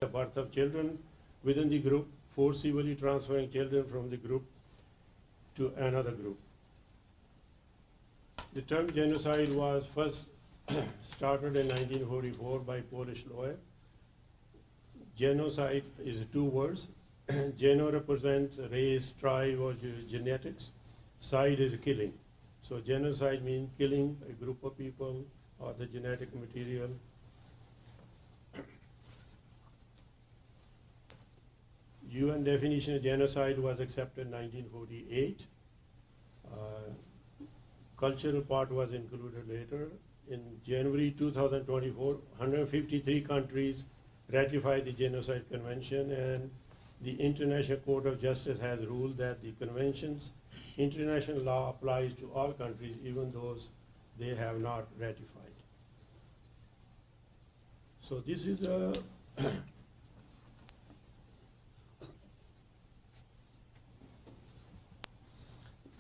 the birth of children within the group, forcibly transferring children from the group to another group. The term genocide was first started in 1944 by Polish lawyer. Genocide is two words. Geno represents race, tribe, or genetics. Side is killing. So genocide means killing a group of people or the genetic material. UN definition of genocide was accepted in 1948. Cultural part was included later. In January 2024, 153 countries ratified the Genocide Convention, and the International Court of Justice has ruled that the convention's international law applies to all countries, even those they have not ratified. So this is a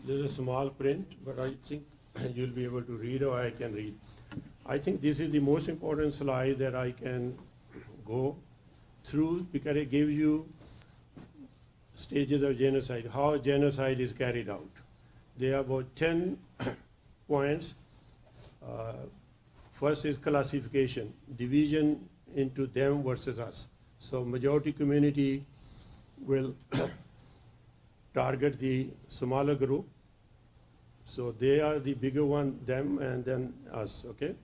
there's a small print, but I think you'll be able to read, or I can read. I think this is the most important slide that I can go through, because it gives you stages of genocide, how genocide is carried out. There are about 10 points. First is classification, division into them versus us. So majority community will target the smaller group. So they are the bigger one, them, and then us, okay?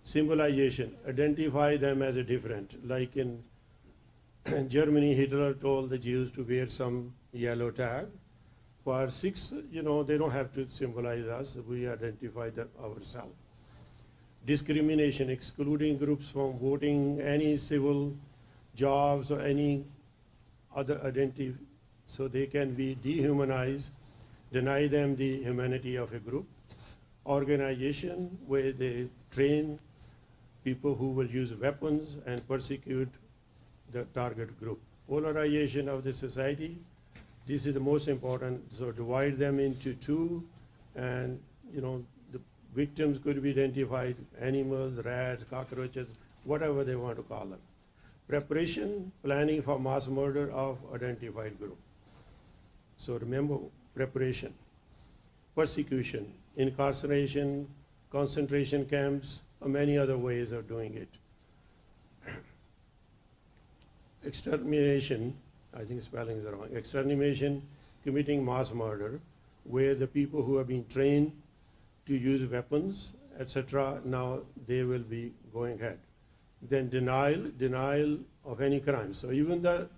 Symbolization, identify them as a different. Like in Germany, Hitler told the Jews to wear some yellow tag. For Sikhs, they don't have to symbolize us. We identify them ourselves. Discrimination, excluding groups from voting, any civil jobs or any other identity, so they can be dehumanized, deny them the humanity of a group. Organization, where they train people who will use weapons and persecute the target group. Polarization of the society, this is the most important. So divide them into two, and the victims could be identified, animals, rats, cockroaches, whatever they want to call them. Preparation, planning for mass murder of identified group. So remember, preparation. Persecution, incarceration, concentration camps, or many other ways of doing it. Extermination, I think spelling is wrong. Extermination, committing mass murder, where the people who have been trained to use weapons, etc., now they will be going ahead. Then denial of any crime. So even the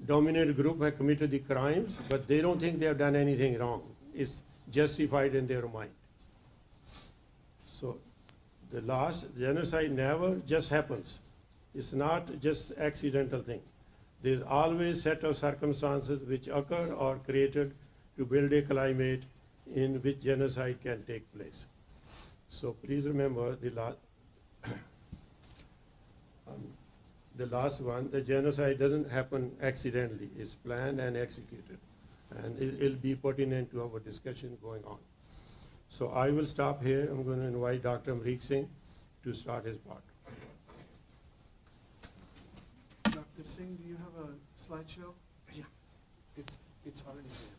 dominant group have committed the crimes, but they don't think they have done anything wrong. It's justified in their mind. So the last genocide never just happens. It's not just accidental thing. There's always a set of circumstances which occur or created to build a climate in which genocide can take place. So please remember the last one, the genocide doesn't happen accidentally. It's planned and executed. And it'll be pertinent to our discussion going on. So I will stop here. I'm going to invite Dr. Amrik Singh to start his part. Dr. Singh, do you have a slideshow? Yeah, it's already there.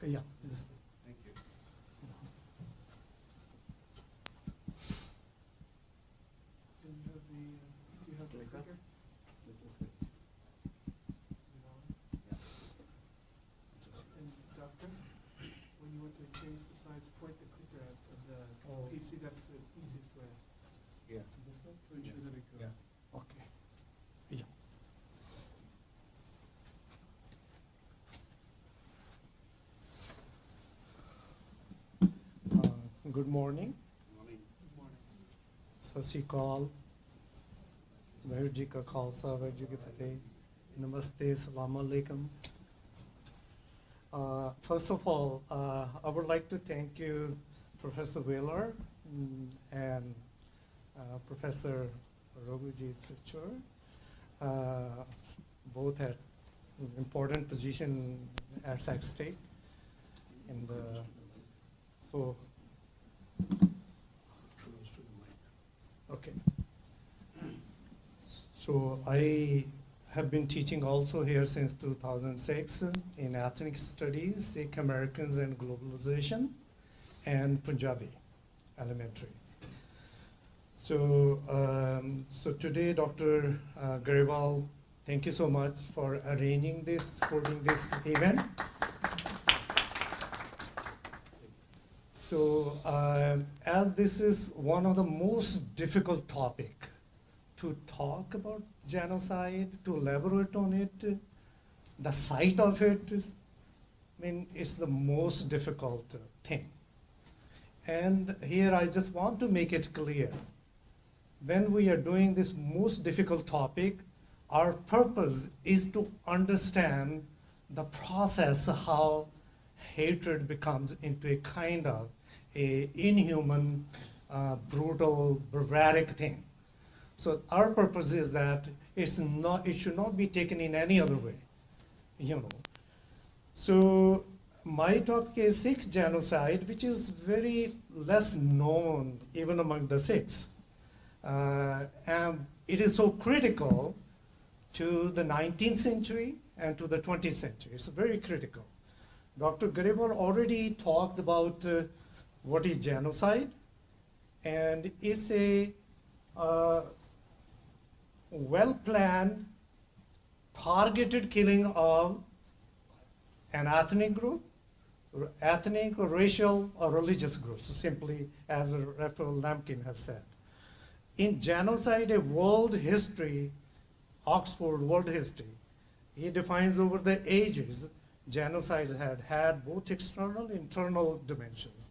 Yeah. Thank you. Do you have the clicker? And doctor, when you want to change the slides, point the clicker at the PC that Good morning. Morning. Good morning. ਸਤਿ ਸ਼੍ਰੀ ਅਕਾਲ ਵਾਹਿਗੁਰੂ ਜੀ ਕਾ ਖਾਲਸਾ ਵਾਹਿਗੁਰੂ ਜੀ ਕੀ ਫਤਿਹ Namaste, Assalamu alaikum. First of all, I would like to thank you, Professor Wheeler and Professor Raghuji Satluj. Both had important position at Sac State. And so, okay. So I have been teaching also here since 2006 in ethnic studies, Sikh Americans and globalization, and Punjabi elementary. So, so today, Dr. Garibal, thank you so much for arranging this, supporting this event. So, as this is one of the most difficult topic to talk about genocide, to elaborate on it, the site of it, I mean, it's the most difficult thing. And here I just want to make it clear. When we are doing this most difficult topic, our purpose is to understand the process, how hatred becomes into a kind of a inhuman, brutal, barbaric thing. So our purpose is that it should not be taken in any other way, you know. So my topic is Sikh genocide, which is very less known even among the Sikhs. And it is so critical to the 19th century and to the 20th century. It's very critical. Dr. Garibal already talked about what is genocide, and it's a well-planned, targeted killing of an ethnic group, ethnic or racial or religious groups, simply as Raphael Lemkin has said. In Genocide, a world history, Oxford World History, he defines over the ages, genocide had both external and internal dimensions.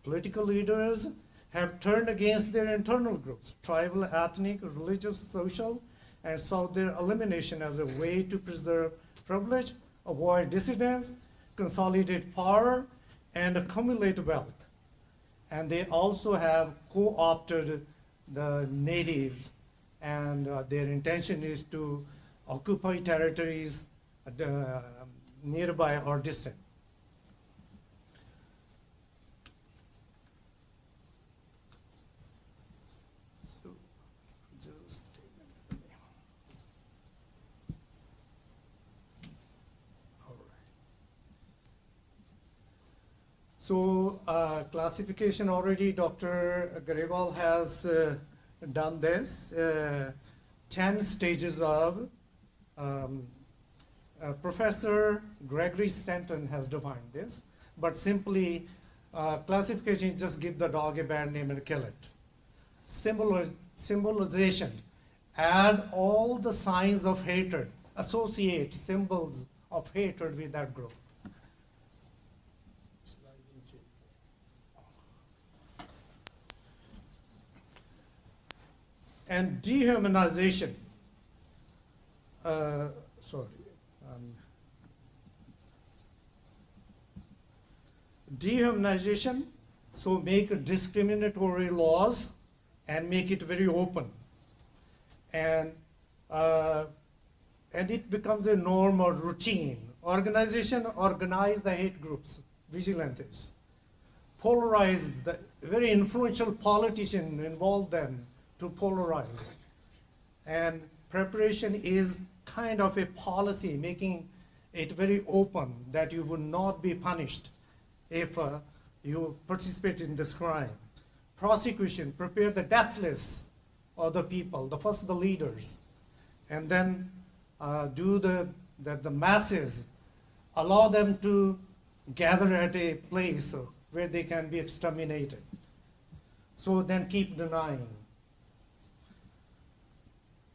Political leaders have turned against their internal groups, tribal, ethnic, religious, social, and sought their elimination as a way to preserve privilege, avoid dissidence, consolidate power, and accumulate wealth. And they also have co-opted the natives, and their intention is to occupy territories nearby or distant. So, just a minute. All right. So, classification already, Dr. Garibal has done this. 10 stages of Professor Gregory Stanton has defined this, but simply classification is just give the dog a bad name and kill it. Symbolization, add all the signs of hatred, associate symbols of hatred with that group. And dehumanization, dehumanization, so make discriminatory laws and make it very open. And it becomes a norm or routine. Organization, organize the hate groups, vigilantes. Polarize, the very influential politician, involve them to polarize. And preparation is kind of a policy, making it very open that you would not be punished if you participate in this crime. Prosecution, prepare the death lists of the people, first the leaders, and then do the masses, allow them to gather at a place where they can be exterminated. So then keep denying.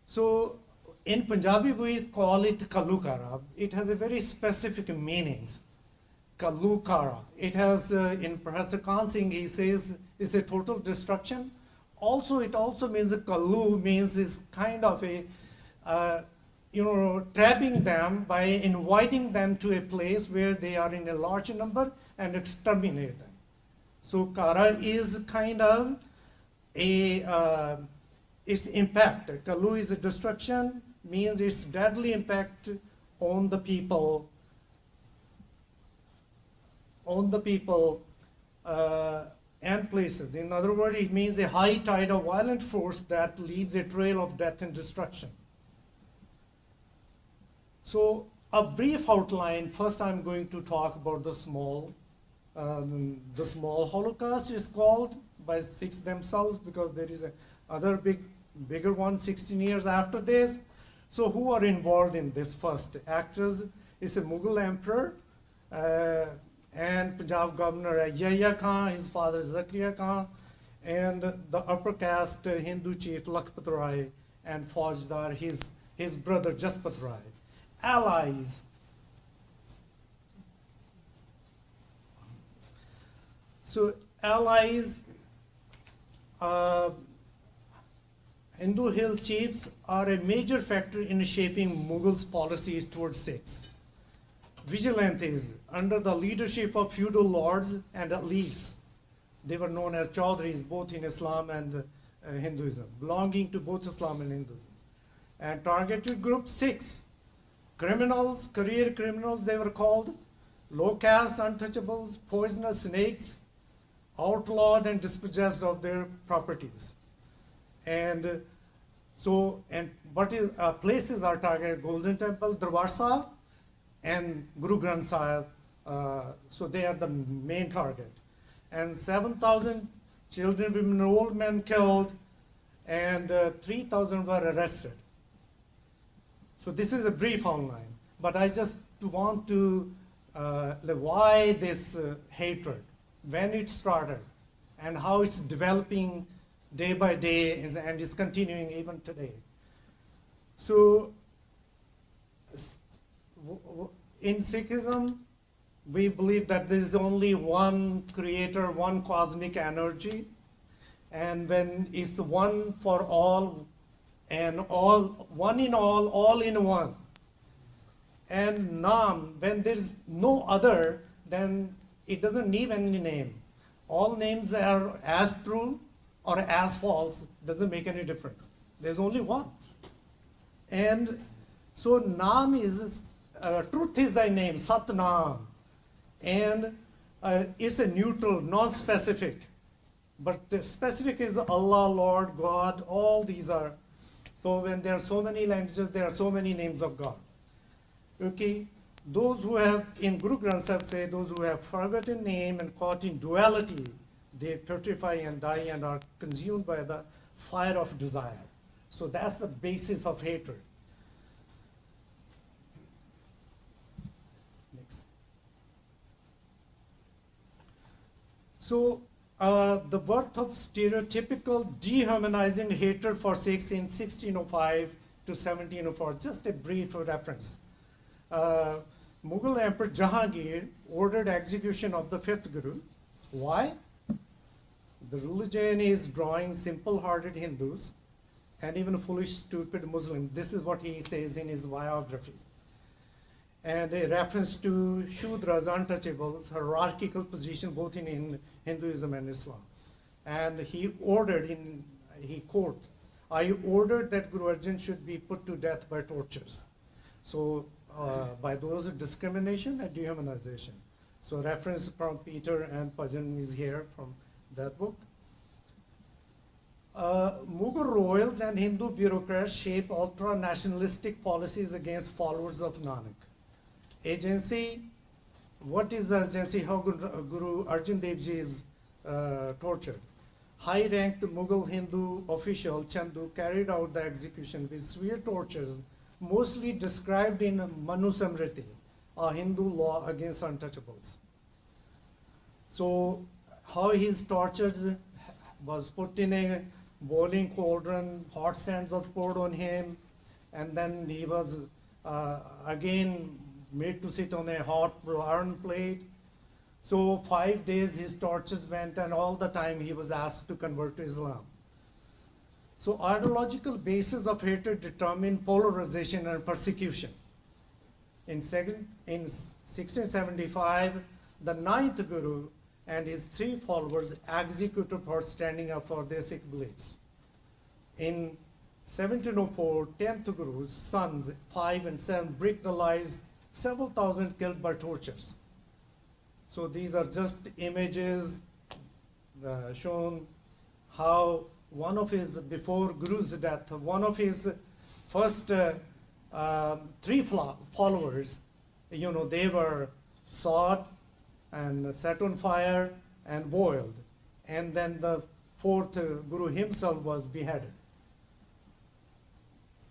So in Punjabi we call it Kalukara. It has a very specific meaning. Kalukara. It has, in Professor Khan Singh, he says it's a total destruction. Also, it also means Kalu means is kind of a, trapping them by inviting them to a place where they are in a large number and exterminate them. So Kara is kind of a, its impact. Kalu is a destruction, means its deadly impact on the people, and places. In other words, it means a high tide of violent force that leaves a trail of death and destruction. So a brief outline. First, I'm going to talk about the small Holocaust is called by Sikhs themselves, because there is another bigger one 16 years after this. So who are involved in this first? Actors is a Mughal emperor and Punjab governor Yahya Khan, his father Zakaria Khan, and the upper caste Hindu chief Lakhpat Rai, and Faujdar, his brother Jaspat Rai. Allies. So allies, Hindu hill chiefs are a major factor in shaping Mughals' policies towards Sikhs. Vigilantes, under the leadership of feudal lords and elites, they were known as Chaudhries, both in Islam and Hinduism, belonging to both Islam and Hinduism. And targeted group Sikhs, criminals, career criminals they were called, low caste untouchables, poisonous snakes, outlawed and dispossessed of their properties. And places are targeted: Golden Temple, Darbar Sahib, and Guru Granth Sahib. So they are the main target. And 7,000 children, women, and old men killed, and 3,000 were arrested. So this is a brief outline, but I just want to why this hatred, when it started, and how it's developing day by day, and is continuing even today. So in Sikhism, we believe that there is only one creator, one cosmic energy, and when it's one for all, and all, one in all in one. And Nam, when there's no other, then it doesn't need any name. All names are as true or as false, doesn't make any difference. There's only one. And so Nam is, truth is thy name, Sat Nam. And it's a neutral, non-specific. But the specific is Allah, Lord, God, all these are. So when there are so many languages, there are so many names of God. Okay, those who have, in Guru Granth Sahib say, those who have forgotten name and caught in duality, they putrefy and die and are consumed by the fire of desire. So that's the basis of hatred. Next. So the birth of stereotypical dehumanizing hatred for Sikhs in 1605 to 1704, just a brief reference. Mughal Emperor Jahangir ordered execution of the fifth Guru. Why? The religion is drawing simple-hearted Hindus and even foolish, stupid Muslims. This is what he says in his biography. And a reference to Shudras, untouchables, hierarchical position both in Hinduism and Islam. And he ordered I ordered that Guru Arjan should be put to death by tortures. So by those discrimination and dehumanization. So reference from Peter and Pajan is here from that book. Mughal royals and Hindu bureaucrats shape ultra-nationalistic policies against followers of Nanak. Agency, what is the agency? How Guru Arjan Dev Ji is tortured. High-ranked Mughal Hindu official Chandu carried out the execution with severe tortures, mostly described in Manu Samriti, a Hindu law against untouchables. So how he's tortured was put in a boiling cauldron, hot sand was poured on him, and then he was again made to sit on a hot iron plate, So 5 days his torches went, and all the time he was asked to convert to Islam. So ideological basis of hatred determine polarization and persecution. In 1675, the ninth Guru and his 3 followers executed for standing up for their Sikh beliefs. In 1704, 10th Guru's sons, 5 and 7, break the lives, several thousand killed by tortures. So these are just images shown how one of his, before Guru's death, one of his first 3 followers, they were sought and set on fire and boiled. And then the 4th Guru himself was beheaded.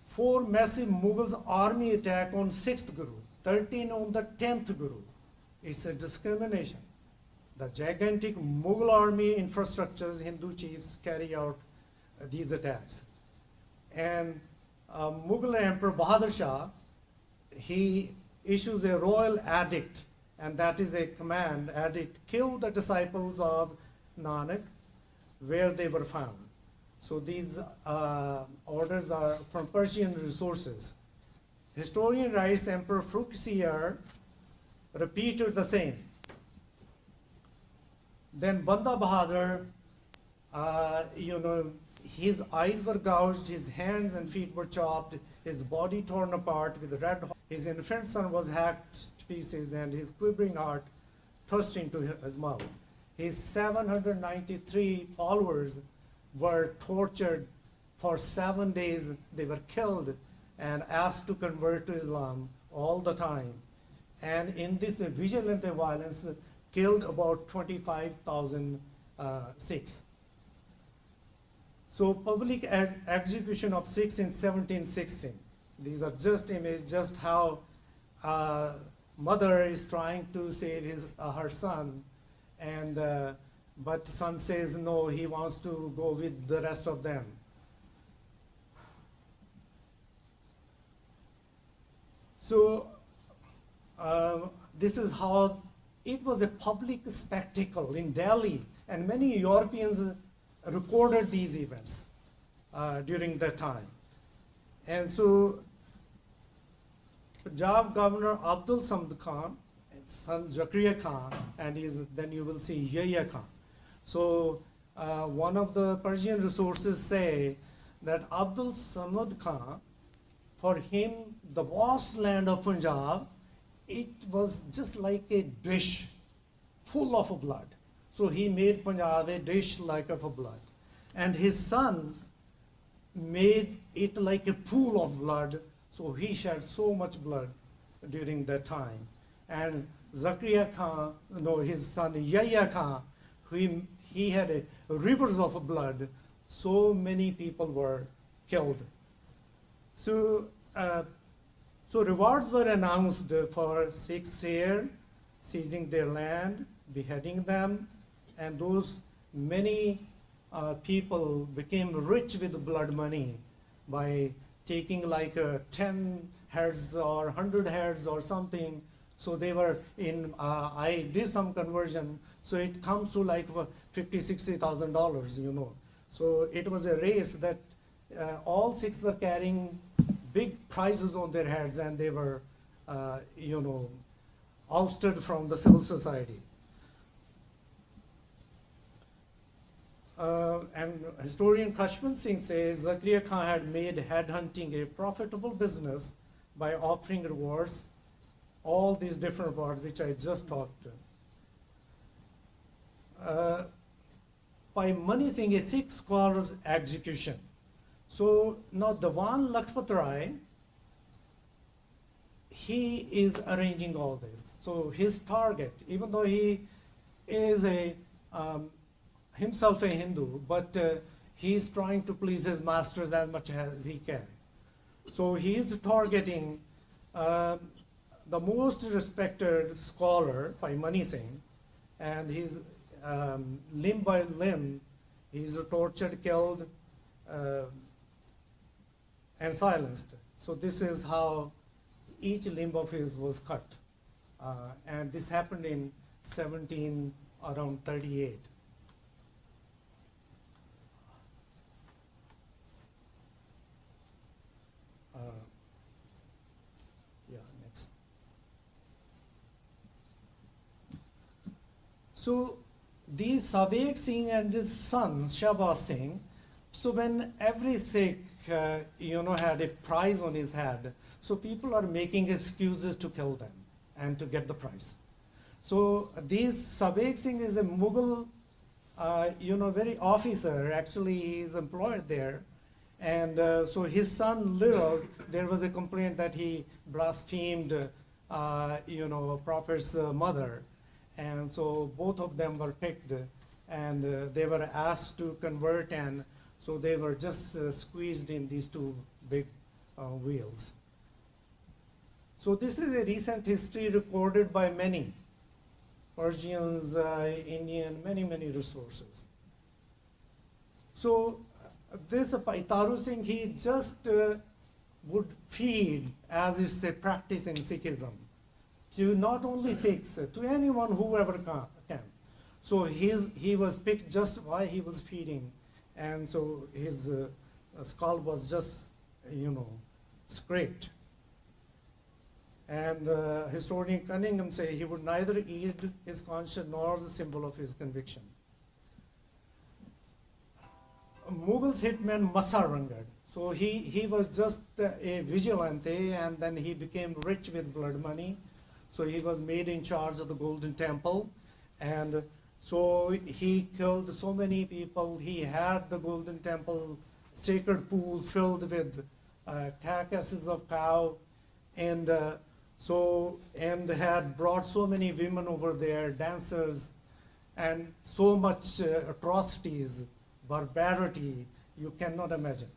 4 massive Mughals army attack on 6th Guru, 13 on the 10th Guru. It's a discrimination. The gigantic Mughal army infrastructures, Hindu chiefs carry out these attacks. And Mughal Emperor Bahadur Shah, he issues a royal edict, and that is a command edict: kill the disciples of Nanak where they were found. So these orders are from Persian resources. Historian writes Emperor Fuxiyar repeated the same. Then Banda Bahadur, his eyes were gouged, his hands and feet were chopped, his body torn apart with red hot. His infant son was hacked to pieces, and his quivering heart thrust into his mouth. His 793 followers were tortured for 7 days. They were killed and asked to convert to Islam all the time. And in this vigilant violence, killed about 25,000 Sikhs. So public execution of Sikhs in 1716. These are just images, just how mother is trying to save her son, and but son says no, he wants to go with the rest of them. So this is how it was a public spectacle in Delhi, and many Europeans recorded these events during that time. And so Punjab Governor Abdul Samad Khan, son Zakaria Khan, and then you will see Yahya Khan. So one of the Persian resources say that Abdul Samad Khan, for him, the vast land of Punjab, it was just like a dish full of blood. So he made Punjab a dish like of blood. And his son made it like a pool of blood, so he shed so much blood during that time. And Zakaria Khan, his son Yahya Khan, he had rivers of blood, so many people were killed. So rewards were announced for Sikhs here, seizing their land, beheading them, and those many people became rich with blood money by taking like 10 heads or 100 heads or something. So they were I did some conversion, so it comes to like $50,000-$60,000, So it was a race that all Sikhs were carrying big prizes on their heads, and they were, ousted from the civil society. And historian Kashman Singh says Zakaria Khan had made headhunting a profitable business by offering rewards, all these different rewards which I just talked. By menacing a Sikh scholar's execution. So now Dewan Lakhpat Rai, he is arranging all this. So his target, even though he is himself a Hindu, but he's trying to please his masters as much as he can. So he is targeting the most respected scholar, Mani Singh, and he's limb by limb, he's tortured, killed, and silenced. So this is how each limb of his was cut. And this happened in around 38. Yeah, next. So these Savek Singh and his son Shahbaz Singh, so when every Sikh had a prize on his head, so people are making excuses to kill them and to get the prize. So these Savek Singh is a Mughal, very officer. Actually, he is employed there, and so his son Lil, there was a complaint that he blasphemed, Prophet's mother, and so both of them were picked, and they were asked to convert, and so they were just squeezed in these two big wheels. So this is a recent history recorded by many Persians, Indian, many resources. So this Taru Singh, he just would feed, as is a practice in Sikhism, to not only Sikhs, to anyone, whoever can. So he was picked just while he was feeding, and so his skull was just, scraped. And historian Cunningham say he would neither eat his conscience nor the symbol of his conviction. Mughals hitman Massa Rangad. So he was just a vigilante, and then he became rich with blood money. So he was made in charge of the Golden Temple, and so he killed so many people. He had the Golden Temple sacred pool filled with carcasses of cow, and had brought so many women over there, dancers, and so much atrocities, barbarity, you cannot imagine.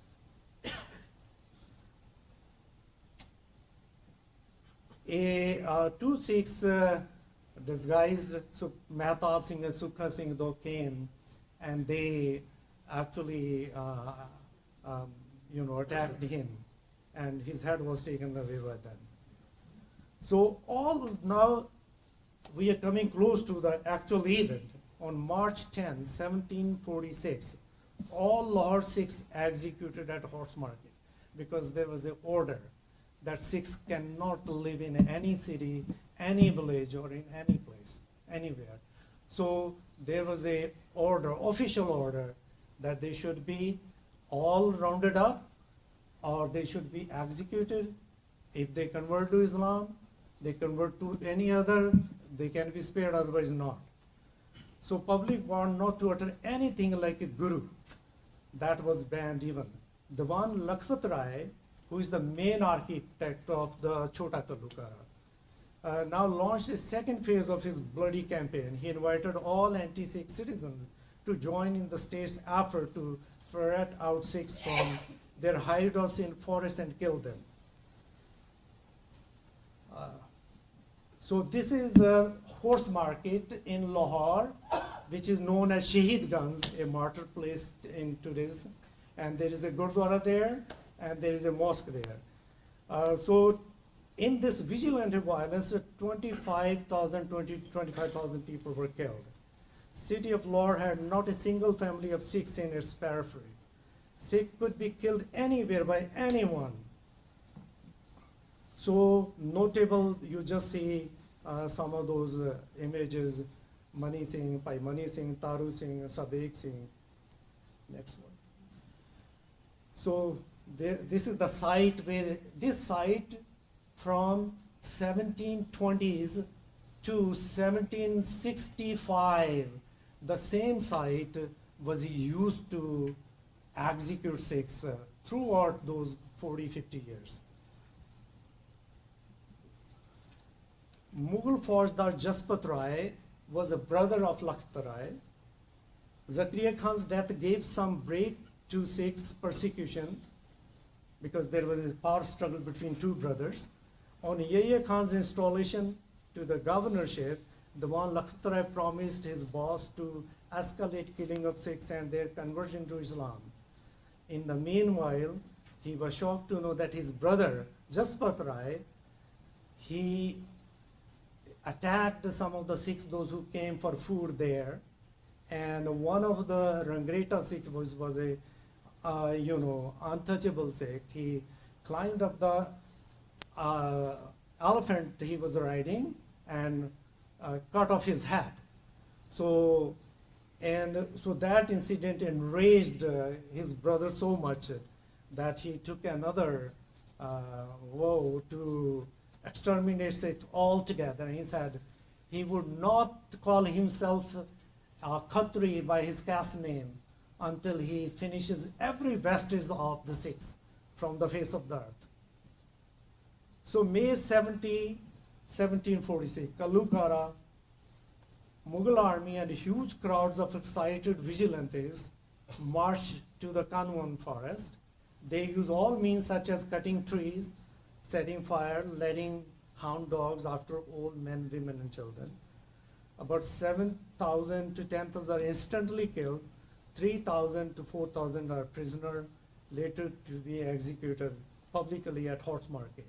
Two Sikhs disguised, so Mehtab Singh and Sukha Singh though came, and they actually attacked him, and his head was taken away by them. So now we are coming close to the actual event. On March 10, 1746, all Lahore Sikhs executed at Horse Market, because there was an order that Sikhs cannot live in any city, any village, or in any place, anywhere. So there was a order, official order, that they should be all rounded up, or they should be executed. If they convert to Islam, they convert to any other, they can be spared, otherwise not. So public warned not to utter anything like a guru. That was banned even. Diwan Lakhpat Rai, who is the main architect of the Chota Talukara, now launched a second phase of his bloody campaign. He invited all anti-Sikh citizens to join in the state's effort to ferret out Sikhs from their hideouts in forests and kill them. So this is the horse market in Lahore, which is known as Shahid Ganj, a martyr place in today's, and there is a Gurdwara there, and there is a mosque there. So in this vigilante violence, 25,000 people were killed. City of Lahore had not a single family of Sikhs in its periphery. Sikh could be killed anywhere by anyone. So notable, you just see some of those images, Mani Singh, Pai Mani Singh, Taru Singh, Sabek Singh. Next one. So this is the site where, this site from 1720s to 1765, the same site was used to execute Sikhs throughout those 40-50 years. Mughal Faujdar Jaspat Rai was a brother of Lakhpat Rai. Zakaria Khan's death gave some break to Sikhs' persecution, because there was a power struggle between two brothers. On Yahya Khan's installation to the governorship, Diwan Lakhpat Rai promised his boss to escalate killing of Sikhs and their conversion to Islam. In the meanwhile, he was shocked to know that his brother, Jaspat Rai, he attacked some of the Sikhs, those who came for food there. And one of the Rangreta Sikhs was a, untouchable Sikh. He climbed up the elephant he was riding and cut off his head. So that incident enraged his brother so much that he took another vow to exterminate Sikhs altogether. He said he would not call himself Khatri by his caste name until he finishes every vestige of the Sikhs from the face of the earth. So May 17, 1746, Kalukara, Mughal army and huge crowds of excited vigilantes marched to the Kanwan forest. They used all means such as cutting trees, setting fire, letting hound dogs after old men, women, and children. About 7,000 to 10,000 are instantly killed. 3,000 to 4,000 are prisoners, later to be executed publicly at Horse Market.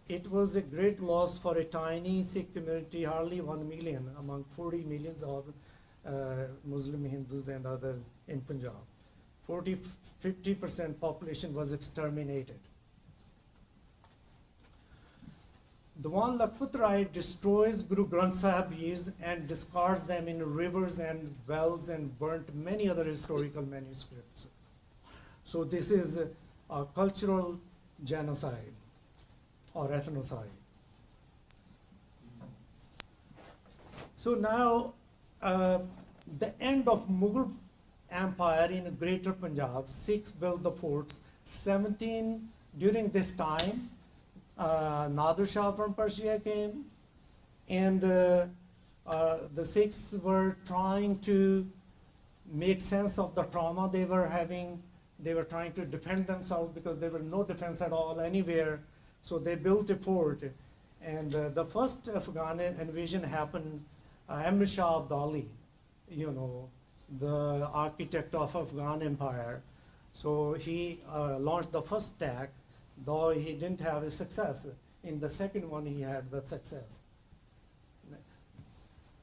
It was a great loss for a tiny Sikh community, hardly 1 million among 40 millions of Muslim Hindus and others in Punjab. 50% population was exterminated. Diwan Lakhpat Rai destroys Guru Granth Sahibs and discards them in rivers and wells and burnt many other historical manuscripts. So this is a cultural genocide or ethnocide. So now the end of Mughal Empire in Greater Punjab, Sikhs built the forts. During this time, Nader Shah from Persia came, and the Sikhs were trying to make sense of the trauma they were having. They were trying to defend themselves because there was no defense at all anywhere. So they built a fort. And the first Afghan invasion happened, Ahmad Shah Abdali, the architect of Afghan Empire. So he launched the first attack, though he didn't have a success. In the second one, he had the success.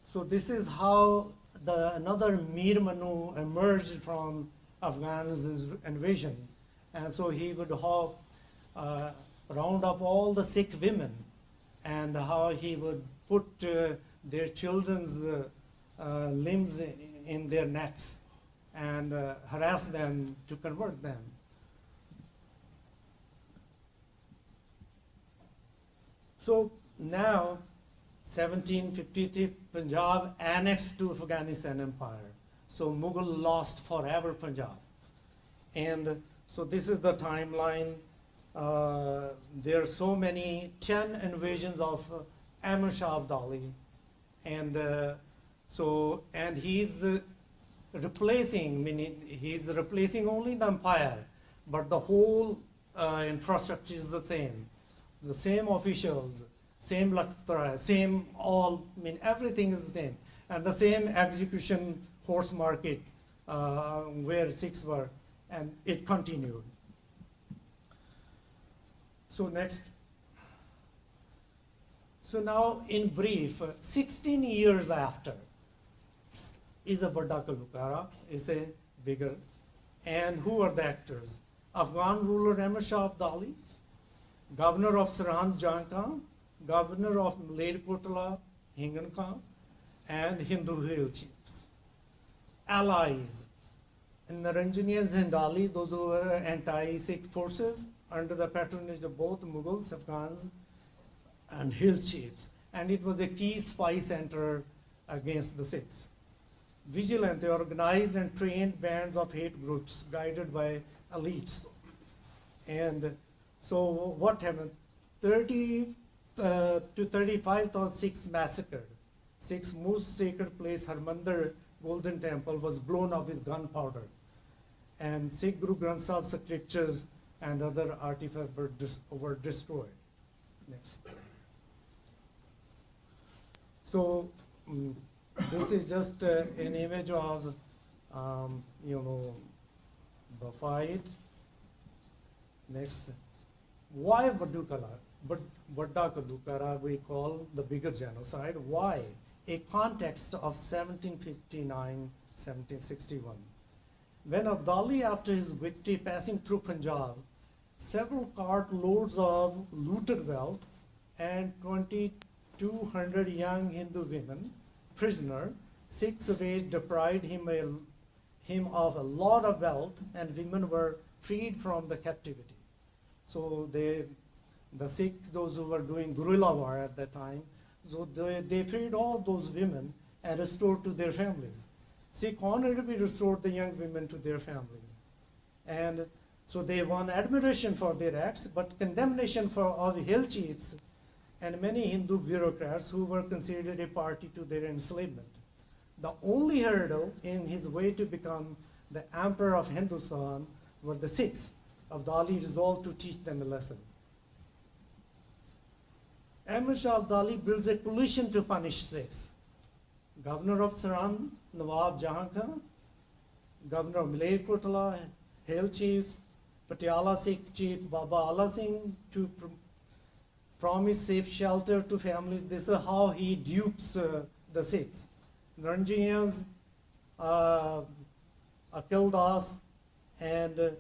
So this is how another Mir Manu emerged from Afghan's invasion. And so he would round up all the Sikh women, and how he would put their children's limbs in their necks and harass them to convert them. So now, 1753, Punjab annexed to Afghanistan Empire. So Mughal lost forever Punjab. And so this is the timeline. There are so many, 10 invasions of Ahmad Shah Abdali. And and he's replacing, meaning he's replacing only the empire, but the whole infrastructure is the same. The same officials, same Lakhtar, same all, everything is the same. And the same execution horse market where Sikhs were, and it continued. So next. So now in brief, 16 years after is a Vada Kalukara, is a bigger. And who are the actors? Afghan ruler Ahmad Shah Abdali, governor of Sirhind Jan Khan, governor of Malerkotla Hingan Khan, and Hindu hill chiefs. Allies, Naranjani and Zindali, those who were anti-Sikh forces under the patronage of both Mughals, Afghans, and hill chiefs. And it was a key spy center against the Sikhs. Vigilante organized and trained bands of hate groups guided by elites. And so what happened? 30 to 35,000 Sikhs massacred. Sikhs' most sacred place, Harmandir Golden Temple, was blown up with gunpowder. And Sikh Guru Granth Sahib scriptures and other artifacts were destroyed. Next. So this is just an image of, the fight. Next. Why Vadukala? Vadda Kadukara we call the bigger genocide. Why? A context of 1759-1761. When Abdali, after his victory passing through Punjab, several cartloads of looted wealth and 2,200 young Hindu women, prisoner, Sikhs deprived him of a lot of wealth, and women were freed from the captivity. So the Sikhs, those who were doing guerrilla war at that time, so they freed all those women and restored to their families. Sikh honorably restored the young women to their families. And so they won admiration for their acts, but condemnation of hill chiefs and many Hindu bureaucrats who were considered a party to their enslavement. The only hurdle in his way to become the emperor of Hindustan were the Sikhs. Abdali resolved to teach them a lesson. Ahmad Shah Abdali builds a coalition to punish Sikhs. Governor of Saran, Nawab Jahan Khan, Governor of Malerkotla, Hill chiefs, Patiala Sikh chief Baba Ala Singh to promise safe shelter to families. This is how he dupes the Sikhs. Ranjinians, Akil Das, and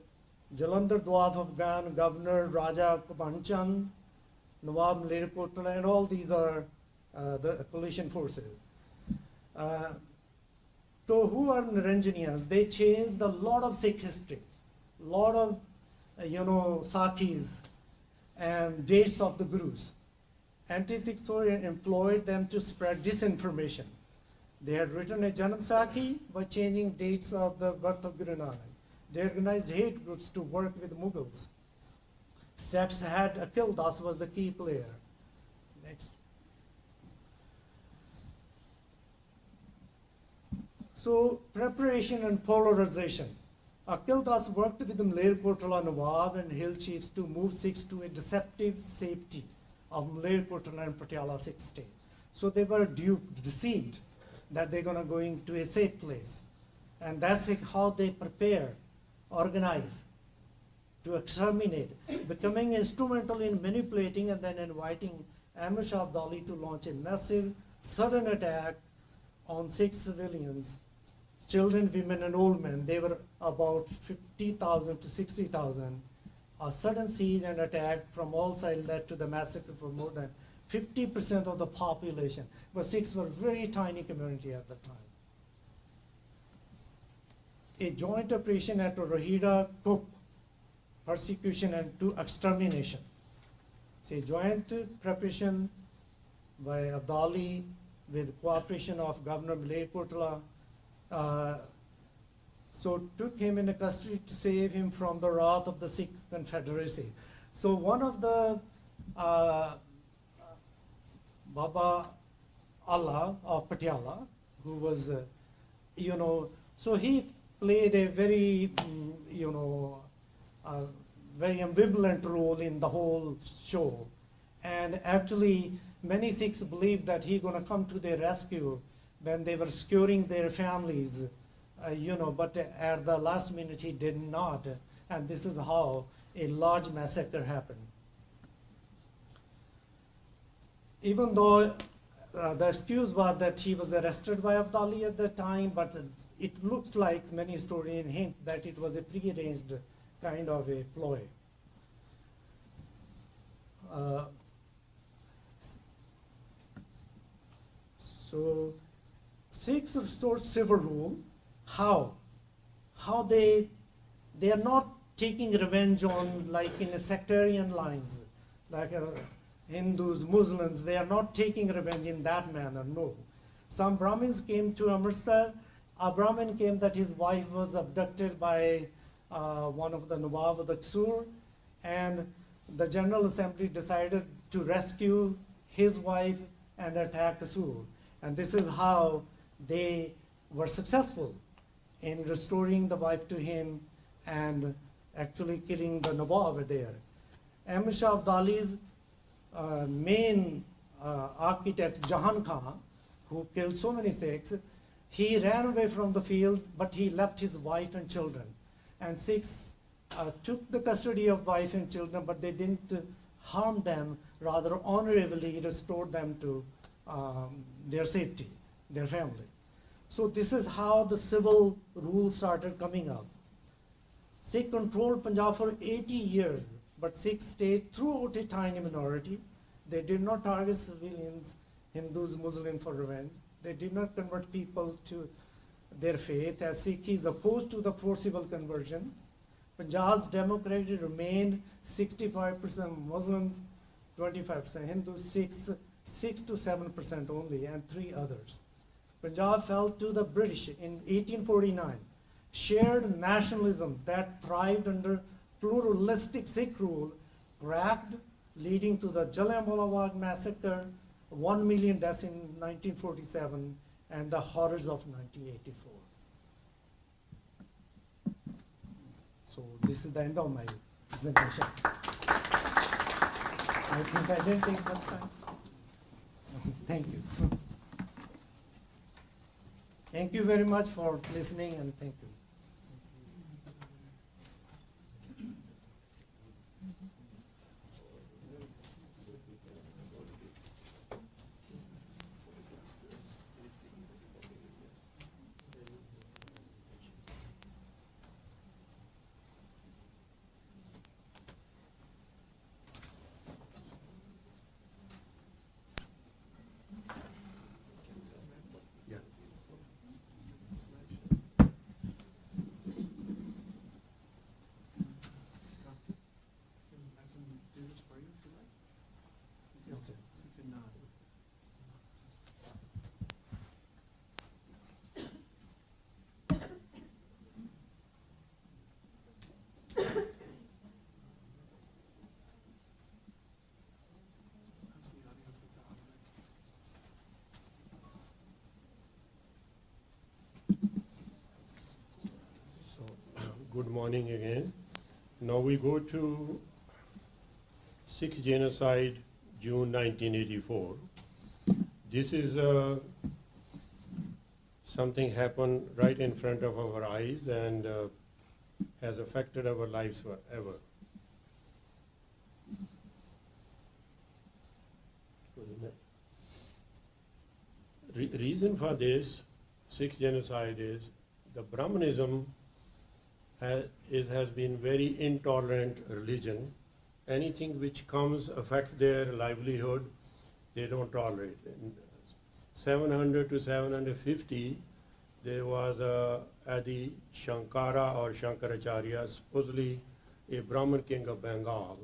Jalandhar Dwaf Afghan Governor Raja Kapanchan, Nawab Malerkotla, and all these are the coalition forces. So who are Niranjanias? They changed a lot of Sikh history, a lot of, Sakhis and dates of the Gurus. Anti-Sikhs employed them to spread disinformation. They had written a Janam Sakhi by changing dates of the birth of Guru Nanak. They organized hate groups to work with Mughals. Sects had Akil Das was the key player. Next. So preparation and polarization. Akil Das worked with the Malerkotla Nawab and hill chiefs to move Sikhs to a deceptive safety of Malerkotla and Patiala Sikh state. So they were duped, deceived that they're going to go into a safe place. And that's how they prepare, organize to exterminate, becoming instrumental in manipulating and then inviting Ahmad Shah Abdali to launch a massive, sudden attack on Sikh civilians, children, women, and old men. They were about 50,000 to 60,000. A sudden siege and attack from all sides led to the massacre for more than 50% of the population. But Sikhs were a very tiny community at the time. A joint operation at Rohida Kup, persecution and to extermination. It's a joint preparation by Abdali with cooperation of Governor Malerkotla. So took him into custody to save him from the wrath of the Sikh Confederacy. So one of the Baba Allah of Patiala, who was, so he played a very, very ambivalent role in the whole show. And actually, many Sikhs believed that he going to come to their rescue when they were securing their families, but at the last minute he did not. And this is how a large massacre happened. Even though the excuse was that he was arrested by Abdali at the time, but it looks like many historians hint that it was a prearranged kind of a ploy. So Sikhs restored civil rule. How? How they are not taking revenge on, like in a sectarian lines, like Hindus, Muslims, they are not taking revenge in that manner, no. Some Brahmins came to Amritsar. A Brahmin came that his wife was abducted by one of the Nawab of the Ksur, and the General Assembly decided to rescue his wife and attack Ksur. And this is how they were successful in restoring the wife to him and actually killing the Nawab there. Ahmad Shah Abdali's main architect, Jahan Khan, who killed so many Sikhs, he ran away from the field, but he left his wife and children. And Sikhs took the custody of wife and children, but they didn't harm them rather honorably restored them to their safety, their family. So this is how the civil rule started coming up. Sikh controlled Punjab for 80 years, but Sikhs stayed throughout a tiny minority. They did not target civilians, Hindus, Muslims for revenge. They did not convert people to their faith, as Sikh is opposed to the forcible conversion. Punjab's democracy remained 65% Muslims, 25% Hindus, 6 to 7% only, and 3 others. Punjab fell to the British in 1849. Shared nationalism that thrived under pluralistic Sikh rule cracked, leading to the Jallianwala Bagh massacre, 1 million deaths in 1947, and the horrors of 1984. So this is the end of my presentation. I think I didn't take much time. Thank you. Thank you very much for listening, and thank you. Yeah. I can do this for you if you like. You can how's the audio with the audio? So, good morning again. Now we go to Sikh genocide, June 1984. This is something happened right in front of our eyes and has affected our lives forever. Reason for this Sikh genocide is the Brahmanism has been very intolerant religion. Anything which comes affect their livelihood, they don't tolerate. In 700 to 750, there was Adi Shankara or Shankaracharya, supposedly a Brahmin king of Bengal.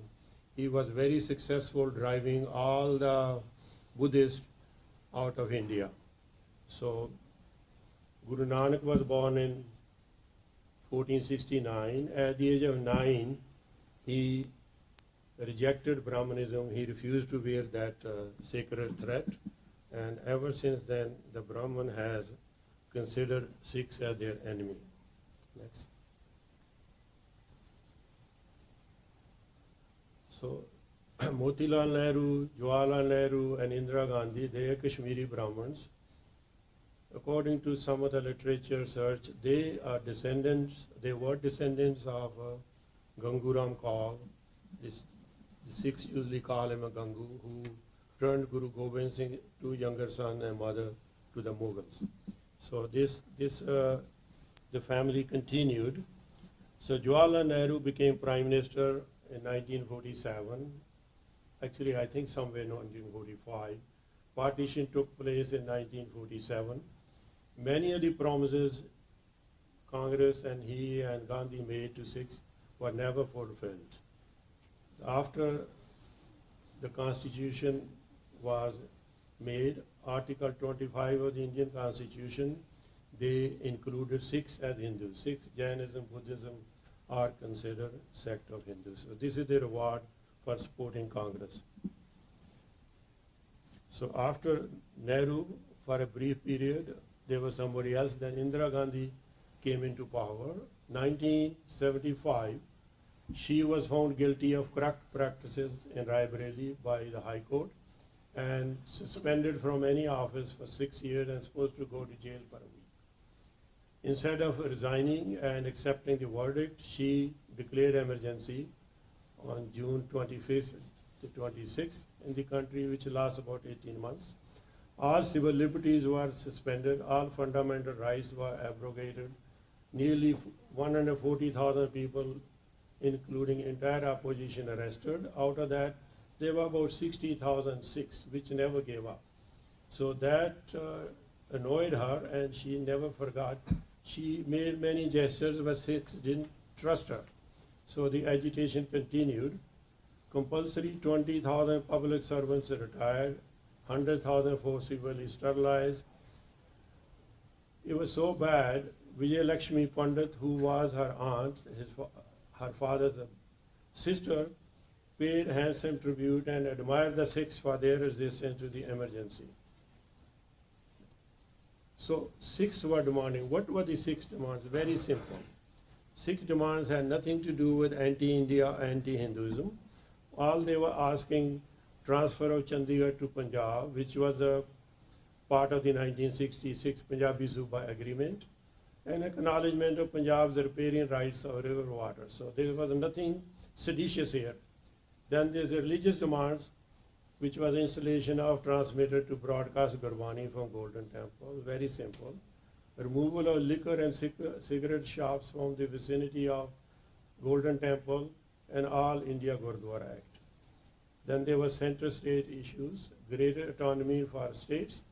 He was very successful driving all the Buddhists out of India. So Guru Nanak was born in 1469. At the age of 9, he rejected Brahmanism. He refused to wear that sacred thread. And ever since then, the Brahman has considered Sikhs as their enemy. Next. So, Motilal Nehru, Jawaharlal Nehru, and Indira Gandhi, they are Kashmiri Brahmins. According to some of the literature search, they were descendants of Ganguram Kaul. The Sikhs usually call him a Gangu, who turned Guru Gobind Singh, two younger son and mother, to the Mughals. So the family continued. So Jawaharlal Nehru became Prime Minister in 1947. Actually, I think somewhere in 1945. Partition took place in 1947. Many of the promises Congress and he and Gandhi made to Sikhs were never fulfilled. After the Constitution was made, Article 25 of the Indian Constitution, they included Sikhs as Hindus. Sikhs, Jainism, Buddhism are considered sect of Hindus. So this is the reward for supporting Congress. So after Nehru, for a brief period, there was somebody else. Then Indira Gandhi came into power. 1975, she was found guilty of corrupt practices in Raebareli by the High Court and suspended from any office for 6 years and supposed to go to jail for a week. Instead of resigning and accepting the verdict, she declared emergency on June 25th, the 26th in the country, which lasts about 18 months. All civil liberties were suspended, all fundamental rights were abrogated. Nearly 140,000 people, including entire opposition, arrested. Out of that, there were about 60,000 Sikhs, which never gave up. So that annoyed her, and she never forgot. She made many gestures, but Sikhs didn't trust her. So the agitation continued. Compulsory 20,000 public servants retired, 100,000 forcibly sterilized. It was so bad, Vijay Lakshmi Pandit, who was her aunt, her father's sister, paid handsome tribute and admired the Sikhs for their resistance to the emergency. So Sikhs were demanding, what were the Sikhs' demands? Very simple. Sikh demands had nothing to do with anti-India, anti-Hinduism. All they were asking, transfer of Chandigarh to Punjab, which was a part of the 1966 Punjabi Suba Agreement, and acknowledgement of Punjab's riparian rights of river water. So there was nothing seditious here. Then there's a religious demands, which was installation of transmitter to broadcast Gurbani from Golden Temple. Very simple. Removal of liquor and cigarette shops from the vicinity of Golden Temple and All India Gurdwara Act. Then there were center-state issues, greater autonomy for states,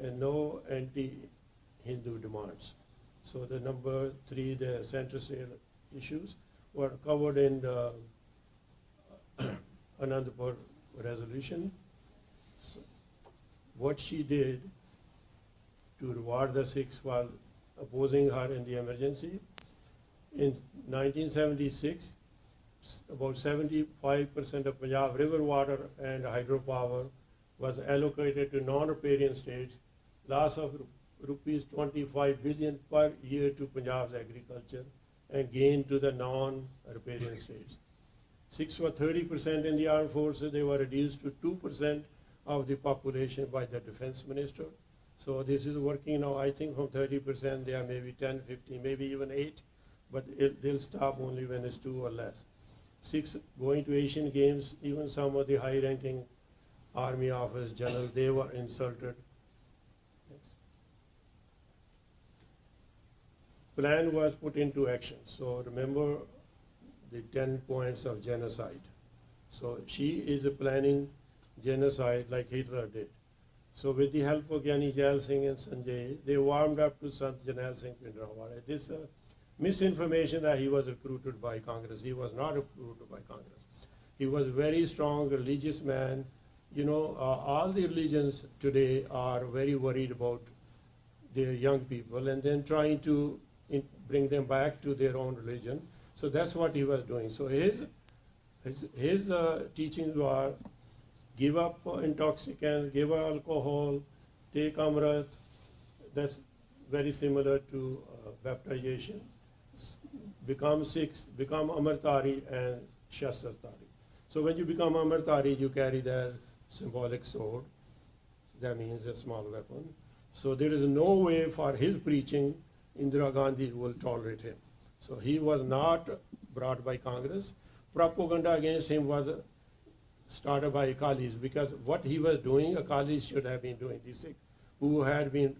and no anti-Hindu demands. So the number 3, the center-state issues, were covered in the Anandpur resolution. So what she did to reward the Sikhs while opposing her in the emergency, in 1976, about 75% of Punjab river water and hydropower was allocated to non-riparian states, loss of rupees 25 billion per year to Punjab's agriculture, and gain to the non-riparian states. Sikhs were 30% in the armed forces. They were reduced to 2% of the population by the defense minister. So this is working now. I think from 30%, they are maybe 10, 15, maybe even 8, but they'll stop only when it's 2 or less. Sikhs going to Asian Games, even some of the high-ranking army officers, general, they were insulted. Next. Plan was put into action. So remember the 10 points of genocide. So she is planning genocide like Hitler did. So with the help of Gyani Jail Singh and Sanjay, they warmed up to Sant Janel Singh Pindrawala. This misinformation that he was recruited by Congress. He was not recruited by Congress. He was a very strong religious man. You know, all the religions today are very worried about their young people and then trying to bring them back to their own religion. So that's what he was doing. So his teachings were give up intoxicants, give up alcohol, take Amrit. That's very similar to baptization. Become Sikhs, become Amritari and Shastrtari. So when you become Amritari, you carry that symbolic sword. That means a small weapon. So there is no way for his preaching Indira Gandhi will tolerate him. So he was not brought by Congress. Propaganda against him was started by Akalis, because what he was doing, Akalis should have been doing. The Sikh who have been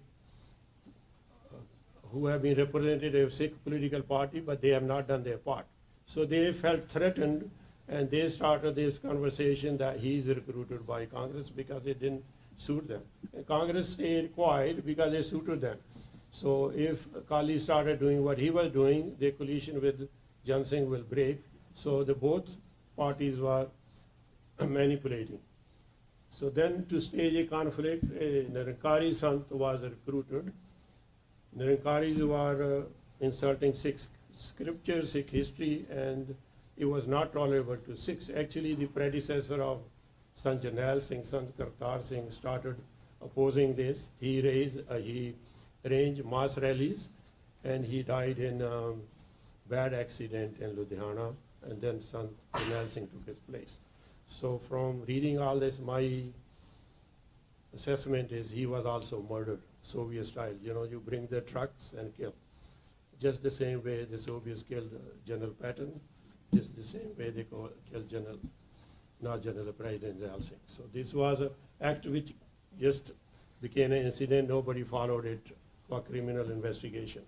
representative of Sikh political party, but they have not done their part. So they felt threatened, and they started this conversation that he is recruited by Congress because it didn't suit them. And Congress stayed quiet because it suited them. So if Akali started doing what he was doing, the coalition with Jan Singh will break. So the both parties were manipulating. So then to stage a conflict, a Nirankari Sant was recruited. Nirankaris were insulting Sikh scripture, Sikh history, and it was not tolerable to Sikhs. Actually, the predecessor of Sant Janel Singh, Sant Kartar Singh, started opposing this. He arranged mass rallies, and he died in a bad accident in Ludhiana, and then Sant Janel Singh took his place. So from reading all this, my assessment is he was also murdered, Soviet style. You know, you bring the trucks and kill. Just the same way the Soviets killed General Patton, just the same way they killed General not General President Dayal Singh. So this was an act which just became an incident. Nobody followed it for criminal investigation.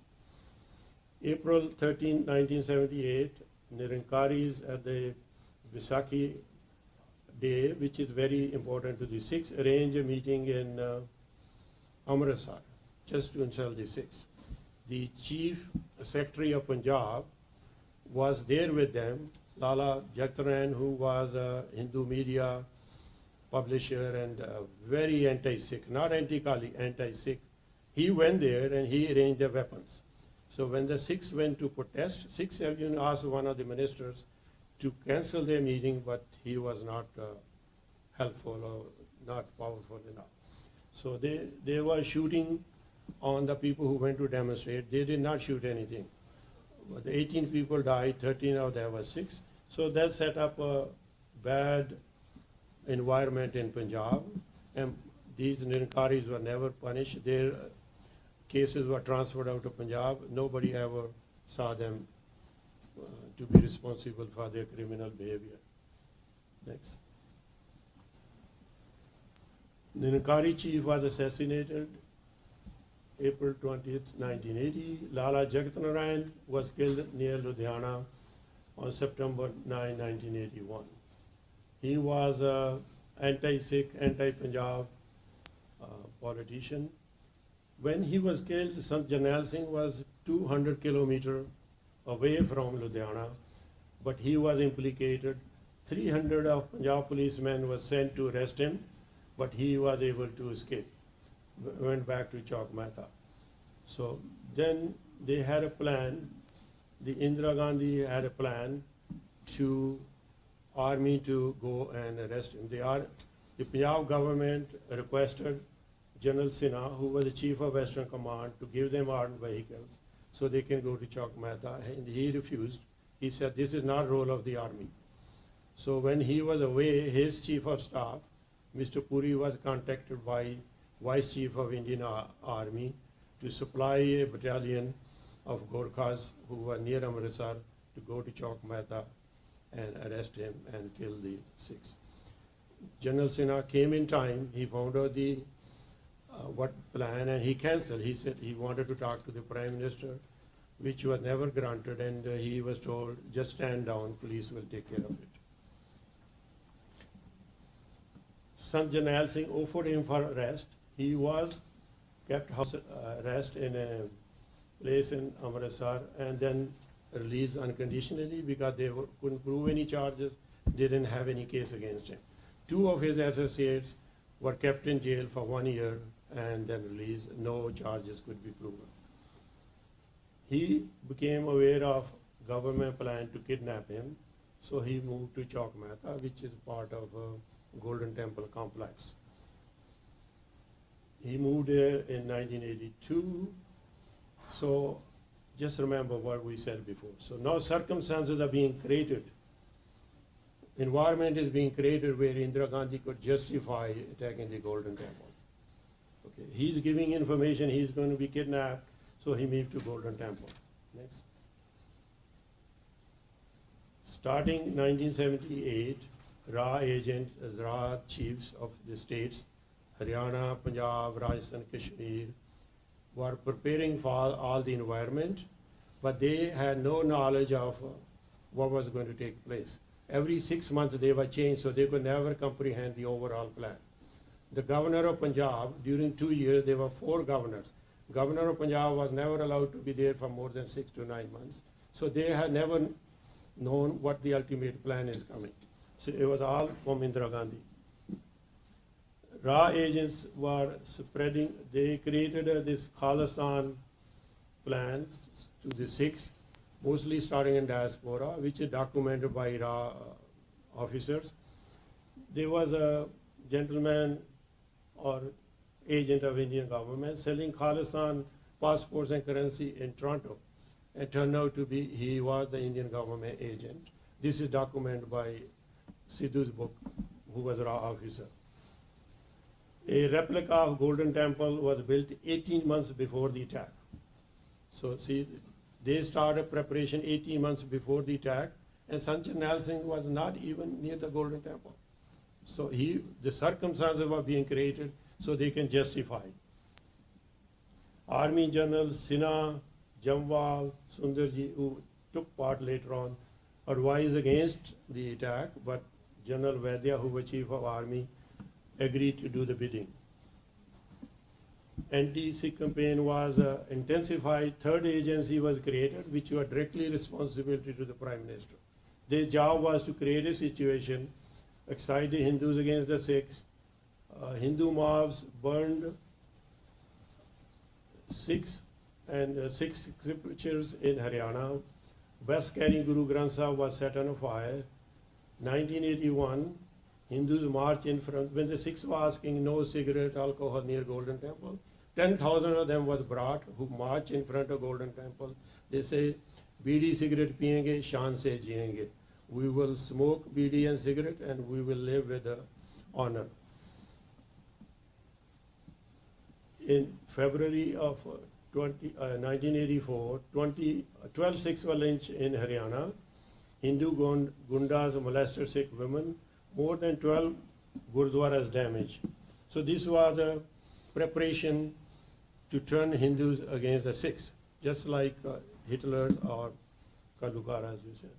April 13, 1978, Nirankaris at the Vaisakhi Day, which is very important to the Sikhs, arranged a meeting in Amritsar just to insult the Sikhs. The Chief Secretary of Punjab was there with them, Lala Jakhtaran, who was a Hindu media publisher and very anti-Sikh, not anti-Kali, anti-Sikh. He went there and he arranged the weapons. So when the Sikhs went to protest, Sikhs even asked one of the ministers to cancel their meeting, but he was not helpful or not powerful enough. So they were shooting on the people who went to demonstrate. They did not shoot anything. But 18 people died, 13 of them were Sikhs. So that set up a bad environment in Punjab, and these Nirankaris were never punished. Their cases were transferred out of Punjab. Nobody ever saw them to be responsible for their criminal behavior. Next. Nirankari chief was assassinated April 20th, 1980. Lala Jakhtaran was killed near Ludhiana on September 9, 1981. He was an anti-Sikh, anti-Punjab politician. When he was killed, Sant Jarnail Singh was 200 kilometers away from Ludhiana, but he was implicated. 300 of Punjab policemen were sent to arrest him, but he was able to escape, went back to Chowk Mehta. So then they had a plan, the Indira Gandhi had a plan to army to go and arrest him. The Punjab government requested General Sinha, who was the chief of Western Command, to give them armed vehicles so they can go to Chowk Mehta, and he refused. He said, this is not role of the army. So when he was away, his chief of staff, Mr. Puri, was contacted by Vice Chief of Indian Army to supply a battalion of Gorkhas who were near Amritsar to go to Chowk Mehta and arrest him and kill the Sikhs. General Sinha came in time. He found out the what plan, and he cancelled. He said he wanted to talk to the Prime Minister, which was never granted, and he was told, just stand down, police will take care of it. Sant Jarnail Singh offered him for arrest. He was kept house arrest in a place in Amritsar and then released unconditionally because they couldn't prove any charges. They didn't have any case against him. 2 of his associates were kept in jail for 1 year and then released. No charges could be proven. He became aware of government plan to kidnap him, so he moved to Chowk Mehta, which is part of Golden Temple complex. He moved there in 1982. So just remember what we said before. So now circumstances are being created. Environment is being created where Indira Gandhi could justify attacking the Golden Temple. Okay, he's giving information he's going to be kidnapped, so he moved to Golden Temple. Next. Starting 1978, RA agents, RA chiefs of the states, Haryana, Punjab, Rajasthan, Kashmir, were preparing for all the environment, but they had no knowledge of what was going to take place. Every 6 months they were changed, so they could never comprehend the overall plan. The governor of Punjab, during 2 years, there were 4 governors. Governor of Punjab was never allowed to be there for more than 6 to 9 months. So they had never known what the ultimate plan is coming. So it was all from Indira Gandhi. RA agents were spreading, they created this Khalistan plan to the Sikhs, mostly starting in diaspora, which is documented by RA officers. There was a gentleman or agent of Indian government selling Khalistan passports and currency in Toronto. It turned out to be, he was the Indian government agent. This is documented by Sidhu's book, who was a RA officer. A replica of Golden Temple was built 18 months before the attack. So see, they started preparation 18 months before the attack, and Sant Jarnail Singh was not even near the Golden Temple. So the circumstances were being created so they can justify. Army General Sinha, Jamwal, Sundarji, who took part later on, advised against the attack, but General Vaidya, who was Chief of Army, agreed to do the bidding. Anti-Sikh campaign was intensified. Third agency was created, which was directly responsibility to the Prime Minister. Their job was to create a situation, excite the Hindus against the Sikhs. Hindu mobs burned Sikhs and Sikh scriptures in Haryana. Bus carrying Guru Granth Sahib was set on fire. 1981, Hindus marched in front. When the Sikhs were asking no cigarette, alcohol near Golden Temple, 10,000 of them was brought who marched in front of Golden Temple. They say, "Bidi cigarette piyenge, shaan se jiyenge." We will smoke bidi and cigarette and we will live with honor. In February of 1984, 12 Sikhs were lynched in Haryana. Hindu gundas molested Sikh women. More than 12 gurdwaras damaged. So this was a preparation to turn Hindus against the Sikhs, just like Hitler or Kalukara, as you said.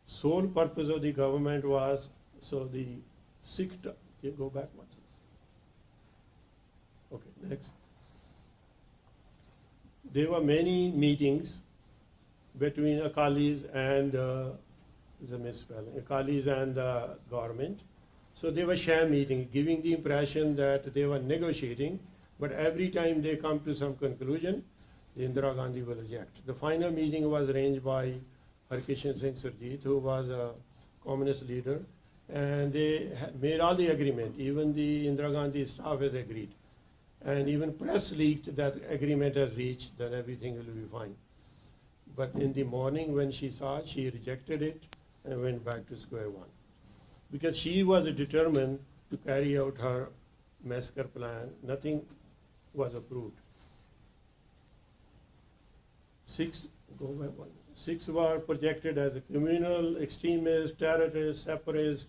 Sole purpose of the government was, so the Sikh, you go back once. Okay, next. There were many meetings between Akalis and Akalis and the government. So they were sham meetings, giving the impression that they were negotiating, but every time they come to some conclusion, Indira Gandhi will reject. The final meeting was arranged by Harkishan Singh Sarjeet, who was a communist leader, and they had made all the agreement. Even the Indira Gandhi staff has agreed. And even press leaked that agreement has reached, that everything will be fine. But in the morning when she saw it, she rejected it and went back to square one. Because she was determined to carry out her massacre plan, nothing was approved. Sikhs were projected as a communal, extremist, terrorist, separatist,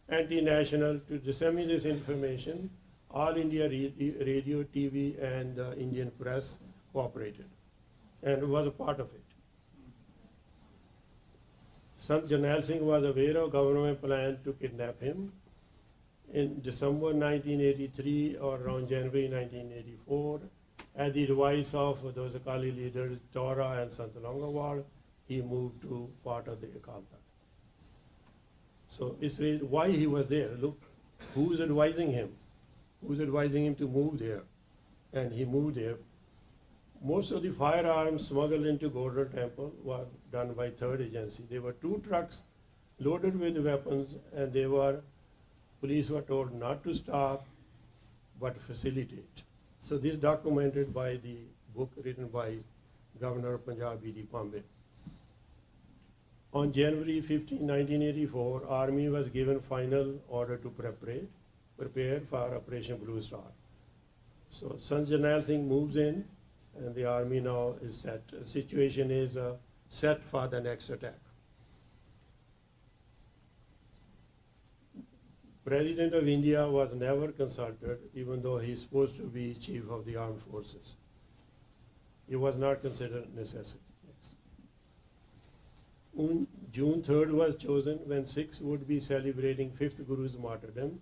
anti-national. To disseminate this information, All India Radio, TV, and Indian press cooperated and was a part of it. Sant Jarnail Singh was aware of government plan to kidnap him. In December 1983 or around January 1984, at the advice of those Akali leaders, Tora and Sant Longawal, he moved to part of the Akal Takht. So it's why he was there. Look, who's advising him? Who's advising him to move there? And he moved there. Most of the firearms smuggled into Golden Temple were done by third agency. There were 2 trucks loaded with weapons, and police were told not to stop, but facilitate. So this documented by the book written by Governor of Punjab, B.D. Pambe. On January 15, 1984, Army was given final order to prepare for Operation Blue Star. So Sant Jarnail Singh moves in, and the army now is set. The situation is set for the next attack. President of India was never consulted, even though he is supposed to be chief of the armed forces. It was not considered necessary. June 3rd was chosen when Sikhs would be celebrating 5th Guru's martyrdom.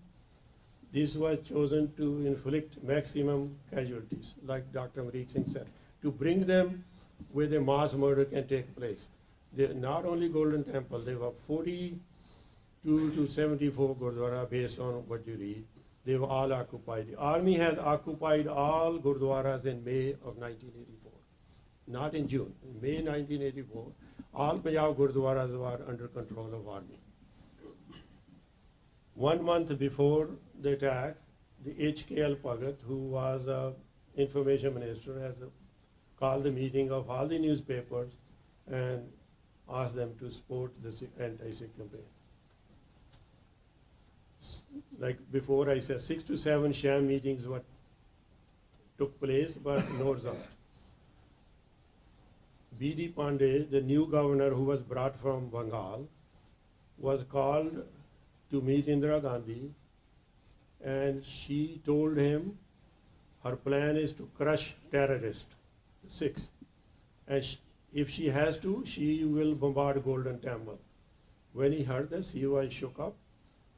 This was chosen to inflict maximum casualties, like Dr. Amrik Singh said, to bring them where the mass murder can take place. Not only Golden Temple, there were 42 to 74 Gurdwara based on what you read. They were all occupied. The army has occupied all Gurdwaras in May of 1984, not in June. In May 1984, all Punjab Gurdwaras were under control of army. 1 month before the attack, the HKL Bhagat, who was information minister, has called the meeting of all the newspapers and asked them to support the anti-Sikh campaign. Like before I said, 6 to 7 sham meetings took place, but no result. B.D. Pandey, the new governor who was brought from Bengal, was called to meet Indira Gandhi, and she told him her plan is to crush terrorists, Sikhs. And if she has to, she will bombard Golden Temple. When he heard this, he was shook up,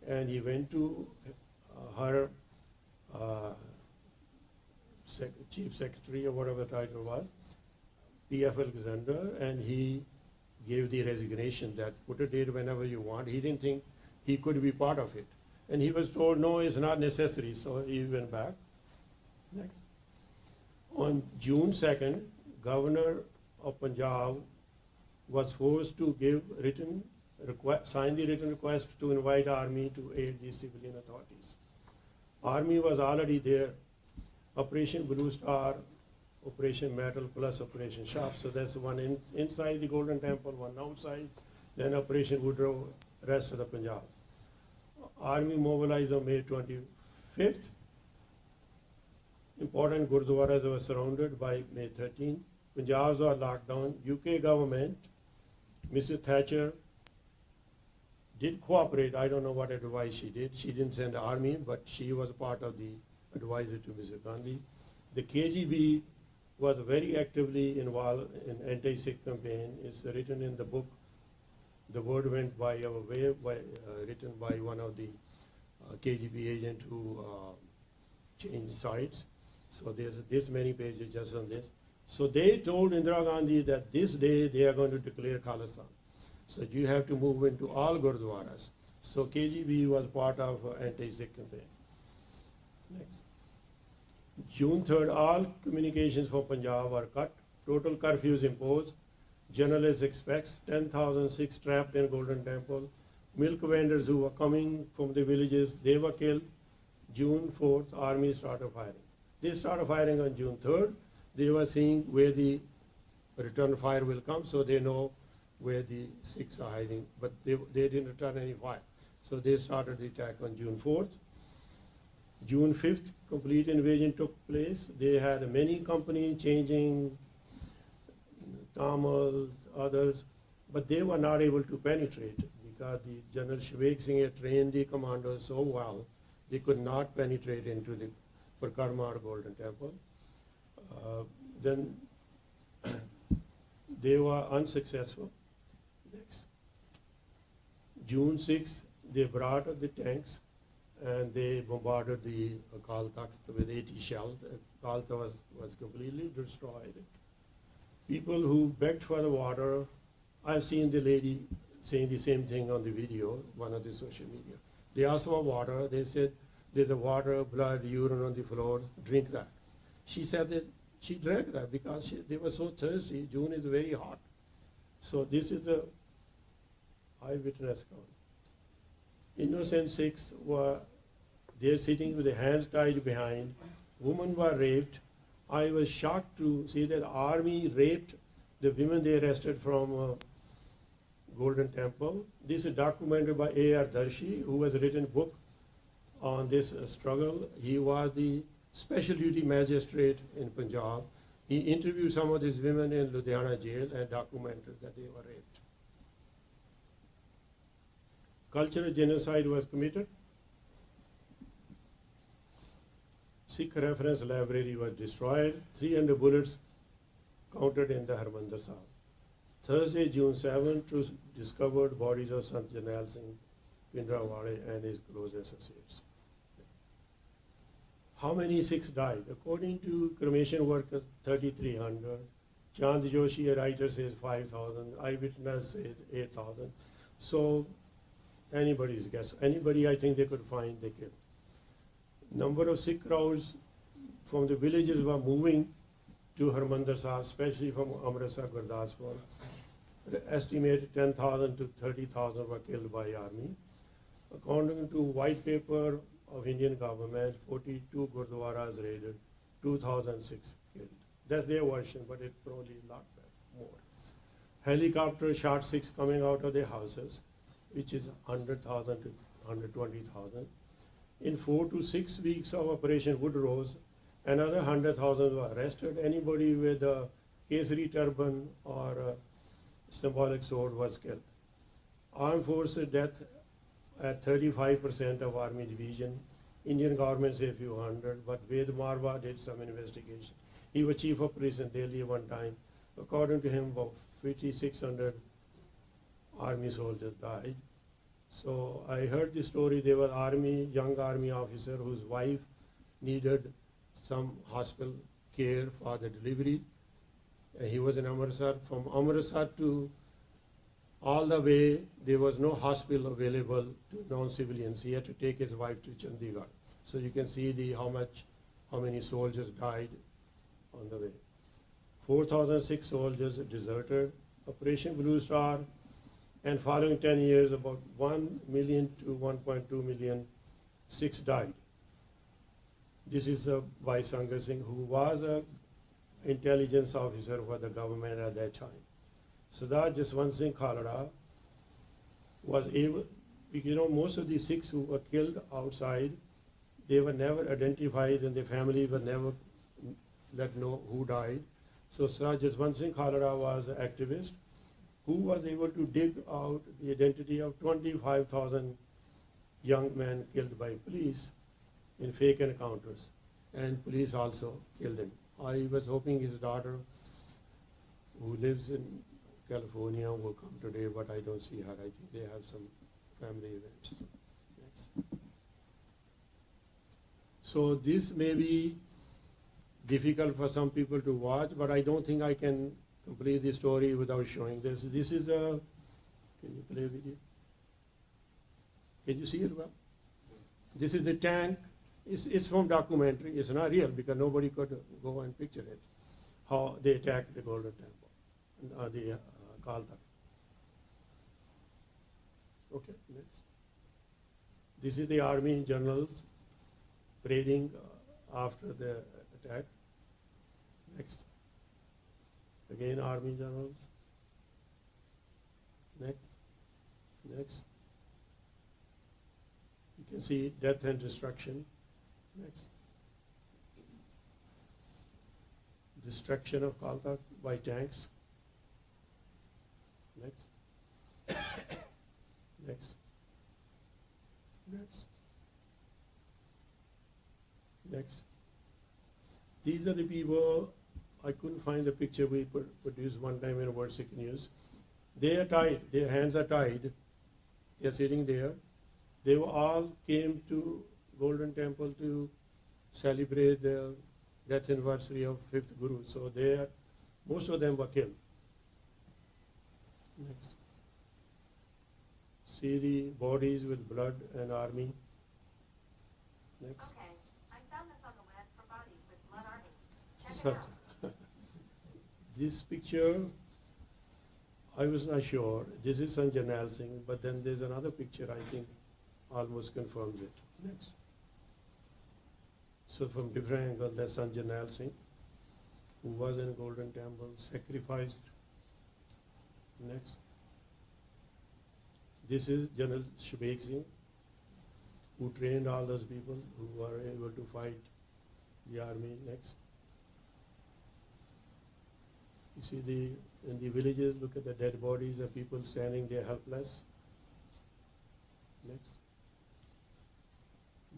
and he went to her chief secretary or whatever the title was, P.F. Alexander, and he gave the resignation that put a date whenever you want. He didn't think he could be part of it. And he was told, no, it's not necessary, so he went back. Next. On June 2nd, Governor of Punjab was forced to give sign the written request to invite army to aid the civilian authorities. Army was already there. Operation Blue Star, Operation Metal plus Operation Sharp. So that's one inside the Golden Temple, one outside. Then Operation Woodrow, rest of the Punjab. Army mobilized on May 25th. Important Gurdwaras were surrounded by May 13th. Punjab was locked down. UK government, Mrs. Thatcher, did cooperate. I don't know what advice she did. She didn't send the army, but she was part of the advisor to Mr. Gandhi. The KGB was very actively involved in anti-Sikh campaign. It's written in the book, The Word Went By Our Way, written by one of the KGB agent who changed sides. So there's this many pages just on this. So they told Indira Gandhi that this day they are going to declare Khalistan. So you have to move into all Gurdwaras. So KGB was part of anti-Sikh campaign. Next. June 3rd, all communications from Punjab were cut. Total curfews imposed. Journalists expects 10,000 Sikhs trapped in Golden Temple. Milk vendors who were coming from the villages, they were killed. June 4th, army started firing. They started firing on June 3rd. They were seeing where the return fire will come, so they know where the Sikhs are hiding, but they didn't return any fire. So they started the attack on June 4th. June 5th, complete invasion took place. They had many companies changing, Tamils, others, but they were not able to penetrate because the General Shivek Singh trained the commandos so well, they could not penetrate into the Parakrama or Golden Temple. Then they were unsuccessful. Next. June 6th, they brought the tanks and they bombarded the Akal Takht with 80 shells. Akal Takht was completely destroyed. People who begged for the water, I've seen the lady saying the same thing on the video, one of the social media. They asked for water, they said, there's a water, blood, urine on the floor, drink that. She said that she drank that because they were so thirsty. June is very hot. So this is the eyewitness account. Innocent Sikhs were there sitting with their hands tied behind. Women were raped. I was shocked to see that army raped the women they arrested from Golden Temple. This is documented by A.R. Darshi, who has written a book on this struggle. He was the special duty magistrate in Punjab. He interviewed some of these women in Ludhiana jail and documented that they were raped. Cultural genocide was committed. Sikh reference library was destroyed. 300 bullets counted in the Harmandir Sahib. Thursday, June 7, troops discovered bodies of Sant Jarnail Singh, Pindrawale and his close associates. How many Sikhs died? According to cremation workers, 3,300. Chand Joshi, a writer, says 5,000. Eyewitness says 8,000. So anybody's guess. Anybody I think they could find, they killed. Number of Sikh crowds from the villages were moving to Harmandir Sahib, especially from Amritsar, Gurdaspur. Estimated 10,000 to 30,000 were killed by army. According to white paper of Indian government, 42 Gurdwaras raided, 2,006 killed. That's their version, but it's probably a lot more. Helicopter shot Sikhs coming out of their houses, which is 100,000 to 120,000. In 4 to 6 weeks of Operation Woodrose, another 100,000 were arrested. Anybody with a Kesari turban or a symbolic sword was killed. Armed forces death at 35% of army division. Indian government say a few hundred, but Ved Marwa did some investigation. He was chief of police in Delhi one time. According to him, about 5,600 army soldiers died. So I heard the story. There was young army officer whose wife needed some hospital care for the delivery. He was in Amritsar. From Amritsar to all the way, there was no hospital available to non-civilians. He had to take his wife to Chandigarh. So you can see how many soldiers died on the way. 4,006 soldiers deserted. Operation Blue Star, and following 10 years, about 1 million to 1.2 million Sikhs died. This is by Sangar Singh, who was an intelligence officer for the government at that time. Sardar Jaswant Singh Khalda was able, most of the Sikhs who were killed outside, they were never identified and their family were never let know who died. So Sardar Jaswant Singh Khalda was an activist who was able to dig out the identity of 25,000 young men killed by police in fake encounters, and police also killed him. I was hoping his daughter, who lives in California, will come today, but I don't see her. I think they have some family events. Next. So this may be difficult for some people to watch, but I don't think I can complete the story without showing this. This is a, can you play video? Can you see it well? This is a tank. It's from documentary. It's not real because nobody could go and picture it, how they attacked the Golden Temple, the Kal Takht. Okay, next. This is the army generals parading after the attack. Next. Again, army generals. Next. Next. You can see death and destruction. Next. Destruction of Kal Takht by tanks. Next. Next. Next. Next. These are the people. I couldn't find the picture we produced one time in World Sikh News. They are tied, their hands are tied. They are sitting there. They all came to Golden Temple to celebrate the death anniversary of 5th Guru. So most of them were killed. Next. See the bodies with blood and army. Next. Okay, I found this on the web for bodies with blood army. Check it out. This picture, I was not sure. This is Sanjay Nail Singh, but then there's another picture I think almost confirms it. Next. So from different angle, that's Sanjay Nail Singh, who was in Golden Temple, sacrificed. Next. This is General Shubhek Singh, who trained all those people who were able to fight the army. Next. You see in the villages, look at the dead bodies of people standing there helpless. Next.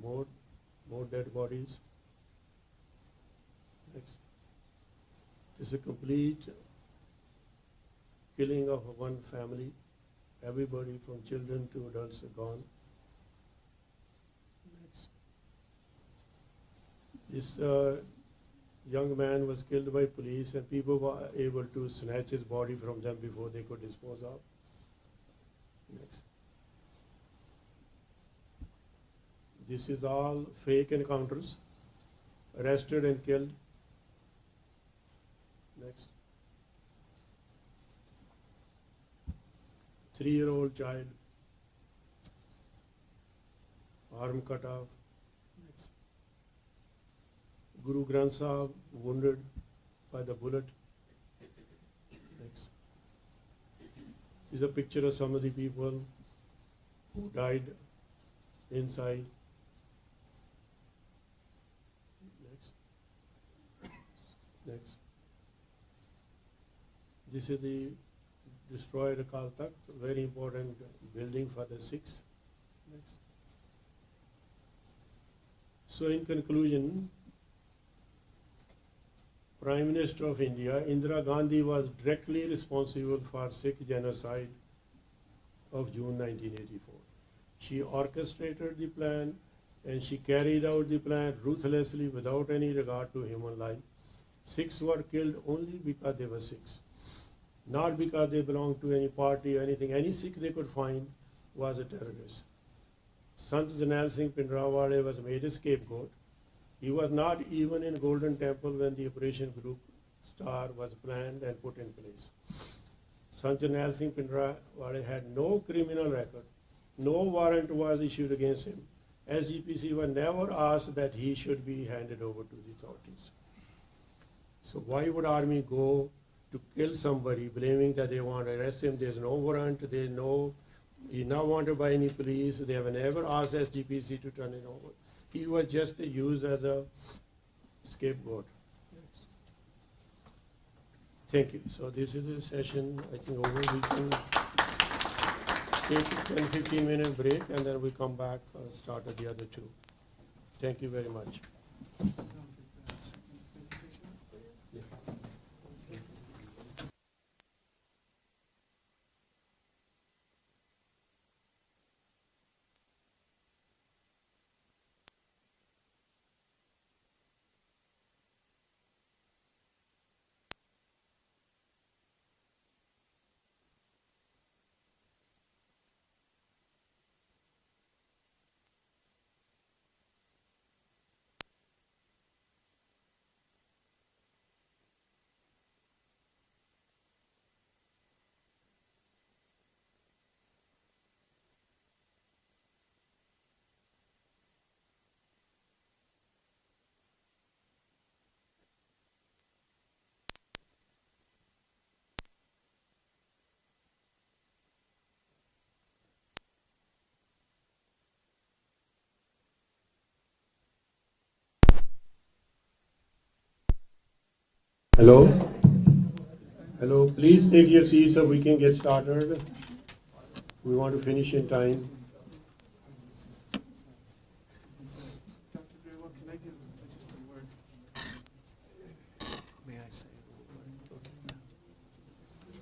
More dead bodies. Next. This is a complete killing of one family. Everybody from children to adults are gone. Next. This young man was killed by police and people were able to snatch his body from them before they could dispose of. Next. This is all fake encounters, arrested and killed. Next. 3-year-old child, arm cut off. Next. Guru Granth Sahib wounded by the bullet. Next. This is a picture of some of the people who died inside. Next. Next. this is the destroyed Akal Takht, very important building for the Sikhs. Next. So in conclusion, Prime Minister of India, Indira Gandhi, was directly responsible for Sikh genocide of June 1984. She orchestrated the plan and she carried out the plan ruthlessly without any regard to human life. Sikhs were killed only because they were Sikhs, not because they belonged to any party or anything. Any Sikh they could find was a terrorist. Sant Janal Singh Pindrawale was made a scapegoat. He was not even in Golden Temple when the Operation Group Star was planned and put in place. Sant Janal Singh Pindrawale had no criminal record. No warrant was issued against him. SGPC was never asked that he should be handed over to the authorities. So why would army go to kill somebody blaming that they want to arrest him? There's no warrant, they know he's not wanted by any police. They have never asked SGPC to turn it over. He was just used as a scapegoat. Thank you. So this is the session, I think over. We can take a 10-15 minute break and then we come back start at the other two. Thank you very much. Hello? Hello, please take your seats so we can get started. We want to finish in time. Dr. Grewal, can I give just a word? May I say a word? Okay.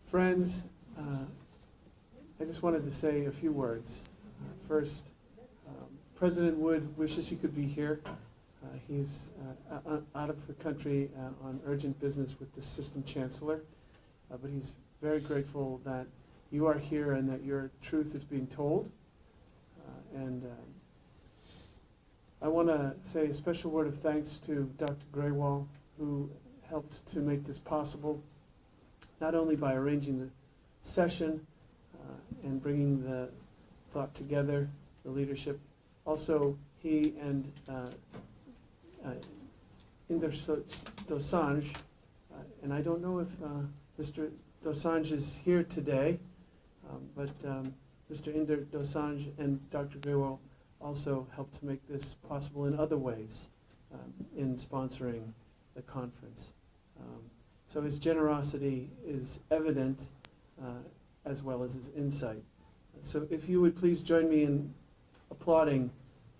Friends, I just wanted to say a few words. First, President Wood wishes he could be here. He's out of the country on urgent business with the System Chancellor, but he's very grateful that you are here and that your truth is being told. I want to say a special word of thanks to Dr. Grewal, who helped to make this possible, not only by arranging the session and bringing the thought together, the leadership, also he and Inder Dosanjh, and I don't know if Mr. Dosanjh is here today, but Mr. Inder Dosanjh and Dr. Grewal also helped to make this possible in other ways in sponsoring the conference. So his generosity is evident as well as his insight. So if you would please join me in applauding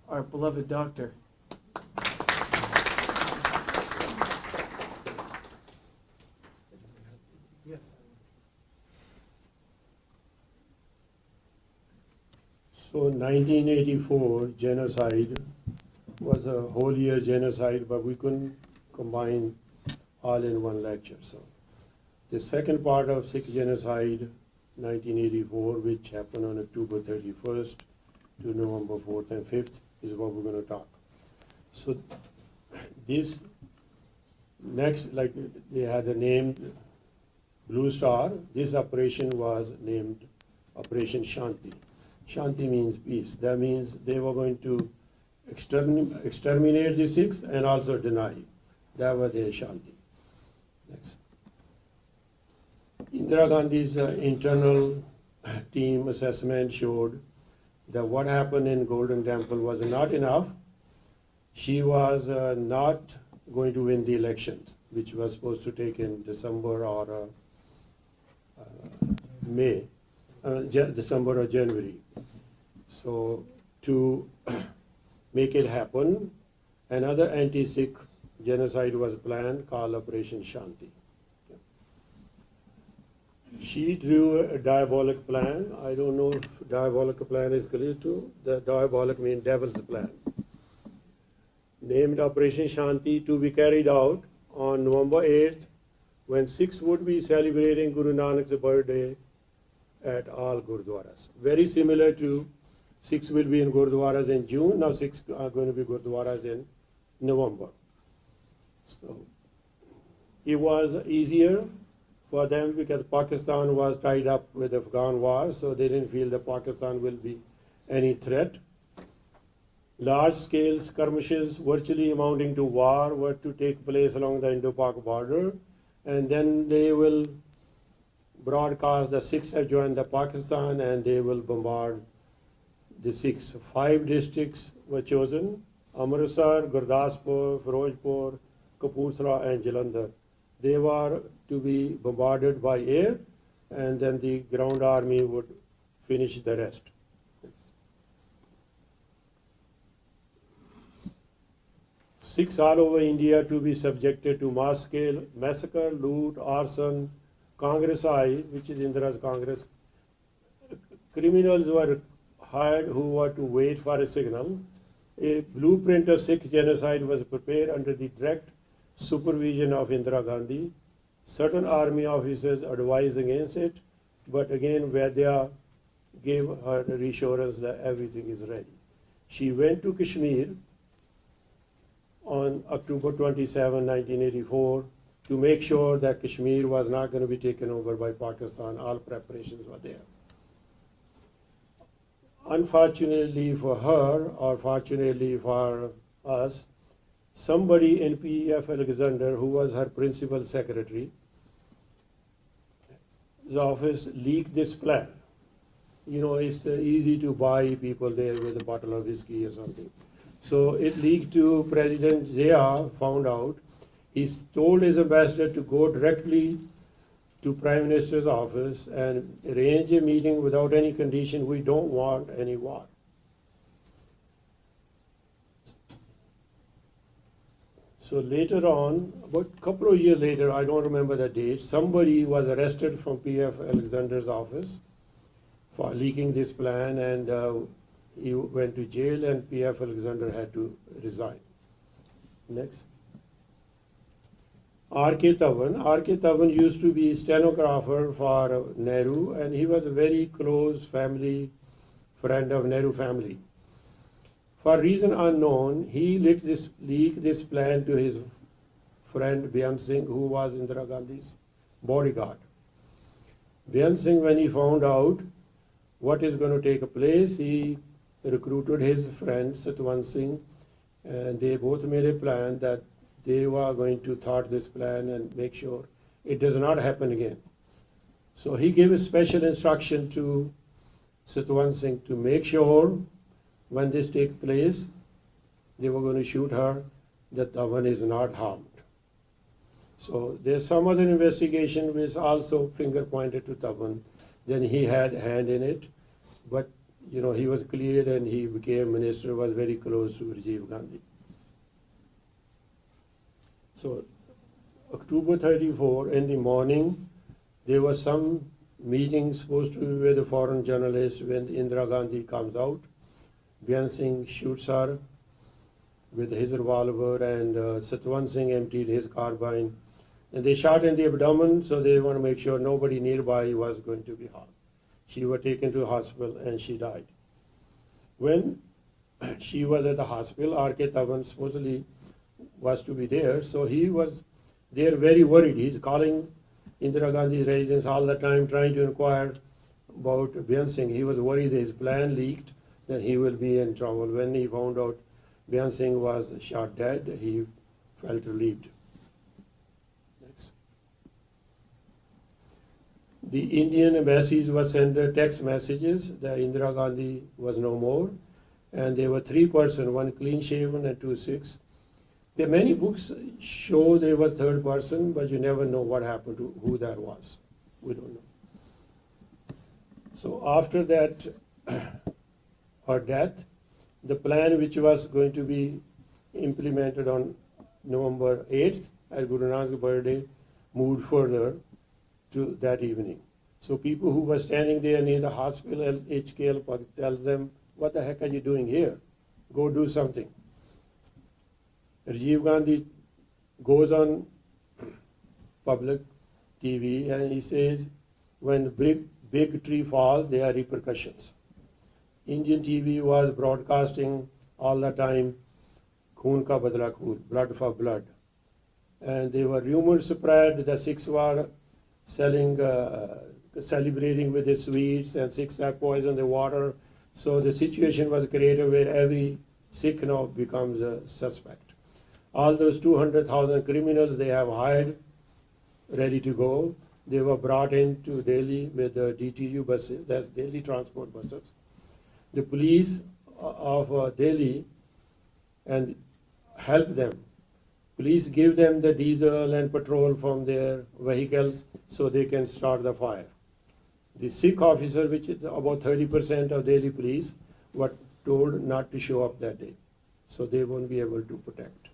our beloved doctor. Yes. So 1984 genocide was a whole year genocide, but we couldn't combine all in one lecture. So the second part of Sikh genocide, 1984, which happened on October 31st to November 4th and 5th, is what we're going to talk. So this next, like they had a name Blue Star, this operation was named Operation Shanti. Shanti means peace. That means they were going to exterminate the Sikhs and also deny. That was their Shanti. Next. Indira Gandhi's internal team assessment showed that what happened in Golden Temple was not enough. She was not going to win the elections. which was supposed to take in December or December or January. So to make it happen, another anti-Sikh genocide was planned called Operation Shanti. She drew a diabolic plan. I don't know if diabolic plan is clear too. The diabolic means devil's plan. Named Operation Shanti, to be carried out on November 8th, when Sikhs would be celebrating Guru Nanak's birthday at all Gurdwaras. Very similar to Sikhs will be in Gurdwaras in June, now Sikhs are going to be Gurdwaras in November. So it was easier for them because Pakistan was tied up with the Afghan war, so they didn't feel that Pakistan will be any threat. Large-scale skirmishes, virtually amounting to war, were to take place along the Indo-Pak border, and then they will broadcast the Sikhs have joined the Pakistan and they will bombard the Sikhs. 5 districts were chosen: Amritsar, Gurdaspur, Firozpur, Kapurthala and Jalandhar. They were to be bombarded by air, and then the ground army would finish the rest. Sikhs all over India to be subjected to mass-scale massacre, loot, arson, Congress-I, which is Indira's Congress. Criminals were hired who were to wait for a signal. A blueprint of Sikh genocide was prepared under the direct supervision of Indira Gandhi. Certain army officers advised against it, but again Vaidya gave her reassurance that everything is ready. She went to Kashmir on October 27, 1984, to make sure that Kashmir was not going to be taken over by Pakistan. All preparations were there. Unfortunately for her, or fortunately for us, somebody in P.F. Alexander, who was her principal secretary, his office leaked this plan. You know, it's easy to buy people there with a bottle of whiskey or something. So it leaked to President Zia, found out. He told his ambassador to go directly to Prime Minister's office and arrange a meeting without any condition. We don't want any war. So later on, about a couple of years later, I don't remember the date, somebody was arrested from P.F. Alexander's office for leaking this plan, and he went to jail, and P.F. Alexander had to resign. Next. R.K. Tavan. R.K. Tavan used to be stenographer for Nehru, and he was a very close family friend of Nehru family. For reason unknown, he leaked this plan to his friend Byan Singh, who was Indira Gandhi's bodyguard. Byan Singh, when he found out what is going to take place, he recruited his friend Satluj Singh, and they both made a plan that they were going to thwart this plan and make sure it does not happen again. So he gave a special instruction to Satluj Singh to make sure when this takes place, they were going to shoot her, that Tavan is not harmed. So there's some other investigation which also finger pointed to Tavan. Then he had a hand in it, but you know, he was cleared and he became minister, was very close to Rajiv Gandhi. So October 34 in the morning, there was some meeting supposed to be with the foreign journalists when Indira Gandhi comes out. Byan Singh shoots her with his revolver, and Satluj Singh emptied his carbine. And they shot in the abdomen, so they want to make sure nobody nearby was going to be harmed. She was taken to the hospital and she died. When she was at the hospital, R.K. Tavan supposedly was to be there, so he was there very worried. He's calling Indira Gandhi's residence all the time, trying to inquire about Byan Singh. He was worried that his plan leaked, that he will be in trouble. When he found out Byan Singh was shot dead, he felt relieved. Next. The Indian embassies were sent text messages that Indira Gandhi was no more, and there were 3 persons, one clean-shaven and 2 Sikhs. There are many books show there was third person, but you never know what happened to who that was. We don't know. So after that, her death, the plan which was going to be implemented on November 8th at Guru Nanak's birthday moved further to that evening. So people who were standing there near the hospital, HKL tells them, what the heck are you doing here? Go do something. Rajiv Gandhi goes on public TV and he says, when big tree falls, there are repercussions. Indian TV was broadcasting all the time, Khoon ka badla khoon, blood for blood. And there were rumors spread that Sikhs were celebrating with the sweets, and Sikhs had poisoned the water. So the situation was created where every Sikh now becomes a suspect. All those 200,000 criminals they have hired, ready to go, they were brought into Delhi with the DTU buses, that's Delhi transport buses. The police of Delhi and help them. Police give them the diesel and petrol from their vehicles so they can start the fire. The Sikh officer, which is about 30% of Delhi police, were told not to show up that day. So they won't be able to protect.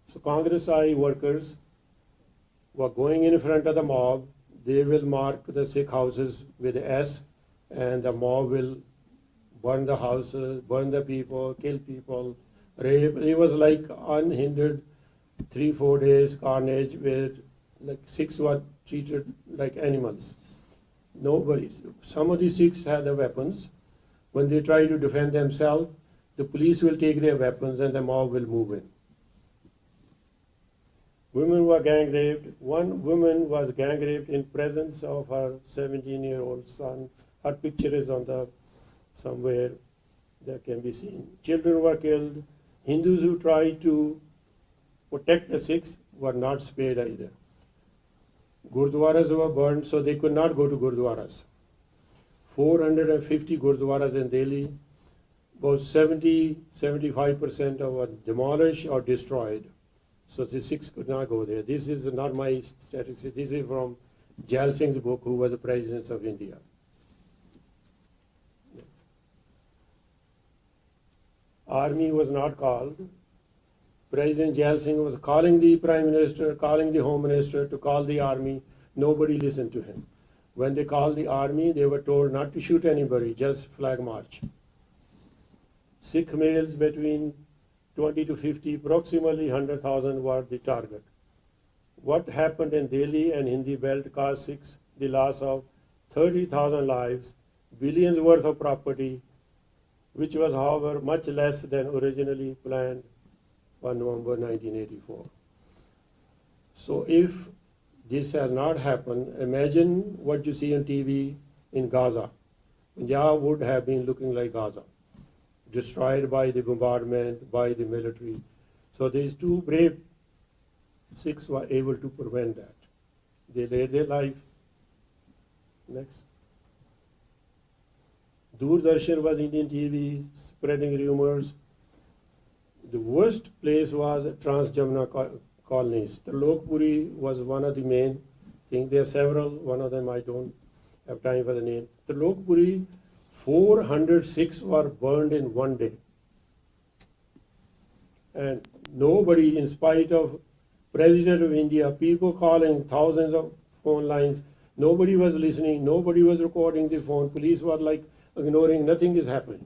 So Congress I workers were going in front of the mob. They will mark the Sikh houses with S, and the mob will burn the houses, burn the people, kill people, rape. It was like unhindered 3-4 days carnage where like Sikhs were treated like animals. Nobody. Some of the Sikhs had the weapons. When they try to defend themselves, the police will take their weapons and the mob will move in. Women were gang raped. One woman was gang raped in presence of her 17-year-old son. Her picture is on the somewhere that can be seen. Children were killed. Hindus who tried to protect the Sikhs were not spared either. Gurdwaras were burned, so they could not go to Gurdwaras. 450 Gurdwaras in Delhi, about 70-75% were demolished or destroyed. So the Sikhs could not go there. This is not my statistics. This is from Jal Singh's book, who was the President of India. Army was not called. President Jal Singh was calling the Prime Minister, calling the Home Minister to call the army. Nobody listened to him. When they called the army, they were told not to shoot anybody, just flag march. Sikh males between 20 to 50, approximately 100,000 were the target. What happened in Delhi and Hindi belt caused Sikhs the loss of 30,000 lives, billions worth of property, which was, however, much less than originally planned on November 1984. So if this has not happened, imagine what you see on TV in Gaza. Punjab would have been looking like Gaza, destroyed by the bombardment, by the military. So these two brave Sikhs were able to prevent that. They laid their life. Next. Doordarshan was Indian TV, spreading rumors. The worst place was Trans-Jamuna colonies. The Lokpuri was one of the main things. There are several, one of them I don't have time for the name. The Lokpuri, 406 were burned in one day. And nobody, in spite of President of India, people calling thousands of phone lines, nobody was listening, nobody was recording the phone. Police were like ignoring, nothing is happening.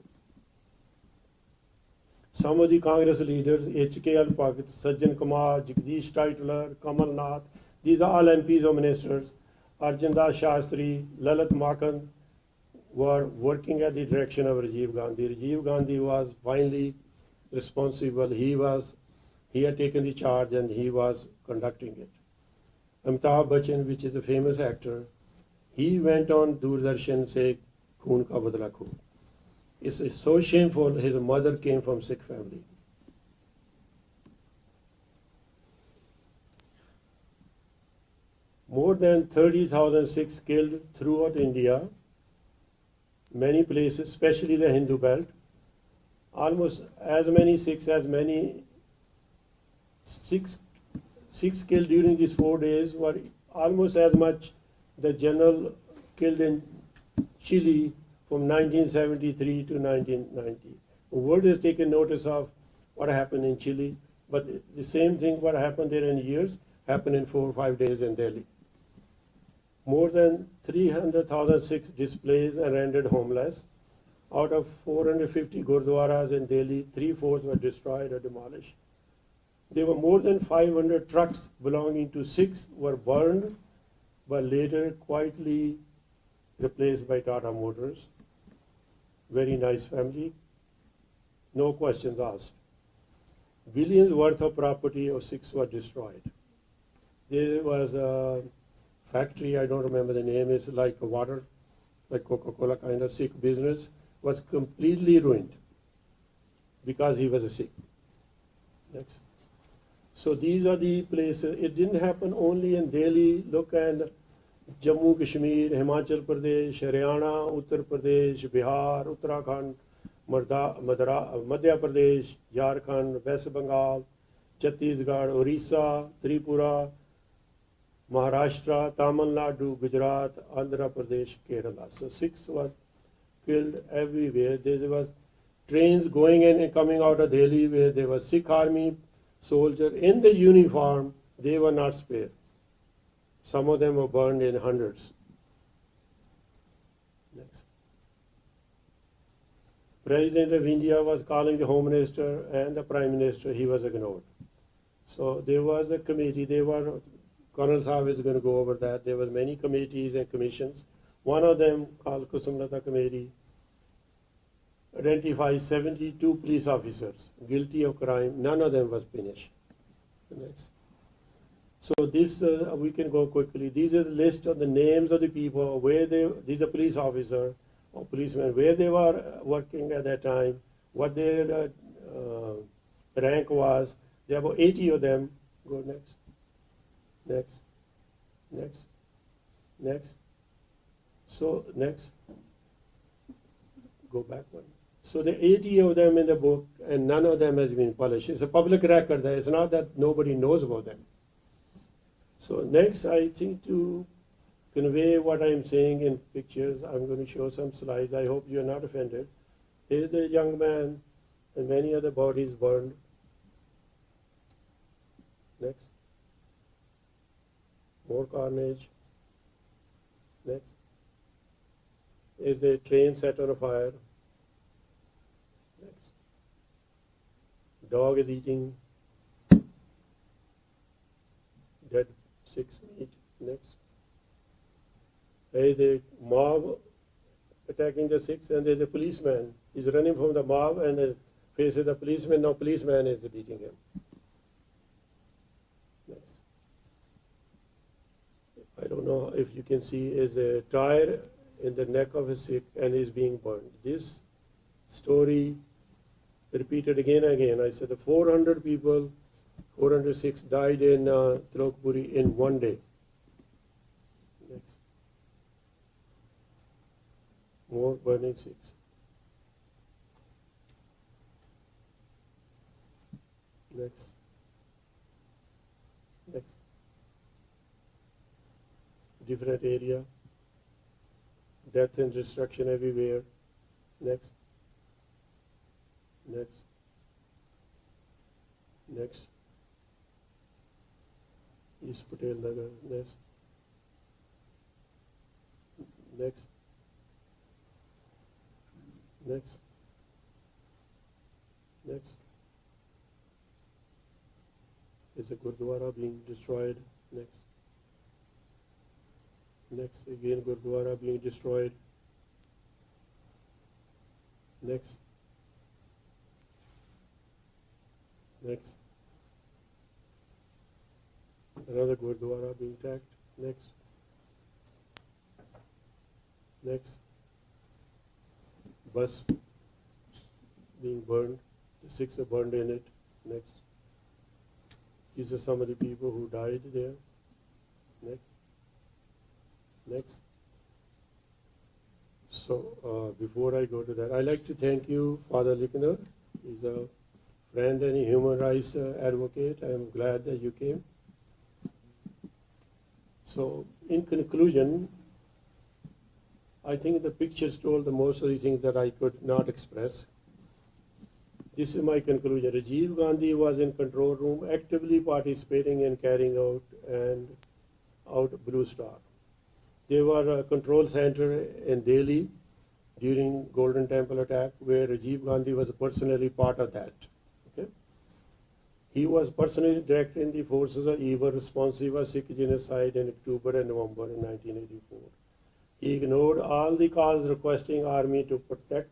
Some of the Congress leaders, HKL Bhagat, Sajjan Kumar, Jagdish Titler, Kamal Nath, these are all MPs or ministers, Arjan Das Shastri, Lalit Makhan, were working at the direction of Rajiv Gandhi. Rajiv Gandhi was finally responsible. He had taken the charge and he was conducting it. Amitabh Bachchan, which is a famous actor, he went on Doordarshan saying, Khoon ka badla khoon. It's so shameful. His mother came from Sikh family. More than 30,000 Sikhs killed throughout India, many places, especially the Hindu belt. almost as many Sikhs as many Sikhs killed during these 4 days were almost as much the general killed in Chile from 1973 to 1990. The world has taken notice of what happened in Chile, but the same thing what happened there in years happened in 4 or 5 days in Delhi. More than 300,000 Sikhs displaced and rendered homeless. Out of 450 gurdwaras in Delhi, 3/4 were destroyed or demolished. There were more than 500 trucks belonging to Sikhs were burned, but later quietly replaced by Tata Motors. Very nice family, no questions asked. Billions worth of property of Sikhs were destroyed. There was a factory, I don't remember the name, it's like a water, like Coca-Cola kind of Sikh business, was completely ruined because he was a Sikh. Next. So these are the places. It didn't happen only in Delhi. Look at Jammu, Kashmir, Himachal Pradesh, Haryana, Uttar Pradesh, Bihar, Uttarakhand, Madhya Pradesh, Jharkhand, West Bengal, Chhattisgarh, Orissa, Tripura, Maharashtra, Tamil Nadu, Gujarat, Andhra Pradesh, Kerala. So Sikhs were killed everywhere. There was trains going in and coming out of Delhi where there was Sikh army soldier in the uniform. They were not spared. Some of them were burned in hundreds. Next. President of India was calling the Home Minister and the Prime Minister. He was ignored. So there was a committee. Colonel Saab is going to go over that. There were many committees and commissions. One of them, called Kusumlata Committee, identified 72 police officers guilty of crime. None of them was punished. Next. So this, we can go quickly. These are the list of the names of the people, these are police officers or policemen, where they were working at that time, what their rank was. There were 80 of them. Go next. Next. Next. Next. So next. Go back one. So the 80 of them in the book, and none of them has been published. It's a public record. It's not that nobody knows about them. So next, I think to convey what I'm saying in pictures, I'm going to show some slides. I hope you're not offended. Here's the young man and many other bodies burned. Next. More carnage. Next. Is the train set on fire. Next. Dog is eating dead Sikhs meat. Next. There is a mob attacking the Sikhs, and there's a policeman. He's running from the mob and faces the policeman. Now policeman is beating him. Next. I don't know if you can see, is a tire in the neck of a Sikh and is being burned. This story repeated again and again. I said the 400 people, 406 died in Trilokpuri in one day. Next. More burning Sikhs. Next. Next. Different area. Death and destruction everywhere. Next. Next. Next. East Patel Nagar. Next. Next. Next. Next. Is a Gurdwara being destroyed. Next. Next, again Gurdwara being destroyed. Next. Next. Another Gurdwara being attacked. Next. Next. Bus being burned. The Sikhs are burned in it. Next. These are some of the people who died there. Next. Next. So before I go to that, I'd like to thank you, Father Likner, He's a friend and a human rights advocate. I'm glad that you came. So, in conclusion, I think the pictures told the most of the things that I could not express. This is my conclusion. Rajiv Gandhi was in control room, actively participating in carrying out Blue Star. There was a control center in Delhi during Golden Temple attack, where Rajiv Gandhi was personally part of that. Okay? He was personally directing the forces of evil responsible for Sikh genocide in October and November in 1984. He ignored all the calls requesting army to protect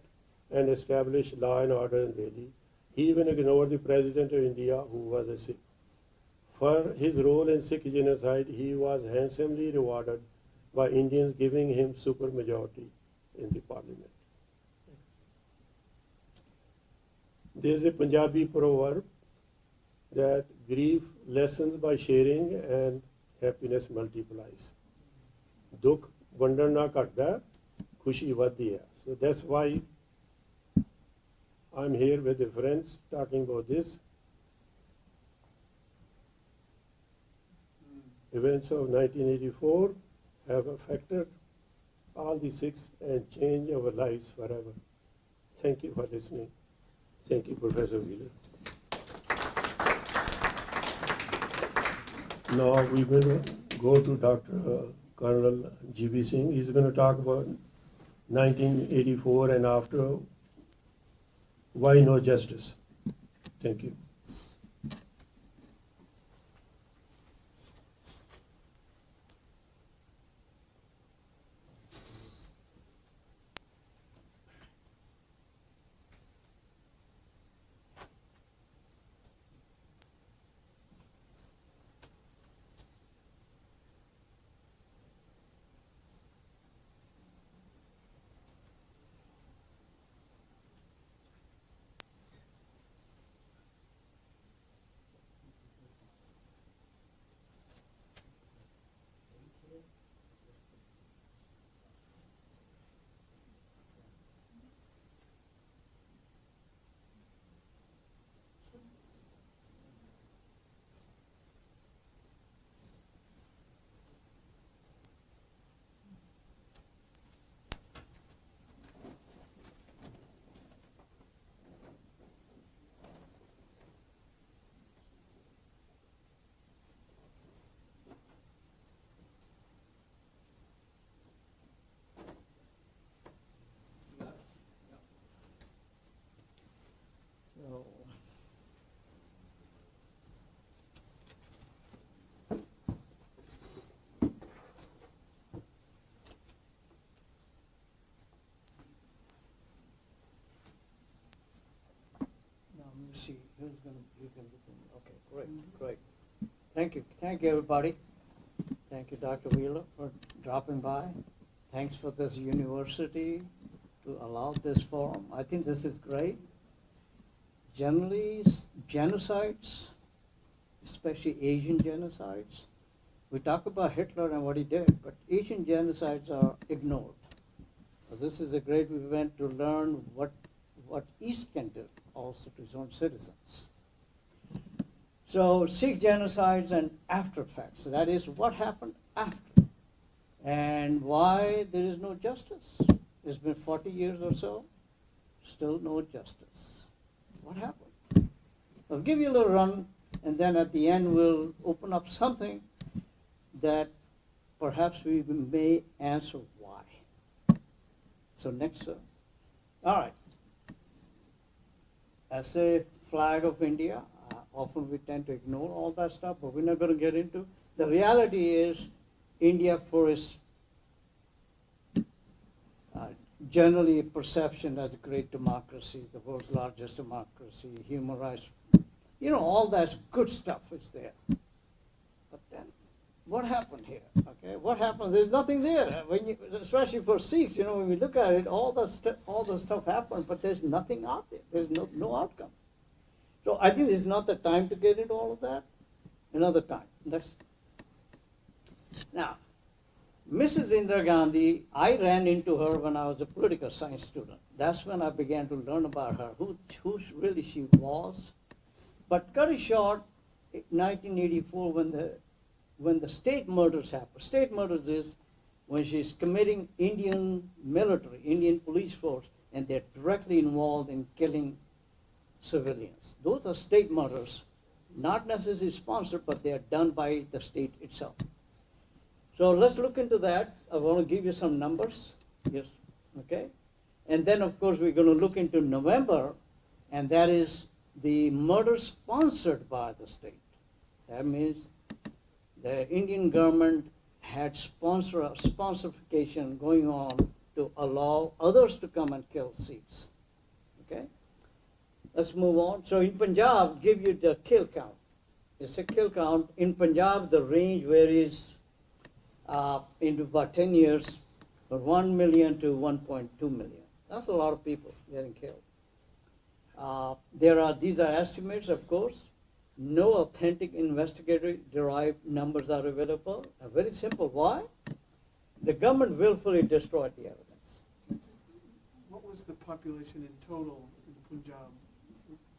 and establish law and order in Delhi. He even ignored the President of India, who was a Sikh. For his role in Sikh genocide, he was handsomely rewarded by Indians, giving him supermajority in the parliament. There's a Punjabi proverb that grief lessens by sharing and happiness multiplies. Dukh vandan na ghatda, khushi vaddi hai. So that's why I'm here with the friends talking about this. Events of 1984 have affected all the Sikhs and changed our lives forever. Thank you for listening. Thank you, Professor Wheeler. Now we will go to Dr. Colonel G.B. Singh. He's going to talk about 1984 and after. Why no justice? Thank you. See, who's going to, you can look in. Okay, great. Thank you, everybody. Thank you, Dr. Wheeler, for dropping by. Thanks for this university to allow this forum. I think this is great. Generally, genocides, especially Asian genocides, we talk about Hitler and what he did, but Asian genocides are ignored. So this is a great event to learn what East can do also to its own citizens. So Sikh genocides and after effects, so that is what happened after and why there is no justice. It's been 40 years or so, still no justice. What happened? I'll give you a little run and then at the end we'll open up something that perhaps we may answer why. So next, sir. All right. As a flag of India, often we tend to ignore all that stuff, but we're not going to get into. The reality is India, for its generally perception as a great democracy, the world's largest democracy, human rights, all that good stuff is there. But then, what happened here? Okay, what happened? There's nothing there. When you, especially for Sikhs, when we look at it, all the stuff happened, but there's nothing out there. There's no outcome. So I think this is not the time to get into all of that. Another time. Next. Now, Mrs. Indira Gandhi, I ran into her when I was a political science student. That's when I began to learn about her, who really she was. But cut it short, 1984, when the state murders happen. State murders is when she's committing Indian military, Indian police force, and they're directly involved in killing civilians. Those are state murders, not necessarily sponsored, but they are done by the state itself. So let's look into that. I want to give you some numbers. Yes, okay. And then, of course, we're going to look into November, and that is the murder sponsored by the state. That means the Indian government had sponsorfication going on to allow others to come and kill Sikhs. Okay? Let's move on. So in Punjab, give you the kill count. It's a kill count. In Punjab, the range varies into about 10 years, from 1 million to 1.2 million. That's a lot of people getting killed. These are estimates, of course. No authentic investigator-derived numbers are available. Very simple. Why? The government willfully destroyed the evidence. What was the population in total in Punjab,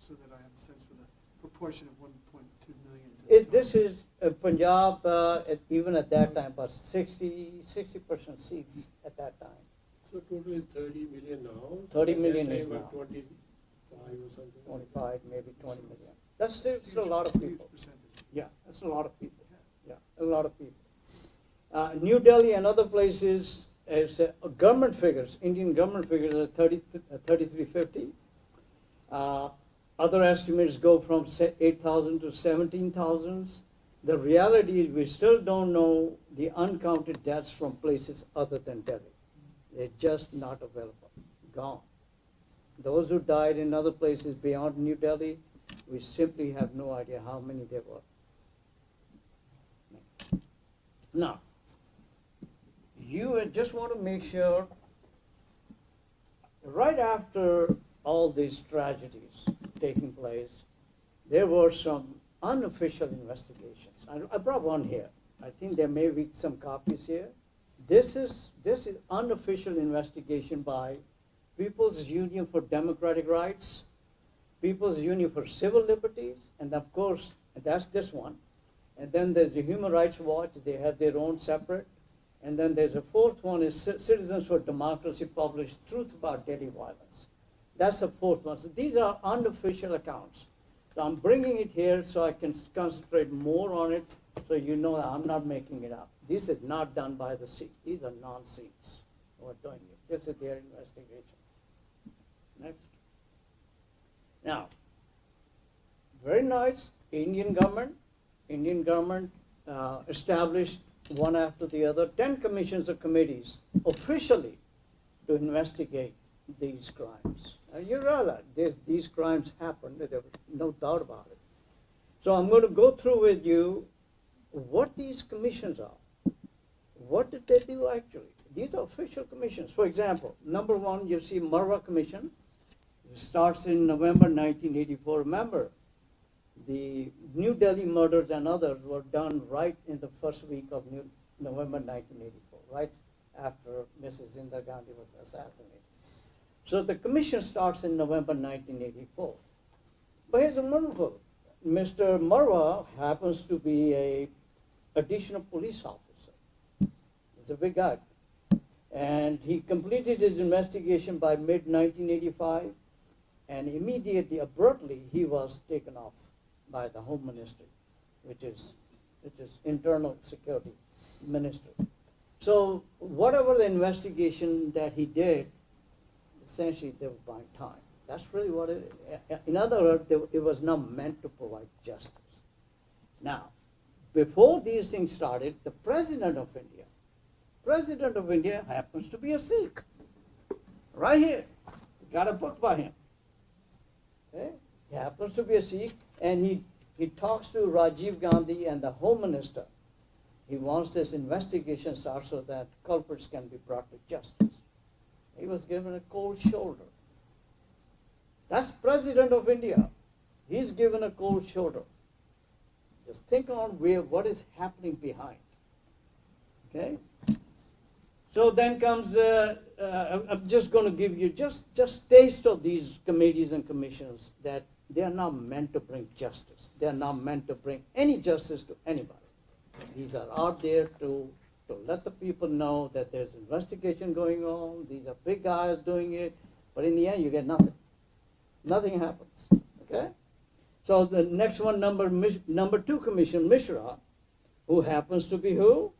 so that I have a sense for the proportion of 1.2 million? To the This total? is Punjab, even at that time, was 60% Sikhs at that time. So total is 30 million now. 30 At that million time is was now. 25 or something. 25, maybe 20 million. That's still a lot of Huge people. percentage. Yeah, that's a lot of people. Yeah, a lot of people. New Delhi and other places, as government figures, Indian government figures are 3,350. Other estimates go from 8,000 to 17,000. The reality is we still don't know the uncounted deaths from places other than Delhi. They're just not available, gone. Those who died in other places beyond New Delhi, we simply have no idea how many there were. Now, you just want to make sure, right after all these tragedies taking place, there were some unofficial investigations. I brought one here. I think there may be some copies here. This is unofficial investigation by People's Union for Democratic Rights, People's Union for Civil Liberties, and of course, that's this one. And then there's the Human Rights Watch. They have their own separate. And then there's a fourth one is Citizens for Democracy published Truth About Delhi Violence. That's the fourth one. So these are unofficial accounts. So I'm bringing it here so I can concentrate more on it, so you know that I'm not making it up. This is not done by the Sikhs. These are non-Sikhs who are doing it. This is their investigation. Next. Now, very nice. Indian government established one after the other 10 commissions or committees officially to investigate these crimes. You realize these crimes happened. There was no doubt about it. So I'm going to go through with you what these commissions are. What did they do actually? These are official commissions. For example, number one, you see Marwa Commission. It starts in November 1984. Remember, the New Delhi murders and others were done right in the first week of November 1984, right after Mrs. Indira Gandhi was assassinated. So the commission starts in November 1984. But here's a wonderful. Mr. Marwa happens to be an additional police officer. He's a big guy. And he completed his investigation by mid-1985, and immediately, abruptly, he was taken off by the Home Ministry, which is Internal Security Ministry. So whatever the investigation that he did, essentially they were buying time. That's really what it is. In other words, it was not meant to provide justice. Now, before these things started, the President of India happens to be a Sikh. Right here. Got a book by him. Okay? He happens to be a Sikh, and he talks to Rajiv Gandhi and the Home Minister. He wants this investigation started so that culprits can be brought to justice. He was given a cold shoulder. That's President of India. He's given a cold shoulder. Just think on what is happening behind. Okay? So then comes, I'm just going to give you just taste of these committees and commissions, that they are not meant to bring justice. They are not meant to bring any justice to anybody. These are out there to let the people know that there's investigation going on. These are big guys doing it, but in the end you get nothing. Nothing happens, okay? So the next one, number 2 commission, Mishra, who happens to be who?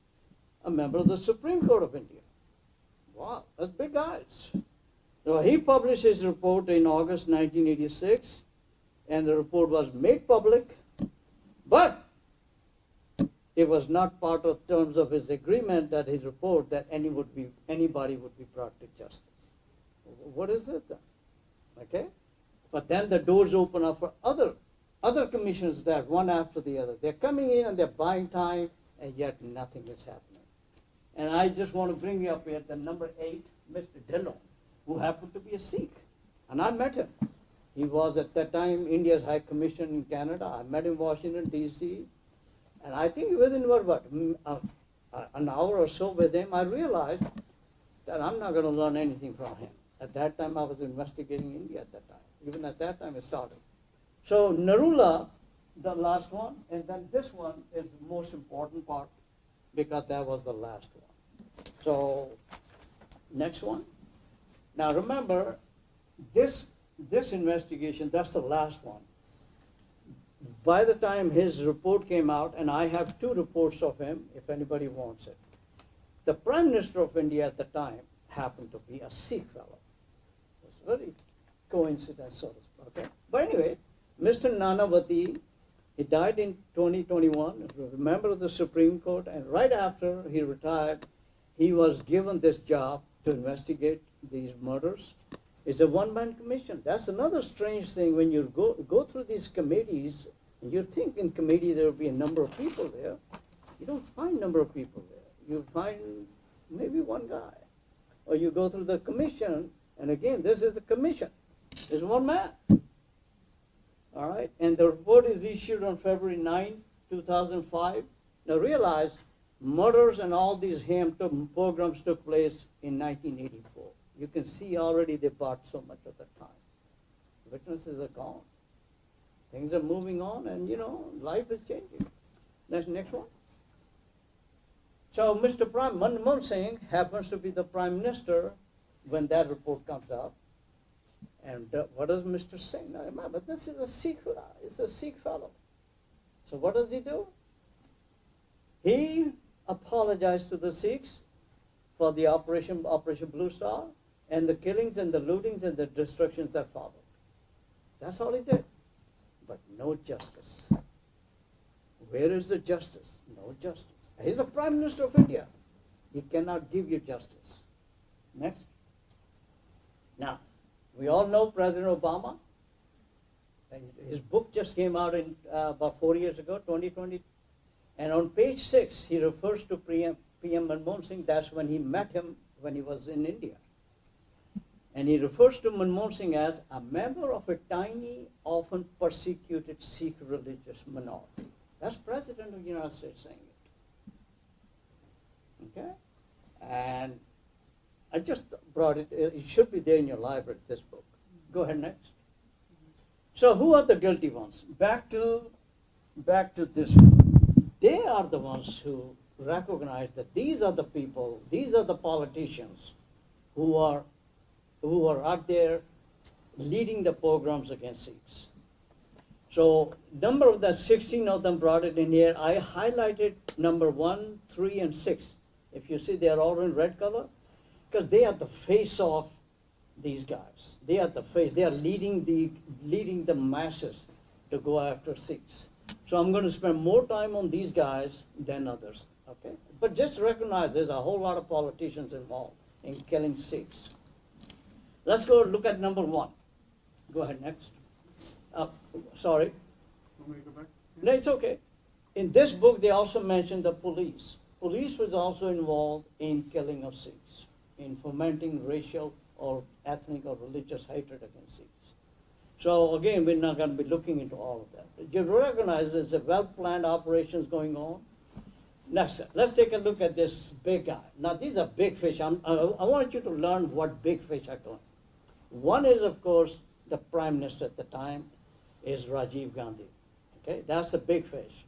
A member of the Supreme Court of India. Wow, that's big guys. So he published his report in August 1986, and the report was made public, but it was not part of terms of his agreement that his report that anybody would be brought to justice. What is this then? Okay? But then the doors open up for other commissions that one after the other. They're coming in and they're buying time, and yet nothing is happening. And I just want to bring you up here the number 8, Mr. Dillon, who happened to be a Sikh. And I met him. He was at that time India's High Commissioner in Canada. I met him in Washington, D.C. And I think within an hour or so with him, I realized that I'm not going to learn anything from him. At that time, I was investigating India at that time. Even at that time, it started. So Narula, the last one, and then this one is the most important part, because that was the last one. So next one. Now remember, this investigation, that's the last one. By the time his report came out, and I have 2 reports of him, if anybody wants it. The Prime Minister of India at the time happened to be a Sikh fellow. It's very coincidence, sort of, okay? But anyway, Mr. Nanavati, he died in 2021, a member of the Supreme Court, and right after he retired, he was given this job to investigate these murders. It's a one-man commission. That's another strange thing when you go through these committees, and you think in committee there will be a number of people there. You don't find number of people there. You find maybe one guy. Or you go through the commission, and again, this is a commission. There's one man. All right, and the report is issued on February 9, 2005. Now realize, murders and all these pogroms took place in 1984. You can see already they bought so much of the time. Witnesses are gone. Things are moving on, and life is changing. Next one. So Mr. Manmohan Singh happens to be the Prime Minister when that report comes out. And what does Mr. Singh? Now remember, this is a Sikh. It's a Sikh fellow. So what does he do? He apologized to the Sikhs for the Operation Blue Star and the killings and the lootings and the destructions that followed. That's all he did. But no justice. Where is the justice? No justice. He's the Prime Minister of India. He cannot give you justice. Next. Now, we all know President Obama. His book just came out about 4 years ago, 2020. And on page 6, he refers to PM Manmohan Singh. That's when he met him when he was in India. And he refers to Manmohan Singh as a member of a tiny, often persecuted Sikh religious minority. That's President of the United States saying it. Okay? And I just brought it. It should be there in your library, this book. Go ahead next. So who are the guilty ones? Back to this one. They are the ones who recognize that these are the people, these are the politicians who are out there leading the pogroms against Sikhs. So number of the 16 of them brought it in here. I highlighted number 1, 3, and 6. If you see, they are all in red color, because they are the face of these guys. They are the face. They are leading the masses to go after Sikhs. So I'm going to spend more time on these guys than others. Okay, but just recognize there's a whole lot of politicians involved in killing Sikhs. Let's go look at number 1. Go ahead next. Sorry. Want me to go back? No, it's okay. In this book, they also mentioned the police. Police was also involved in killing of Sikhs, in fomenting racial or ethnic or religious hatred against Sikhs. So again, we're not going to be looking into all of that. You recognize there's a well-planned operations going on. Next, let's take a look at this big guy. Now, these are big fish. I want you to learn what big fish are doing. One is, of course, the prime minister at the time is Rajiv Gandhi. Okay, that's a big fish.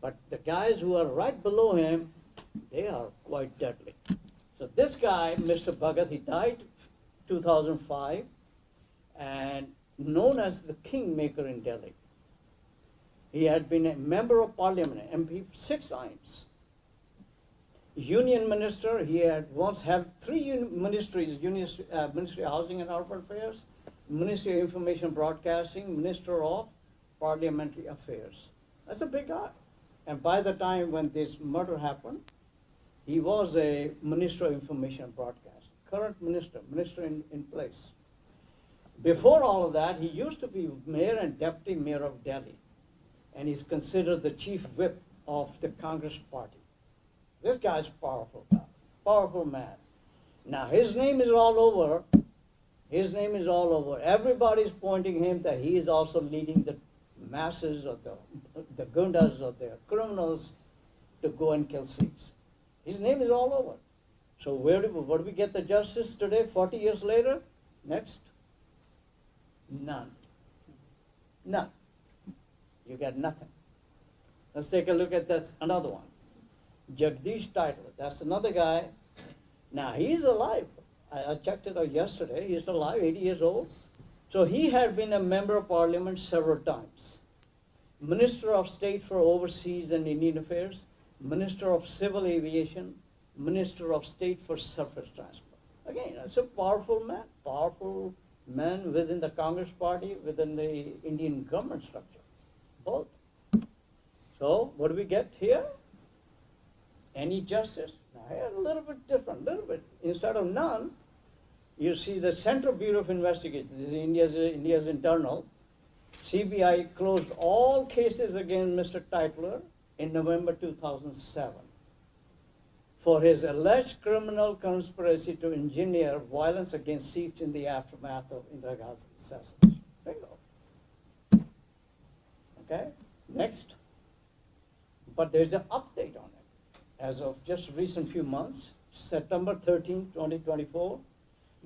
But the guys who are right below him, they are quite deadly. So this guy, Mr. Bhagat, he died 2005 and known as the kingmaker in Delhi. He had been a member of parliament, MP 6 times. Union minister, he had once held 3 ministries, Ministry of Housing and Urban Affairs, Ministry of Information Broadcasting, Minister of Parliamentary Affairs. That's a big guy. And by the time when this murder happened, he was a Minister of Information and Broadcasting, current minister in place. Before all of that, he used to be mayor and deputy mayor of Delhi. And he's considered the chief whip of the Congress party. This guy's powerful guy, powerful man. Now his name is all over. His name is all over. Everybody's pointing him that he is also leading the masses of the gundas or the criminals to go and kill Sikhs. His name is all over. So where do we get the justice today, 40 years later? Next. None. None. You get nothing. Let's take a look at that, another one. Jagdish Titler, that's another guy. Now he's alive. I checked it out yesterday. He's alive, 80 years old. So he had been a member of parliament several times. Minister of State for Overseas and Indian Affairs, Minister of Civil Aviation, Minister of State for Surface Transport. Again, that's a powerful man within the Congress party, within the Indian government structure. Both. So what do we get here? Any justice? Now here a little bit different, a little bit. Instead of none, you see the Central Bureau of Investigation, this is India's internal. CBI closed all cases against Mr. Titler in November 2007 for his alleged criminal conspiracy to engineer violence against Sikhs in the aftermath of Indira Gandhi's assassination. Bingo. Okay, next. But there's an update on it. As of just recent few months, September 13, 2024,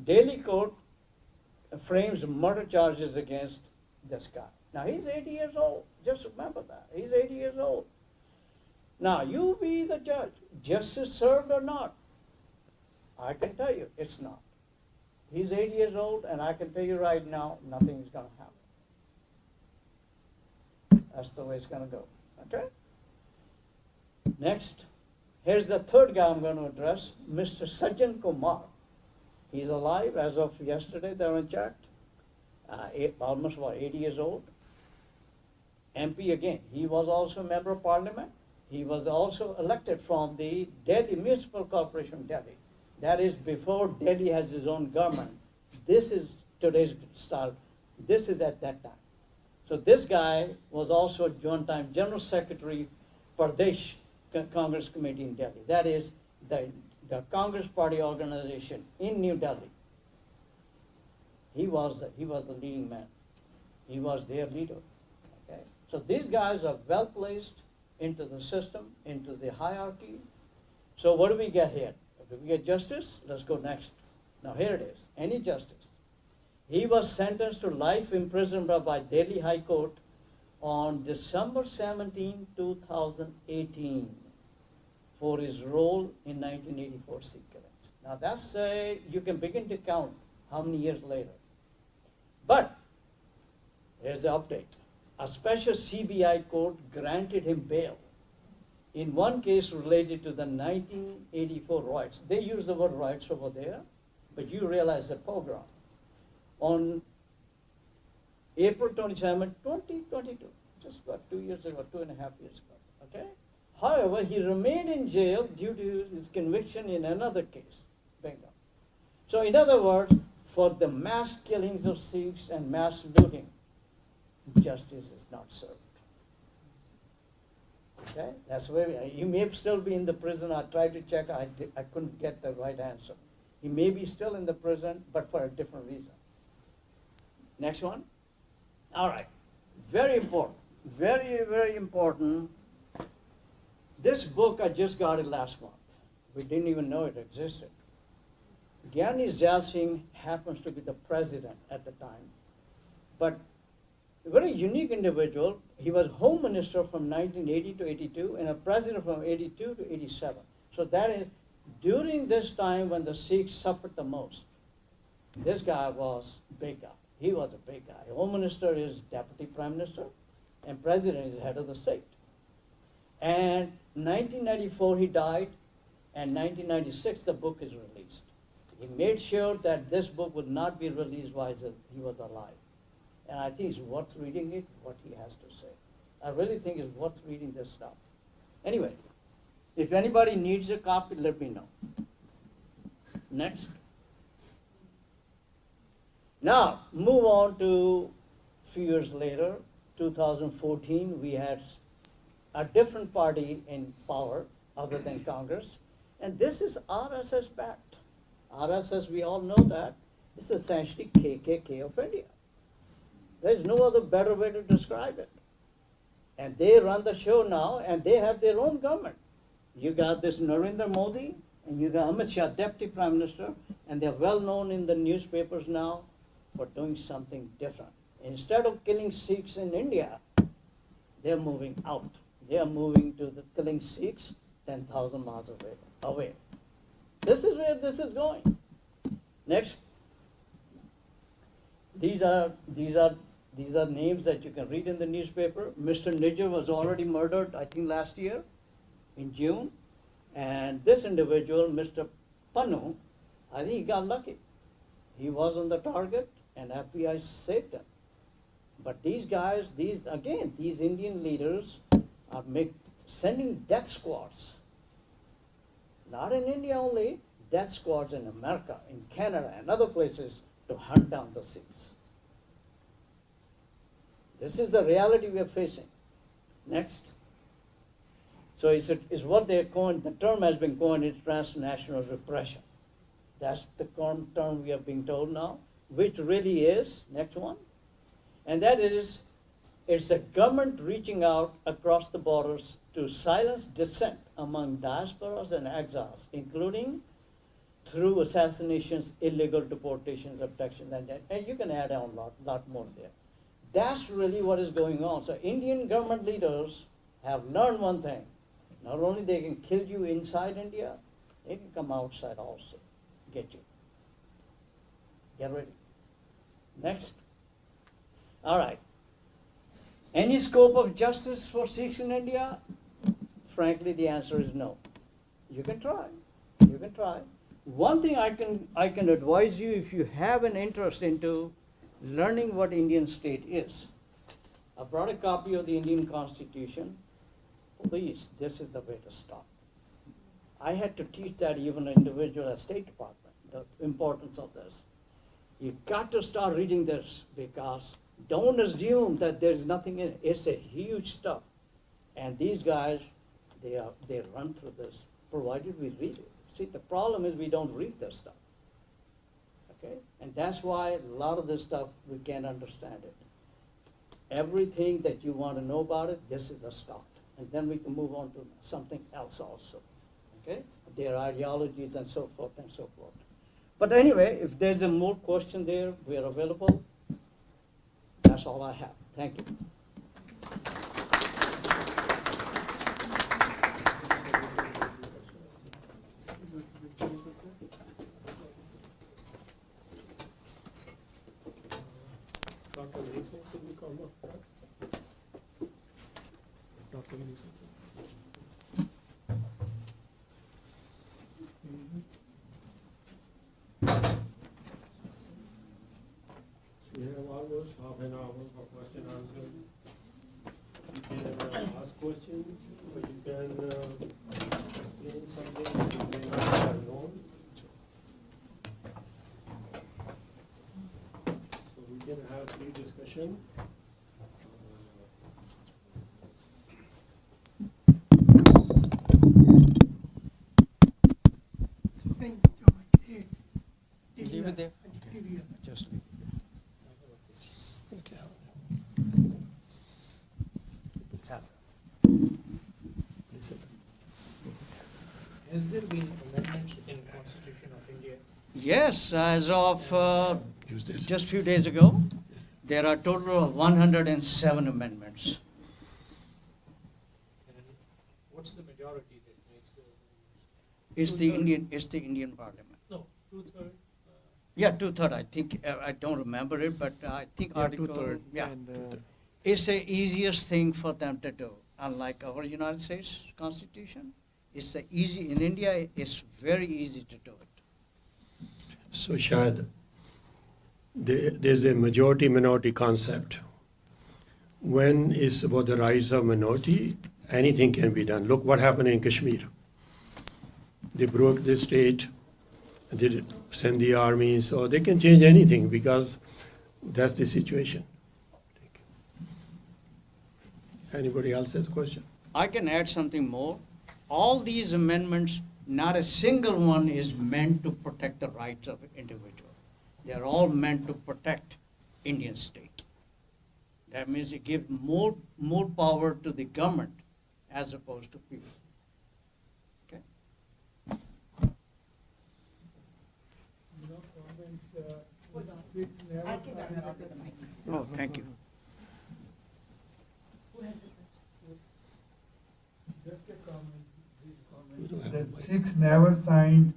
Delhi court frames murder charges against this guy. Now he's 80 years old. Just remember that. He's 80 years old. Now you be the judge. Justice served or not? I can tell you it's not. He's 80 years old, and I can tell you right now, nothing is going to happen. That's the way it's going to go. Okay? Next. Here's the third guy I'm going to address, Mr. Sajjan Kumar. He's alive as of yesterday, they were checked. Almost about 80 years old. MP again. He was also a member of parliament. He was also elected from the Delhi Municipal Corporation of Delhi. That is before Delhi has his own government. This is today's style. This is at that time. So this guy was also at one time General Secretary Pradesh Congress Committee in Delhi. That is the Congress Party organization in New Delhi. He was the leading man. He was their leader. Okay? So these guys are well placed into the system, into the hierarchy. So what do we get here? Do we get justice? Let's go next. Now here it is. Any justice. He was sentenced to life imprisonment by Delhi High Court on December 17, 2018 for his role in 1984 Sikh killings. Now that's, you can begin to count how many years later. But here's the update. A special CBI court granted him bail in one case related to the 1984 riots. They use the word riots over there, but you realize the pogrom. On April 27, 2022, just about 2 years ago, 2.5 years ago, okay? However, he remained in jail due to his conviction in another case. Bingo. So in other words, for the mass killings of Sikhs and mass looting, justice is not served. Okay? That's where he may still be in the prison. I tried to check, I couldn't get the right answer. He may be still in the prison, but for a different reason. Next one. All right. Very important. Very, very important. This book, I just got it last month. We didn't even know it existed. Gyani Zail Singh happens to be the president at the time, but a very unique individual. He was home minister from 1980 to 82 and a president from 82 to 87. So that is during this time when the Sikhs suffered the most. This guy was big guy. He was a big guy. Home minister is deputy prime minister and president is head of the state. And 1994 he died, and 1996 the book is released. He made sure that this book would not be released while he was alive. And I think it's worth reading it, what he has to say. I really think it's worth reading this stuff. Anyway, if anybody needs a copy, let me know. Next. Now, move on to a few years later, 2014, we had a different party in power other than Congress. And this is RSS backed. RSS, we all know that, is essentially KKK of India. There's no other better way to describe it. And they run the show now, and they have their own government. You got this Narendra Modi, and you got Amit Shah, Deputy Prime Minister, and they're well known in the newspapers now for doing something different. Instead of killing Sikhs in India, they're moving out. They are moving to the killing Sikhs 10,000 miles away. This is where this is going. Next. These are names that you can read in the newspaper. Mr. Nijjar was already murdered, I think last year in June. And this individual, Mr. Pannu, I think he got lucky. He was on the target and FBI saved him. But these guys, these Indian leaders are sending death squads. Not in India only, death squads in America, in Canada, and other places to hunt down the Sikhs. This is the reality we are facing. Next. So it's what they're coined, the term has been coined, it's transnational repression. That's the term we are being told now, which really is, next one, and that is, it's a government reaching out across the borders to silence dissent among diasporas and exiles, including through assassinations, illegal deportations, abductions, and you can add on a lot more there. That's really what is going on. So Indian government leaders have learned one thing. Not only they can kill you inside India, they can come outside also, get you. Get ready. Next. All right. Any scope of justice for Sikhs in India? Frankly, the answer is no. You can try. You can try. One thing I can advise you, if you have an interest into learning what Indian state is. I brought a copy of the Indian Constitution. Please, this is the way to start. I had to teach that even an individual at State Department, the importance of this. You've got to start reading this because don't assume that there's nothing in it. It's a huge stuff. And these guys, they run through this, provided we read it. See, the problem is we don't read this stuff. Okay? And that's why a lot of this stuff, we can't understand it. Everything that you want to know about it, this is the start. And then we can move on to something else also. Okay? Their ideologies and so forth and so forth. But anyway, if there's a more question there, we are available. That's all I have. Thank you. Dr. Mason, should we come up? Dr. Mason. We have almost half an hour for question answer. You can ask questions, or you can explain something you may not have known. So we can have free discussion. Leave it there. Just leave. Has there been amendments in Constitution of India? Yes, as of Use this. just few days ago, there are total of 107 amendments. And what's the majority that makes the It's the Indian Parliament. no, 2/3? Yeah, 2/3. I think I don't remember it, but I think Article. 2/3. Yeah, And, it's the easiest thing for them to do. Unlike our United States Constitution, it's the easy in India. It's very easy to do it. So Shahid, there's a majority-minority concept. When it's about the rights of minority, anything can be done. Look what happened in Kashmir. They broke the state, they did send the army, so they can change anything because that's the situation. Anybody else has a question? I can add something more. All these amendments, not a single one is meant to protect the rights of individual. They are all meant to protect Indian state. That means it gives more power to the government as opposed to people. Okay? Oh, thank you. The Sikhs never signed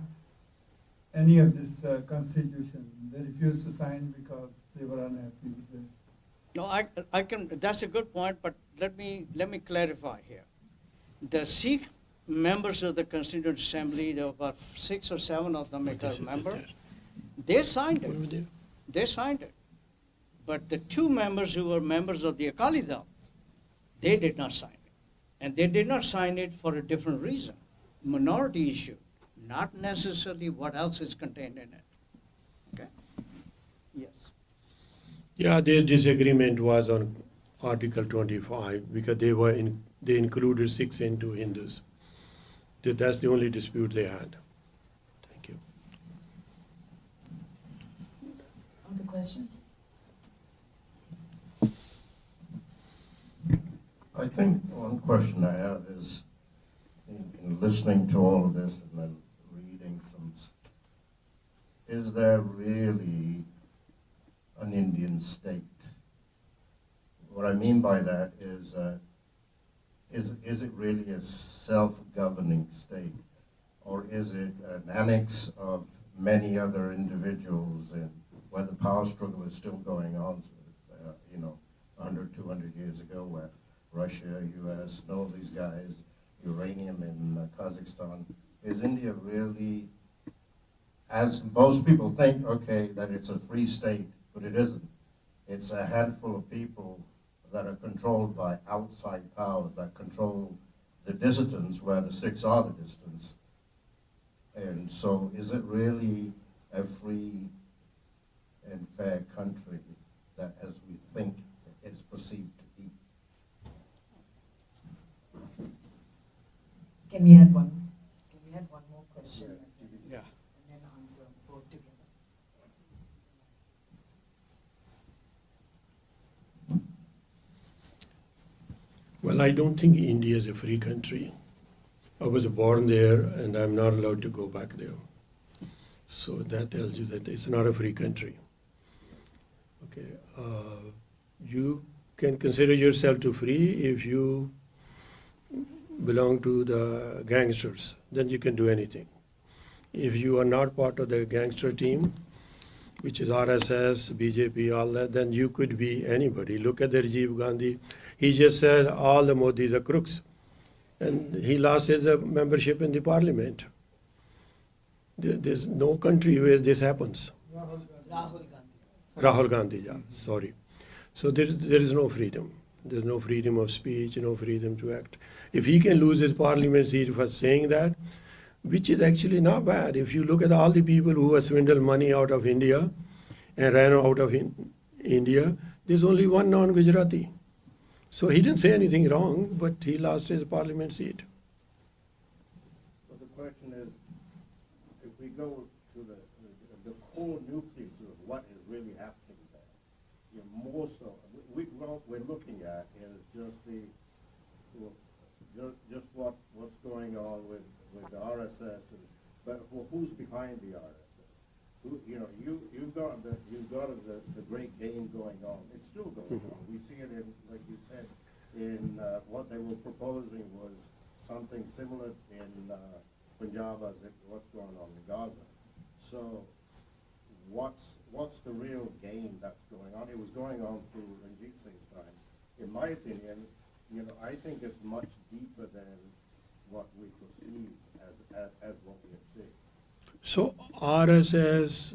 any of this constitution. They refused to sign because they were unhappy with it. No, I can. That's a good point, but let me clarify here. The Sikh members of the Constituent Assembly, there were about 6 or 7 of them, if I remember. They signed it. They signed it. But the 2 members who were members of the Akali Dal, they did not sign it, and they did not sign it for a different reason. Minority issue, not necessarily what else is contained in it. Okay. Yes. Yeah, their disagreement was on Article 25 because they included Sikhs into Hindus. That's the only dispute they had. Thank you. Other questions? I think one question I have is, in listening to all of this and then reading some, is there really an Indian state? What I mean by that is it really a self-governing state, or is it an annex of many other individuals and where the power struggle is still going on, 100, 200 years ago, where Russia, US, and all these guys, uranium in Kazakhstan. Is India really, as most people think, okay, that it's a free state, but it isn't. It's a handful of people that are controlled by outside powers that control the dissidents, where the Sikhs are the dissidents. And so is it really a free and fair country that, as we think, it's perceived to be? Can we add one more question? Yeah. And then answer both together. Well, I don't think India is a free country. I was born there and I'm not allowed to go back there. So that tells you that it's not a free country. Okay, you can consider yourself to free if you belong to the gangsters, then you can do anything. If you are not part of the gangster team, which is RSS, BJP, all that, then you could be anybody. Look at the Rajiv Gandhi. He just said all the Modis are crooks. And he lost his membership in the parliament. There's no country where this happens. Rahul Gandhi, yeah, sorry. So there is no freedom. There's no freedom of speech, no freedom to act. If he can lose his parliament seat for saying that, which is actually not bad. If you look at all the people who have swindled money out of India and ran out of India, there's only one non-Gujarati. So he didn't say anything wrong, but he lost his parliament seat. But the question is, if we go to the core nucleus of what is really happening there, more so, what we're looking at is just what's going on with the RSS RSS, but who's behind the RSS? Who, you've got the great game going on. It's still going on. We see it in, like you said, in what they were proposing was something similar in Punjab as what's going on in Gaza. So what's the real game that's going on? It was going on through Ranjit Singh's time. In my opinion, I think it's much deeper than what we perceive as what we have seen. So RSS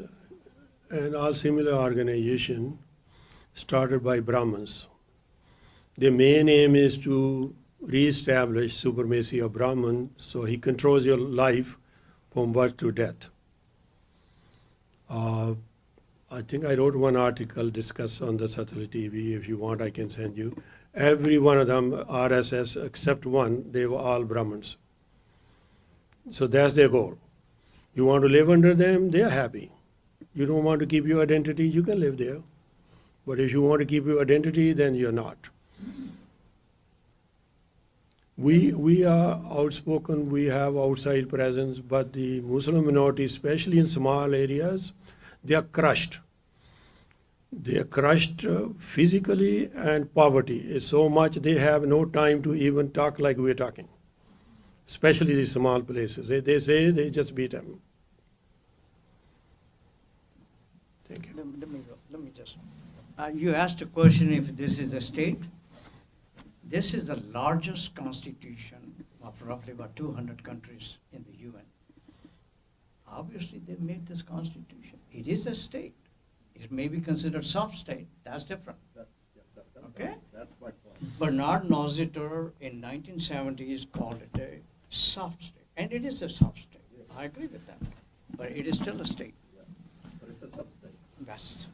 and all similar organization started by Brahmins. Their main aim is to re-establish supremacy of Brahman, so he controls your life from birth to death. I think I wrote one article discussed on the Satluj TV. If you want, I can send you. Every one of them, RSS except one, they were all Brahmins. So that's their goal. You want to live under them, they are happy. You don't want to keep your identity, you can live there. But if you want to keep your identity, then you're not. We are outspoken, we have outside presence, but the Muslim minority, especially in small areas, they are crushed. They are crushed physically, and poverty is so much they have no time to even talk like we're talking. Especially these small places. They say they just beat them. Thank you. Let me just. You asked a question if this is a state. This is the largest constitution of roughly about 200 countries in the UN. Obviously, they made this constitution. It is a state. It may be considered soft state. That's different. Okay? That's my point. Bernard Nozitter in 1970s called it a soft state. And it is a soft state. I agree with that. But it is still a state. But it's a sub-state. Yes.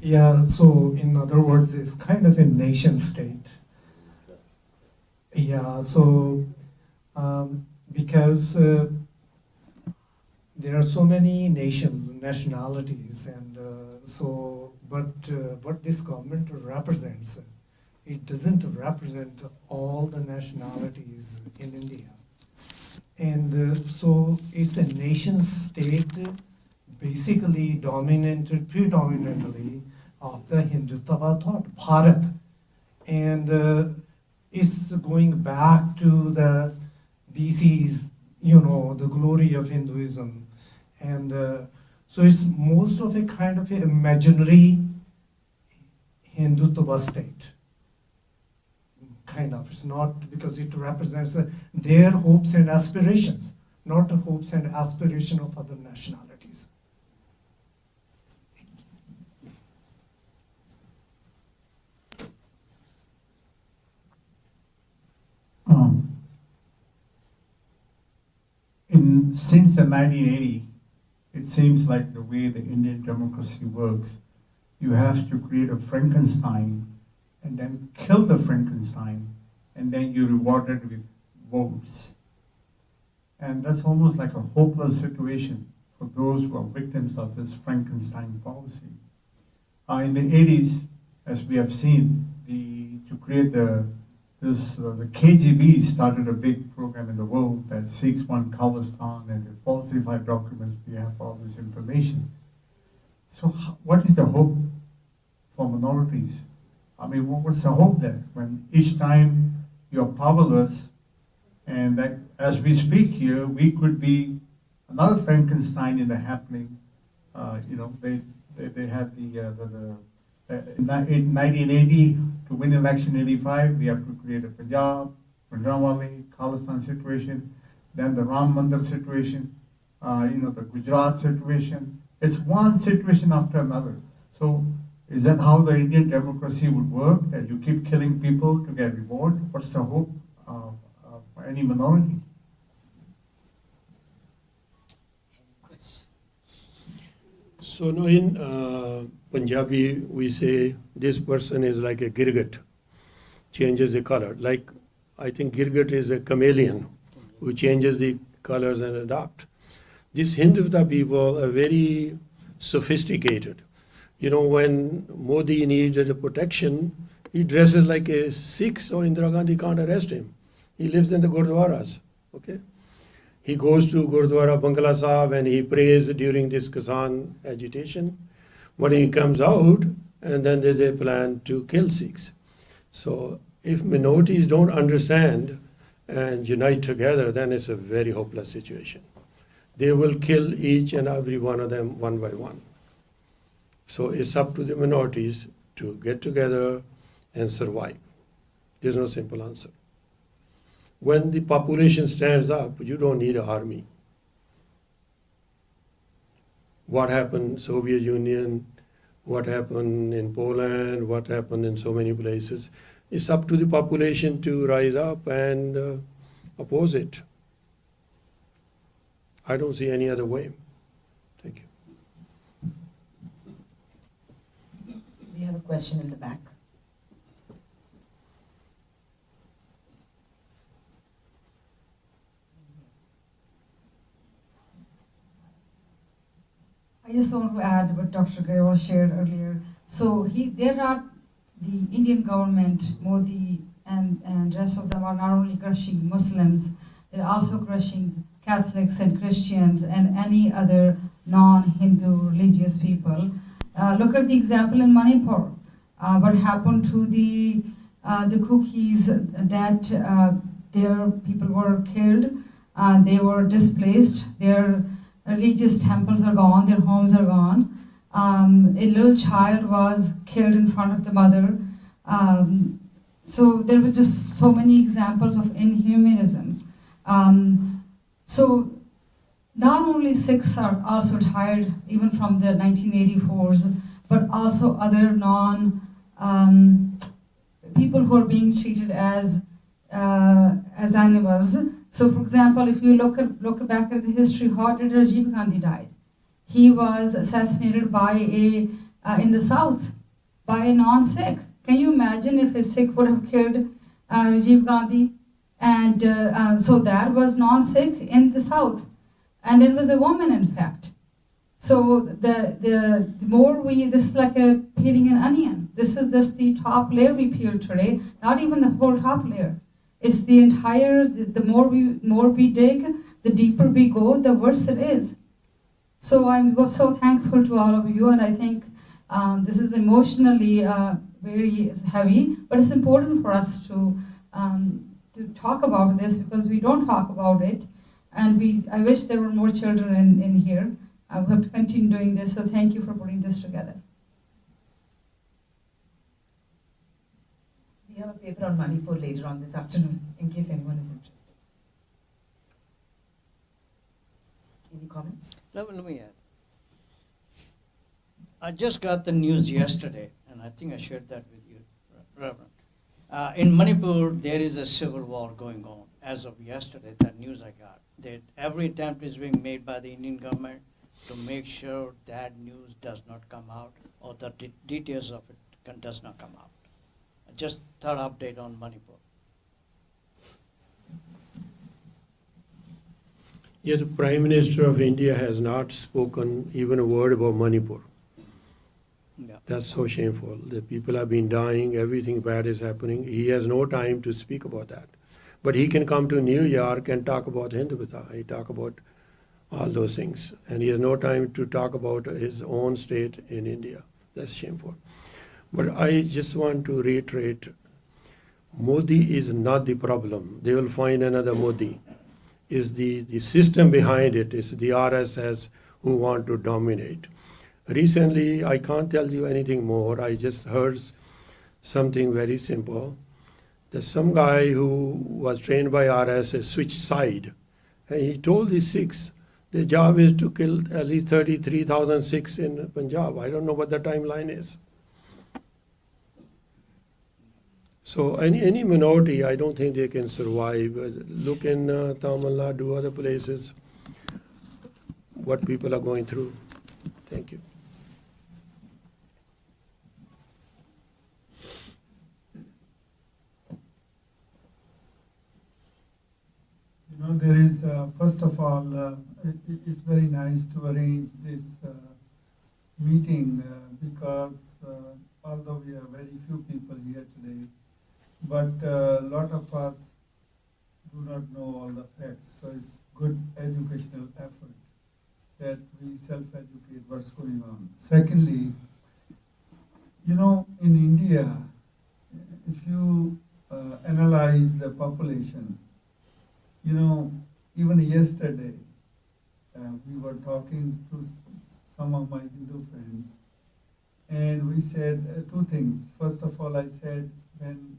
Yeah, so in other words, it's kind of a nation state. Yeah, so because there are so many nations, nationalities, and what this government represents, it doesn't represent all the nationalities in India. And so it's a nation state basically predominantly of the Hindutva thought, Bharat. And it's going back to the BC's, the glory of Hinduism. And so it's most of a kind of an imaginary Hindutva state. Kind of. It's not because it represents their hopes and aspirations, not the hopes and aspirations of other nationalities. Since the 1980, it seems like the way the Indian democracy works, you have to create a Frankenstein and then kill the Frankenstein, and then you reward it with votes. And that's almost like a hopeless situation for those who are victims of this Frankenstein policy. In the 80s, as we have seen, to create the KGB started a big program in the world that Sikhs want Khalistan, and they falsified documents. We have all this information. So what is the hope for minorities? I mean, what's the hope there when each time you're powerless, and that as we speak here, we could be another Frankenstein in the happening. They had in 1980, to win election 85, we have to create a Punjab, Punjabali, Khalistan situation, then the Ram Mandir situation, the Gujarat situation. It's one situation after another. So is that how the Indian democracy would work, that you keep killing people to get reward? What's the hope for any minority? So no, in Punjabi we say this person is like a girgat, changes the color. Like I think girgat is a chameleon who changes the colors and adapt. These Hindutva people are very sophisticated. When Modi needed a protection, he dresses like a Sikh, so Indira Gandhi can't arrest him. He lives in the Gurdwaras, okay? He goes to Gurdwara Bangla Sahib and he prays during this Kisan agitation. When he comes out, and then there's a plan to kill Sikhs. So if minorities don't understand and unite together, then it's a very hopeless situation. They will kill each and every one of them one by one. So it's up to the minorities to get together and survive. There's no simple answer. When the population stands up, you don't need an army. What happened in Soviet Union, what happened in Poland, what happened in so many places, it's up to the population to rise up and oppose it. I don't see any other way. Thank you. We have a question in the back. I just want to add what Dr. Gaywal shared earlier. So there are the Indian government, Modi and rest of them are not only crushing Muslims, they're also crushing Catholics and Christians and any other non-Hindu religious people. Look at the example in Manipur. What happened to the Kukis, that their people were killed, they were displaced, their religious temples are gone, their homes are gone. A little child was killed in front of the mother. So there were just so many examples of inhumanism. So not only Sikhs are also tired, even from the 1984s, but also other people who are being treated as animals. So, for example, if you look back at the history, how did Rajiv Gandhi die? He was assassinated by in the South by a non-Sikh. Can you imagine if a Sikh would have killed Rajiv Gandhi? And so that was non-Sikh in the South, and it was a woman, in fact. So the more this is like a peeling an onion. This is just the top layer we peel today, not even the whole top layer. It's the entire, the more we dig, the deeper we go, the worse it is. So I'm so thankful to all of you, and I think this is emotionally very heavy, but it's important for us to talk about this because we don't talk about it, and I wish there were more children in here. We have to continue doing this, so thank you for putting this together. We have a paper on Manipur later on this afternoon, in case anyone is interested. Any comments? Let me add. I just got the news yesterday, and I think I shared that with you, Reverend. In Manipur, there is a civil war going on. As of yesterday, that news I got, that every attempt is being made by the Indian government to make sure that news does not come out, or the details of it does not come out. Just third update on Manipur. Yes, the Prime Minister of India has not spoken even a word about Manipur. Yeah. That's so shameful. The people have been dying, everything bad is happening. He has no time to speak about that. But he can come to New York and talk about Hindutva. He talk about all those things. And he has no time to talk about his own state in India. That's shameful. But I just want to reiterate, Modi is not the problem. They will find another Modi. Is the system behind it, is the RSS who want to dominate. Recently, I can't tell you anything more. I just heard something very simple. There's some guy who was trained by RSS switched side. And he told the Sikhs, their job is to kill at least 33,000 Sikhs in Punjab. I don't know what the timeline is. So any minority, I don't think they can survive. Look in Tamil Nadu, other places, what people are going through. Thank you. You know, there is, first of all, it's very nice to arrange this meeting because although we are very few people here today, but a lot of us do not know all the facts. So it's good educational effort that we self-educate what's going on. Secondly, you know, in India, if you analyze the population, you know, even yesterday, we were talking to some of my Hindu friends, and we said two things. First of all, I said, when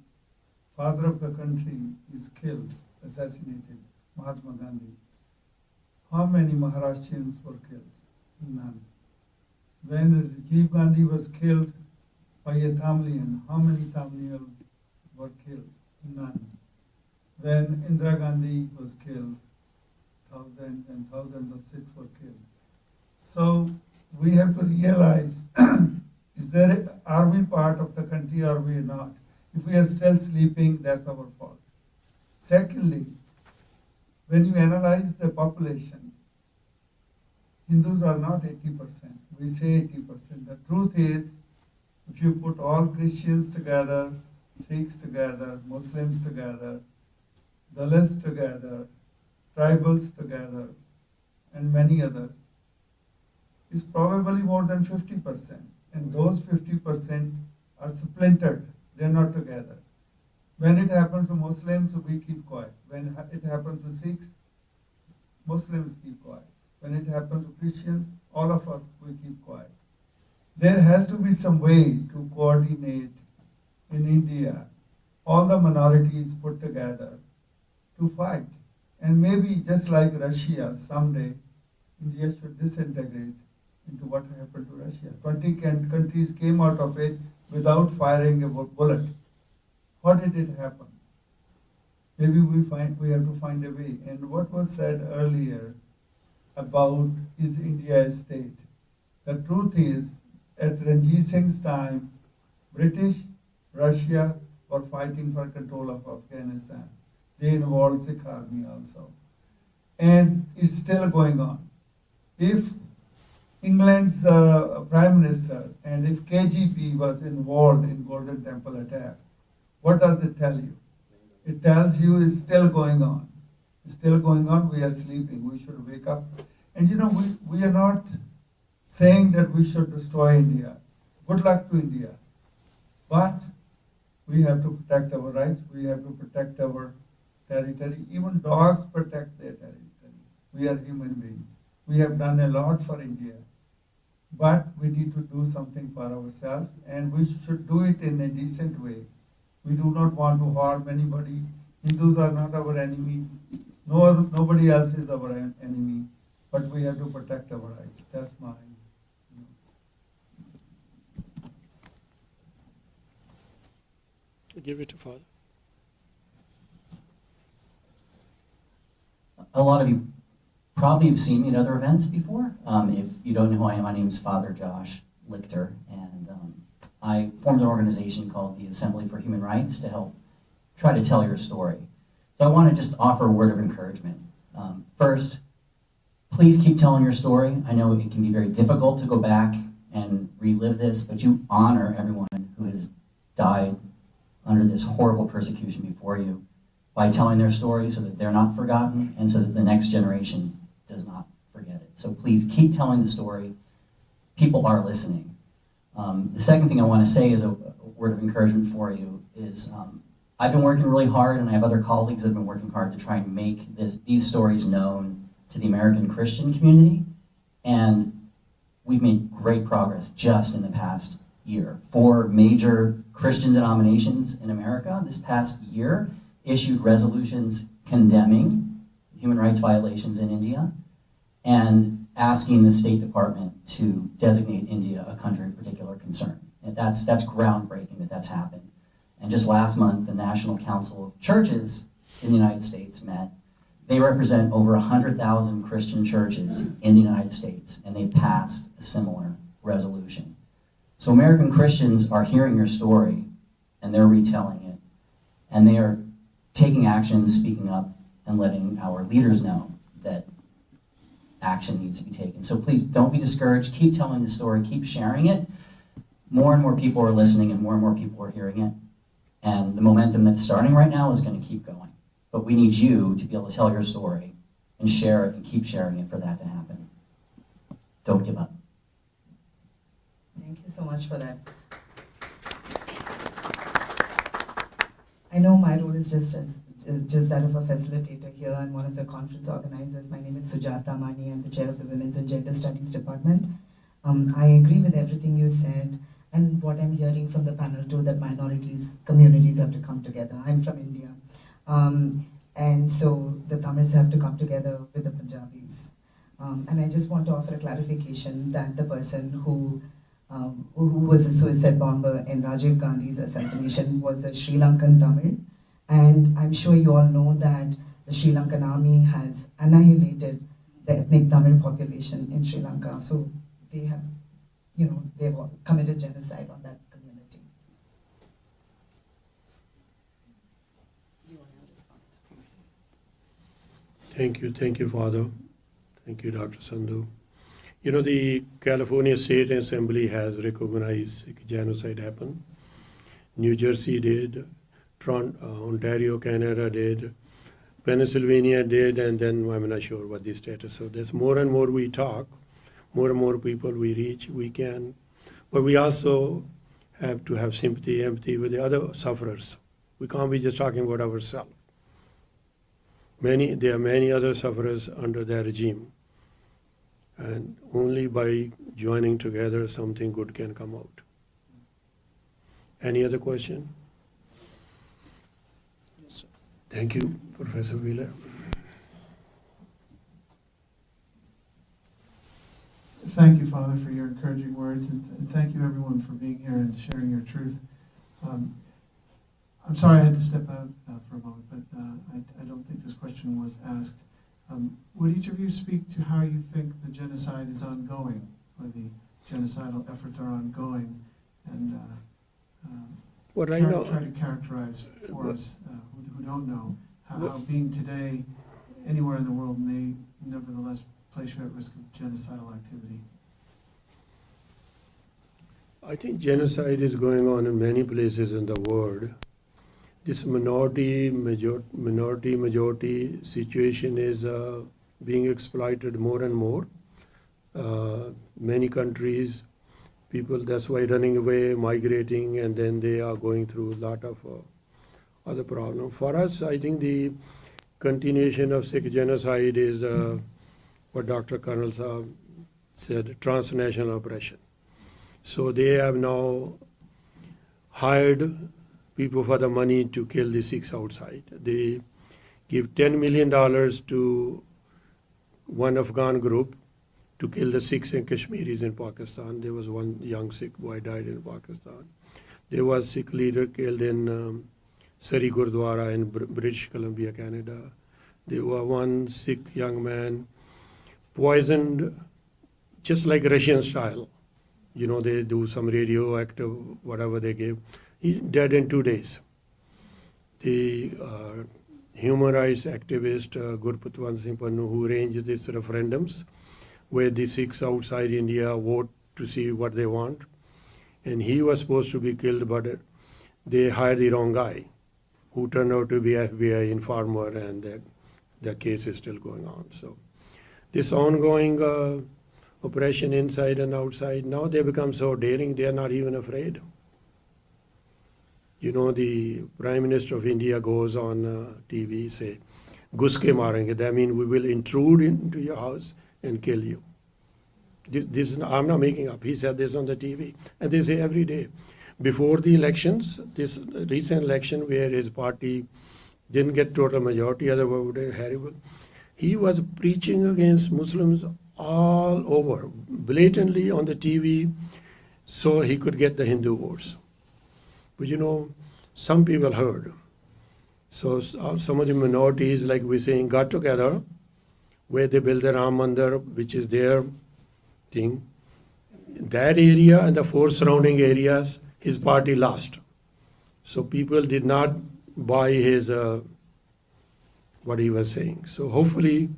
father of the country is killed, assassinated, Mahatma Gandhi, how many Maharashtrians were killed? None. When Rajiv Gandhi was killed by a Tamilian, how many Tamilians were killed? None. When Indira Gandhi was killed, thousands and thousands of Sikhs were killed. So we have to realize, are we part of the country or are we not? If we are still sleeping, that's our fault. Secondly, when you analyze the population, Hindus are not 80%. We say 80%. The truth is, if you put all Christians together, Sikhs together, Muslims together, Dalits together, tribals together, and many others, it's probably more than 50%. And those 50% are splintered. They're not together. When it happens to Muslims, we keep quiet. When it happens to Sikhs, Muslims keep quiet. When it happens to Christians, all of us, we keep quiet. There has to be some way to coordinate in India all the minorities put together to fight. And maybe just like Russia, someday India should disintegrate into what happened to Russia. 20 countries came out of it without firing a bullet. How did it happen? Maybe we have to find a way. And what was said earlier about is India a state? The truth is, at Ranjit Singh's time, British, Russia were fighting for control of Afghanistan. They involved Sikh army also. And it's still going on. If England's Prime Minister and if KGB was involved in Golden Temple attack, what does it tell you? It tells you it's still going on. It's still going on, we are sleeping, we should wake up. And you know, we are not saying that we should destroy India. Good luck to India. But we have to protect our rights, we have to protect our territory. Even dogs protect their territory. We are human beings. We have done a lot for India. But we need to do something for ourselves, and we should do it in a decent way. We do not want to harm anybody. Hindus are not our enemies. Nobody else is our enemy. But we have to protect our rights. That's my. Give it to Father. A lot of you probably have seen me at other events before. If you don't know who I am, my name is Father Josh Lichter, and I formed an organization called the Assembly for Human Rights to help try to tell your story. So I want to just offer a word of encouragement. First, please keep telling your story. I know it can be very difficult to go back and relive this, but you honor everyone who has died under this horrible persecution before you by telling their story so that they're not forgotten and so that the next generation does not forget it. So please keep telling the story. People are listening. The second thing I want to say as a word of encouragement for you is I've been working really hard, and I have other colleagues that have been working hard to try and make these stories known to the American Christian community, and we've made great progress just in the past year. 4 major Christian denominations in America this past year issued resolutions condemning human rights violations in India and asking the State Department to designate India a country of particular concern. And that's groundbreaking that's happened. And just last month, the National Council of Churches in the United States met. They represent over 100,000 Christian churches in the United States, and they passed a similar resolution. So American Christians are hearing your story, and they're retelling it, and they are taking action, speaking up, and letting our leaders know that action needs to be taken. So please don't be discouraged. Keep telling the story. Keep sharing it. More and more people are listening, and more people are hearing it. And the momentum that's starting right now is going to keep going. But we need you to be able to tell your story and share it and keep sharing it for that to happen. Don't give up. Thank you so much for that. I know my role is just that of a facilitator here and one of the conference organizers. My name is Sujata Mani. I'm the chair of the Women's and Gender Studies Department. I agree with everything you said and what I'm hearing from the panel too, that communities have to come together. I'm from India. And so the Tamils have to come together with the Punjabis. And I just want to offer a clarification that the person who was a suicide bomber in Rajiv Gandhi's assassination was a Sri Lankan Tamil. And I'm sure you all know that the Sri Lankan army has annihilated the ethnic Tamil population in Sri Lanka. So they have, they've all committed genocide on that community. Thank you, Father. Thank you, Dr. Sandhu. The California State Assembly has recognized genocide happened. New Jersey did, Ontario, Canada did, Pennsylvania did, and then I'm not sure what the status. So there's more and more we talk, more and more people we reach, we can. But we also have to have sympathy, empathy with the other sufferers. We can't be just talking about ourselves. There are many other sufferers under that regime. And only by joining together, something good can come out. Any other question? Yes, sir. Thank you, Professor Wheeler. Thank you, Father, for your encouraging words, and thank you, everyone, for being here and sharing your truth. I'm sorry I had to step out for a moment, but I don't think this question was asked. Would each of you speak to how you think the genocide is ongoing, or the genocidal efforts are ongoing, and try to characterize for us who don't know how being today anywhere in the world may nevertheless place you at risk of genocidal activity? I think genocide is going on in many places in the world. This minority-majority situation is being exploited more and more. Many countries, people, that's why running away, migrating, and then they are going through a lot of other problems. For us, I think the continuation of Sikh genocide is what Dr. Colonel Saab said, transnational oppression. So they have now hired people for the money to kill the Sikhs outside. They give $10 million to one Afghan group to kill the Sikhs and Kashmiris in Pakistan. There was one young Sikh boy died in Pakistan. There was Sikh leader killed in Surrey Gurdwara in British Columbia, Canada. There was one Sikh young man poisoned just like Russian style. They do some radioactive, whatever they give. He died in 2 days. The human rights activist Gurpatwant Singh Pannu, who arranged these referendums where the Sikhs outside India vote to see what they want, and he was supposed to be killed, but they hired the wrong guy, who turned out to be FBI informer, and the case is still going on. So this ongoing oppression inside and outside, now they become so daring, they are not even afraid. The Prime Minister of India goes on TV, say, "Guske marenge." That means we will intrude into your house and kill you. This I'm not making up. He said this on the TV, and they say every day. Before the elections, this recent election where his party didn't get total majority, otherwise would have horrible. He was preaching against Muslims all over, blatantly on the TV, so he could get the Hindu votes. But some people heard. So some of the minorities, like we're saying, got together, where they built the Ram Mandir, which is their thing. That area and the 4 surrounding areas, his party lost. So people did not buy his, what he was saying. So hopefully,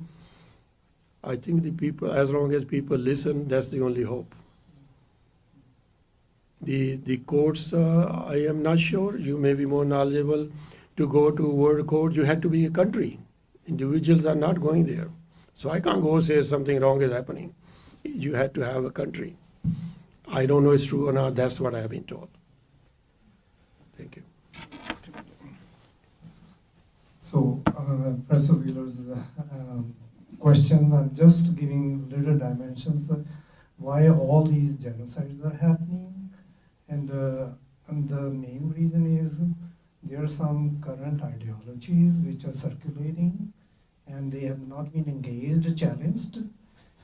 I think the people, as long as people listen, that's the only hope. The courts, I am not sure, you may be more knowledgeable. to go to world court, you had to be a country. Individuals are not going there. So I can't go say something wrong is happening. You had to have a country. I don't know if it's true or not. That's what I have been told. Thank you. So, Professor Wheeler's questions, I'm just giving little dimensions of why all these genocides are happening. And the main reason is there are some current ideologies which are circulating and they have not been engaged, challenged.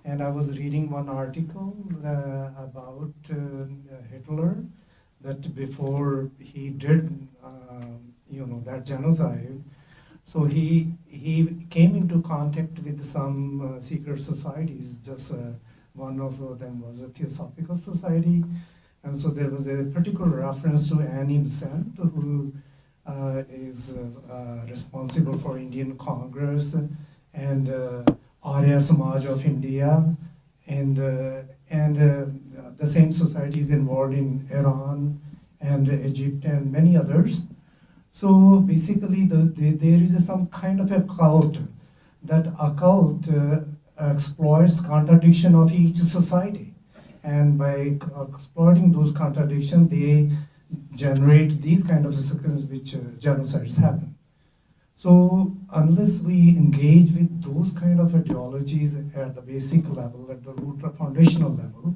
And I was reading one article about Hitler, that before he did, that genocide, so he came into contact with some secret societies. Just one of them was a Theosophical Society, and so there was a particular reference to Annie Besant, who is responsible for Indian Congress and Arya Samaj of India, and the same society is involved in Iran and Egypt and many others. So basically, there is some kind of a cult. That occult exploits contradiction of each society, and by exploiting those contradictions, they generate these kind of circumstances which genocides happen. So unless we engage with those kind of ideologies at the basic level, at the root or foundational level,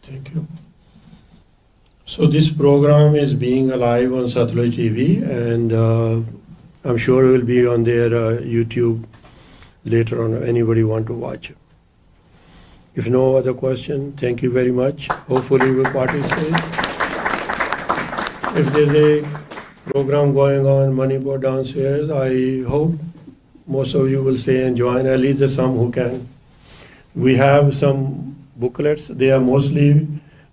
Thank you. So this program is being live on Satluj TV, and I'm sure it will be on their YouTube later on if anybody want to watch. If no other question, thank you very much. Hopefully you will participate. If there's a program going on Manipur downstairs, I hope most of you will stay and join, at least there's some who can. We have some booklets. They are mostly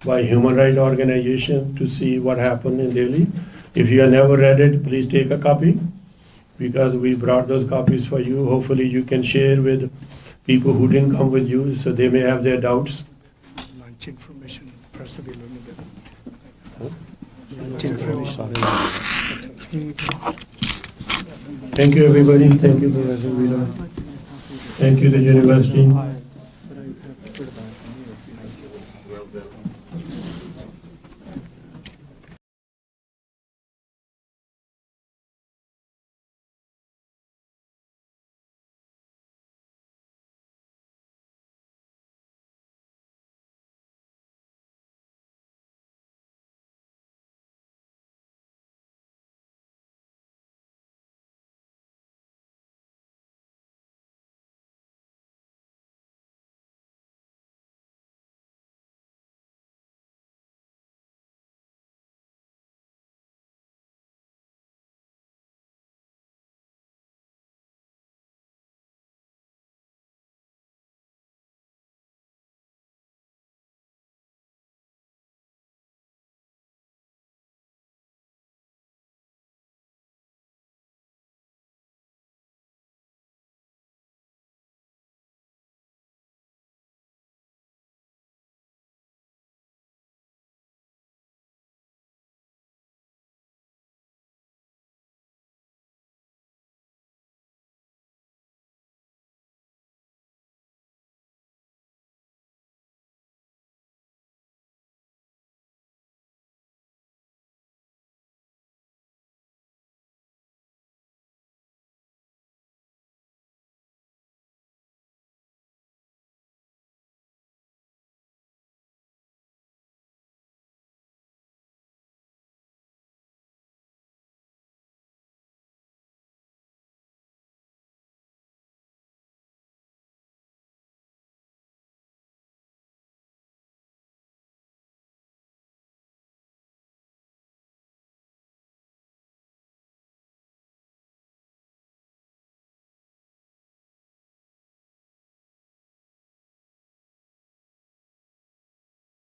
by human rights organization to see what happened in Delhi. If you have never read it, please take a copy, because we brought those copies for you. Hopefully you can share with people who didn't come with you, so they may have their doubts. Lunch information, press the Thank you, everybody. Thank you, Professor Wheeler. Thank you, the university.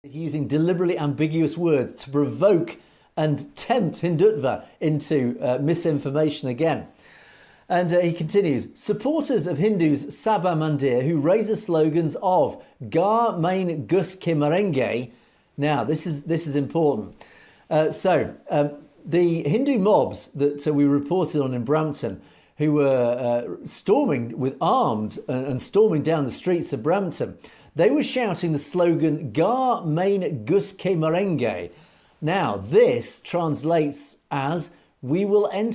He's using deliberately ambiguous words to provoke and tempt Hindutva into misinformation again. And he continues, supporters of Hindus Sabha Mandir who raise the slogans of Gar Main Gus Ke Marenge. Now, this is important. The Hindu mobs that we reported on in Brampton, who were storming with armed and storming down the streets of Brampton, they were shouting the slogan Gar Main Gus Ke Marenge. Now, this translates as we will enter